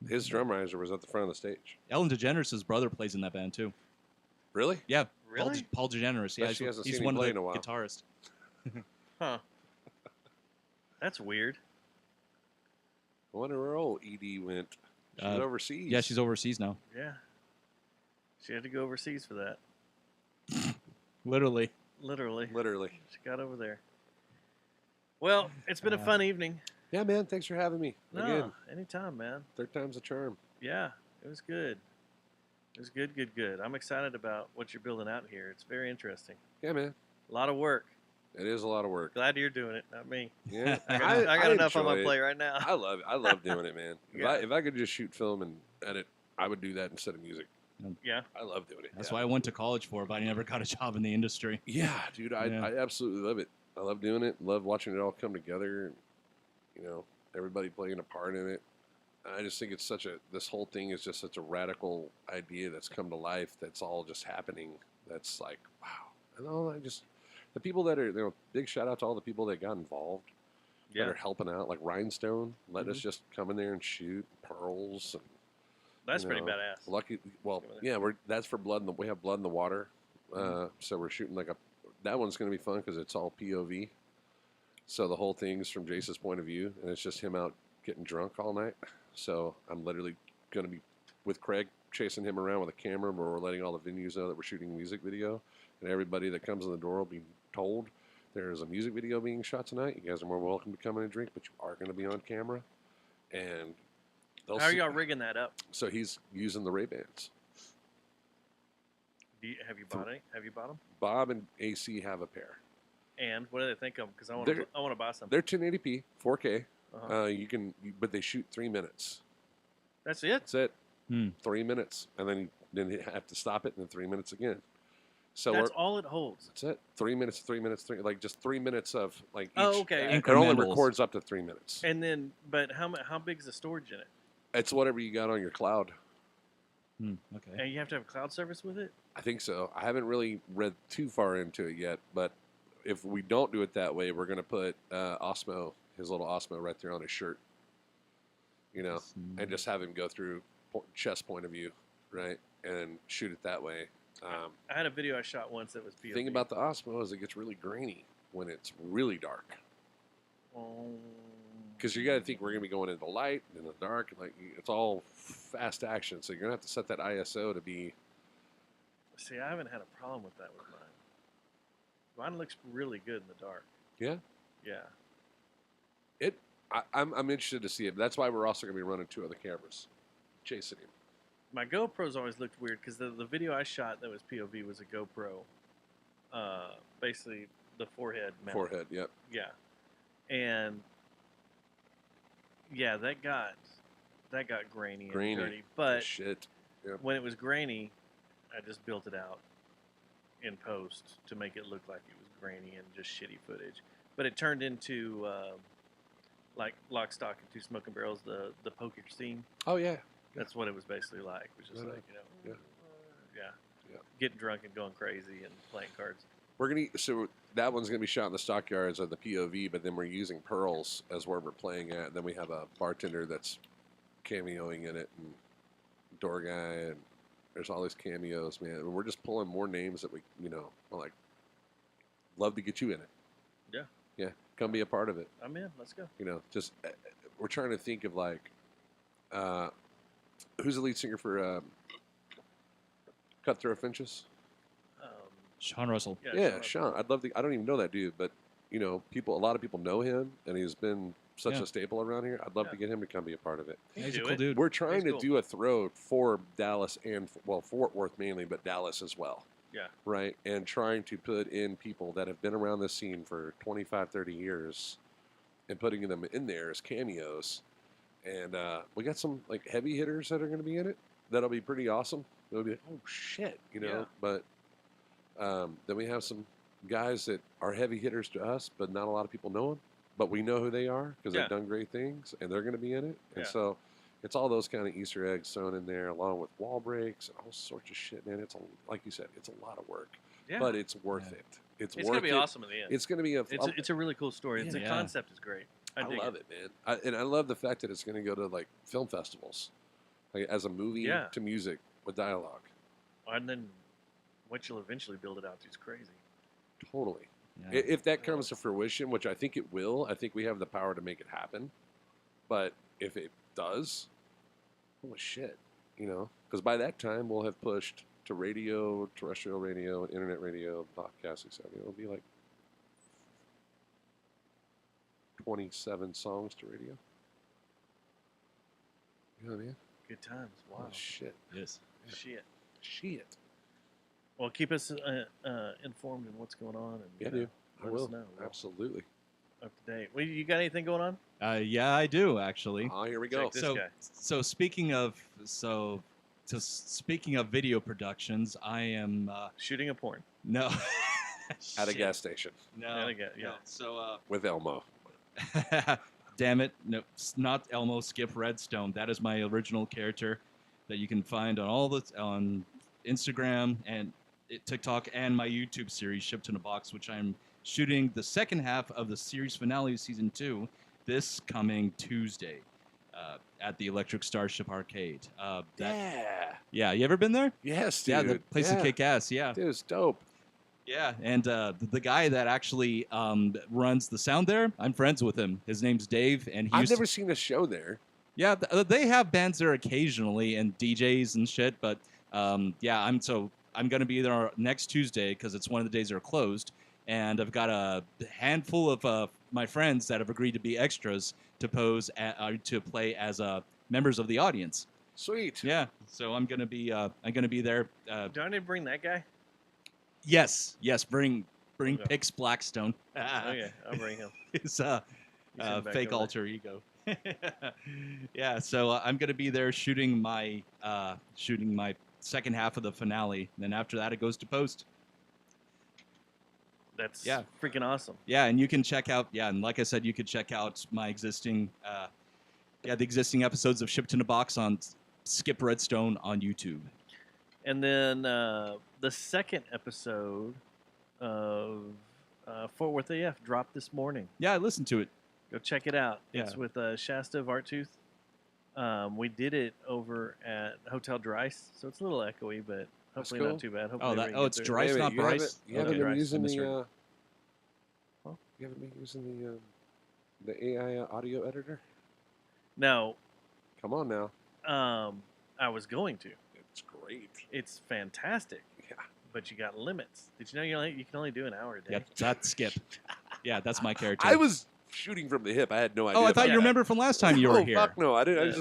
A: His drum riser was at the front of the stage.
B: Ellen DeGeneres' brother plays in that band too.
A: Really?
B: Yeah.
C: Really?
B: Paul DeGeneres. Yeah,
A: Bet she hasn't
B: he's
A: seen
B: one
A: him
B: of
A: play
B: the
A: in a while.
B: guitarists.
C: Huh. That's weird.
A: I wonder where old Edie went. She's overseas.
B: Yeah, she's overseas now.
C: Yeah. She had to go overseas for that.
B: Literally.
C: Literally.
A: Literally.
C: She got over there. Well, it's been a fun evening.
A: Yeah, man. Thanks for having me.
C: No,
A: Again,
C: anytime, man.
A: third time's a charm.
C: Yeah, it was good. It was good, good, good. I'm excited about what you're building out here. It's very interesting.
A: Yeah, man.
C: A lot of work.
A: It is a lot of work.
C: Glad you're doing it, not me.
A: Yeah,
C: I got enough on my
A: enjoy it.
C: plate right now.
A: I love it. I love doing it, man.
C: Yeah.
A: If I could just shoot film and edit, I would do that instead of music.
C: Yeah.
A: I love doing it.
B: That's why I went to college for, but I never got a job in the industry.
A: Yeah, dude, I absolutely love it. I love doing it. Love watching it all come together. And, you know, everybody playing a part in it. I just think it's this whole thing is just such a radical idea that's come to life. That's all just happening. That's like, wow. The people that are, big shout out to all the people that got involved.
C: Yeah.
A: That are helping out, like Rhinestone, let us just come in there and shoot Pearls. And,
C: That's pretty badass.
A: Lucky, well, yeah, that's for blood. We have blood in the water, so we're shooting that one's going to be fun because it's all POV. So the whole thing's from Jace's point of view, and it's just him out getting drunk all night. So I'm literally going to be with Craig chasing him around with a camera, where we're letting all the venues know that we're shooting a music video, and everybody that comes in the door will be told there's a music video being shot tonight. You guys are more welcome to come in and drink, but you are going to be on camera. And
C: how are y'all rigging that up?
A: So he's using the Ray-Bans.
C: Have you bought any? Have you bought them?
A: Bob and AC have a pair.
C: And what do they think of them? Because I want to buy some.
A: They're 1080p, 4K.
C: Uh-huh.
A: But they shoot 3 minutes.
C: That's it.
A: That's it. 3 minutes, and then you have to stop it, and then 3 minutes again. So
C: that's all it holds.
A: That's it. 3 minutes, 3 minutes, just 3 minutes of like. Each,
C: Oh, okay.
A: It only records up to 3 minutes.
C: And then, but how big is the storage in it?
A: It's whatever you got on your cloud.
B: Okay.
C: And you have to have cloud service with it?
A: I think so. I haven't really read too far into it yet, but if we don't do it that way, we're going to put Osmo, his little Osmo, right there on his shirt. You know, and just have him go through chest point of view, right, and shoot it that way.
C: I had a video I shot once that was POV.
A: The thing about the Osmo is it gets really grainy when it's really dark. Because you got to think we're going to be going into light and in the dark, and like it's all fast action. So you're going to have to set that ISO to be.
C: See, I haven't had a problem with that with mine. Mine looks really good in the dark.
A: Yeah.
C: Yeah.
A: I'm interested to see it. That's why we're also going to be running 2 other cameras, chasing him.
C: My GoPros always looked weird because the video I shot that was POV was a GoPro, basically the forehead mount.
A: Forehead, yep.
C: Yeah, and yeah, that got grainy and dirty. But
A: shit. Yep.
C: When it was grainy, I just built it out in post to make it look like it was grainy and just shitty footage. But it turned into like Lock, Stock, and Two Smoking Barrels, the poker scene.
A: Oh yeah.
C: That's what it was basically like. It was just like, you know,
A: yeah,
C: getting drunk and going crazy and playing cards.
A: So that one's gonna be shot in the stockyards of the POV, but then we're using Pearls as where we're playing at. And then we have a bartender that's cameoing in it, and Door Guy, and there's all these cameos, man. And we're just pulling more names that we, like, love to get you in it.
C: Yeah.
A: Yeah, come be a part of it.
C: I'm in. Let's go.
A: Just we're trying to think of like, who's the lead singer for Cutthroat Finches?
B: Sean Russell.
A: Yeah, Sean. I'd love to. I don't even know that dude, but a lot of people know him, and he's been such a staple around here. I'd love to get him to come be a part of it.
B: He's a cool dude.
A: We're trying to do a throw for Dallas and Fort Worth mainly, but Dallas as well.
C: Yeah.
A: Right, and trying to put in people that have been around this scene for 25, 30 years, and putting them in there as cameos. And we got some like heavy hitters that are going to be in it. That'll be pretty awesome. It'll be like, oh shit,
C: Yeah.
A: But then we have some guys that are heavy hitters to us, but not a lot of people know them. But we know who they are because they've done great things, and they're going to be in it. And so it's all those kind of Easter eggs thrown in there, along with wall breaks and all sorts of shit, man. Like you said, it's a lot of work, but it's worth it. It's worth
C: going to be
A: it.
C: awesome in the end.
A: It's going to be
C: It's a really cool story. The concept is great. I
A: love it, man. And I love the fact that it's going to go to like film festivals, like as a movie to music with dialogue.
C: And then what you'll eventually build it out to is crazy.
A: Totally.
B: Yeah.
A: If that comes to fruition, which I think it will, I think we have the power to make it happen. But if it does, holy shit, because by that time we'll have pushed to radio, terrestrial radio, and internet radio, podcast, etc. It'll be like 27 songs to radio. You know what I mean?
C: Good times. Wow.
A: Oh, shit.
B: Yes.
C: Shit. Well, keep us informed on what's going on. And,
A: dude. I
C: let
A: will.
C: us know.
A: Absolutely.
C: Up to date. Well, you got anything going on?
B: Yeah, I do actually.
A: Oh, here we go.
C: Check this guy.
B: So speaking of video productions, I am
C: shooting a porn.
B: No.
A: At a gas station.
B: No.
C: Yeah.
B: So
A: with Elmo.
B: Damn it! No, it's not Elmo. Skip Redstone. That is my original character that you can find on Instagram and TikTok and my YouTube series Shipped in a Box, which I'm shooting the second half of the series finale of season 2 this coming Tuesday at the Electric Starship Arcade. Yeah, you ever been there?
A: Yes, dude.
B: Yeah, the place to kick ass. Yeah,
A: dude, it's dope.
B: Yeah, and the guy that actually runs the sound there, I'm friends with him. His name's Dave, and
A: I've never seen a show there.
B: Yeah, they have bands there occasionally and DJs and shit, but I'm going to be there next Tuesday because it's one of the days they're closed, and I've got a handful of my friends that have agreed to be extras to to play as members of the audience.
A: Sweet.
B: Yeah, so I'm gonna be there.
C: Do I need to bring that guy?
B: Yes. Bring Pix Blackstone.
C: Okay, I'll bring him.
B: His fake alter ego. Yeah, so I'm gonna be there shooting my second half of the finale. And then after that, it goes to post.
C: That's freaking awesome.
B: Yeah, and you can check out. Yeah, and like I said, you could check out my existing the existing episodes of Shipped in a Box on Skip Redstone on YouTube.
C: And then the second episode of Fort Worth AF dropped this morning.
B: Yeah, I listened to it.
C: Go check it out.
B: Yeah.
C: It's with Shasta of Arttooth. We did it over at Hotel Dryce, so it's a little echoey, but hopefully not too bad. Hopefully
B: it's Dryce, not Bryce.
A: You haven't been using the the AI audio editor?
C: No.
A: Come on now.
C: I was going to.
A: It's great.
C: It's fantastic.
A: Yeah.
C: But you got limits. Did you know you can only do an hour a day?
B: Yeah, that's Skip. Yeah, that's my character.
A: I was shooting from the hip. I had no idea.
B: Oh, I thought you remembered from last time you were here.
A: Fuck no, I didn't.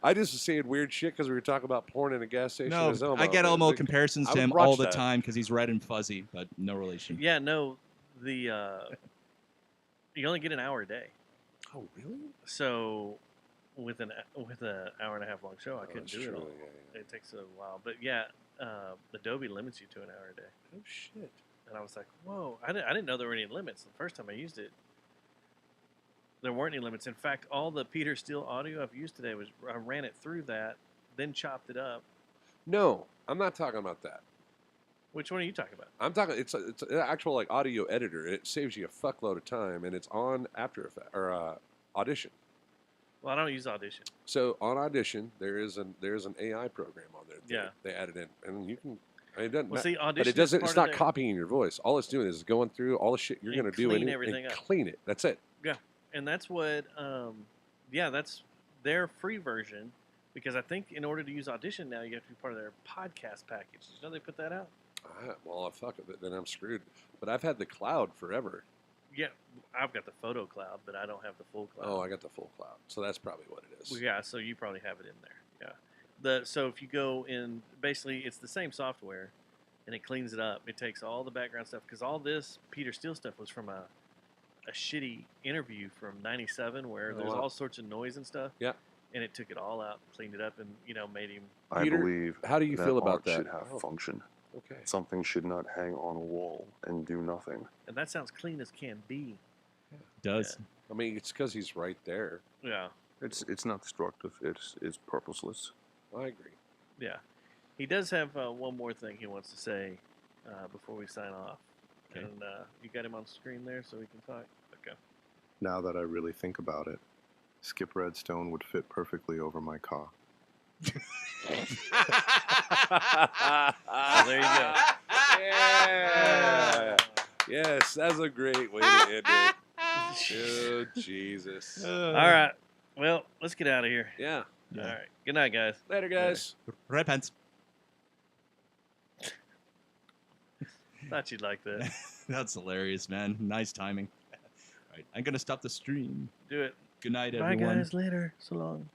A: I just was saying weird shit because we were talking about porn in a gas station.
B: No,
A: as Elmo.
B: I get Elmo comparisons to him all the time because he's red and fuzzy, but no relation.
C: Yeah, no, you only get an hour a day.
A: Oh, really?
C: So with an hour and a half long show, I couldn't do it all.
A: Yeah.
C: It takes a while, but yeah, Adobe limits you to an hour a day.
A: Oh shit!
C: And I was like, whoa, I didn't know there were any limits. The first time I used it, there weren't any limits. In fact, all the Peter Steele audio I've used today I ran it through that, then chopped it up.
A: No, I'm not talking about that.
C: Which one are you talking about?
A: I'm talking. It's an actual like audio editor. It saves you a fuckload of time, and it's on After Effects or Audition.
C: Well, I don't use Audition.
A: So on Audition, there's an AI program on there.
C: Yeah.
A: They added in, and you can. It doesn't.
C: Well, see,
A: but
C: Audition
A: it doesn't.
C: is
A: It's
C: part
A: not
C: of
A: copying your voice. All it's doing is going through all the shit you're
C: And
A: going to do
C: clean
A: and
C: everything up.
A: clean it. That's it.
C: Yeah, and that's what, that's their free version. Because I think in order to use Audition now, you have to be part of their podcast package. Did you know they put that out?
A: Well, fuck it. Then I'm screwed. But I've had the cloud forever.
C: Yeah, I've got the photo cloud, but I don't have the full cloud.
A: Oh, I got the full cloud. So that's probably what it is.
C: Well, yeah, so you probably have it in there. Yeah. So if you go in, basically it's the same software, and it cleans it up. It takes all the background stuff because all this Peter Steele stuff was from a shitty interview from '97 where there's all sorts of noise and stuff.
A: Yeah.
C: And it took it all out, cleaned it up, and made him.
I: I
A: Peter,
I: believe
A: how do you
I: that
A: feel about
I: art
A: that?
I: should have function.
A: Okay.
I: Something should not hang on a wall and do nothing.
C: And that sounds clean as can be.
B: It does.
C: Yeah.
A: I mean, it's because he's right there.
C: Yeah.
I: It's not destructive. It's purposeless.
A: I agree.
C: Yeah. He does have one more thing he wants to say before we sign off.
B: Okay.
C: And you got him on screen there so we can talk? Okay.
N: Now that I really think about it, Skip Redstone would fit perfectly over my car.
C: So there you go.
A: Yeah. Yes, that's a great way to end it. Oh, Jesus.
C: All right. Well, let's get out of here.
A: Yeah.
C: All right. Good night, guys.
A: Later, guys.
B: Red pants.
C: Thought you'd like that.
B: That's hilarious, man. Nice timing. All right, I'm gonna stop the stream.
C: Do it.
B: Good night,
C: Bye,
B: everyone.
C: guys. Later. So long.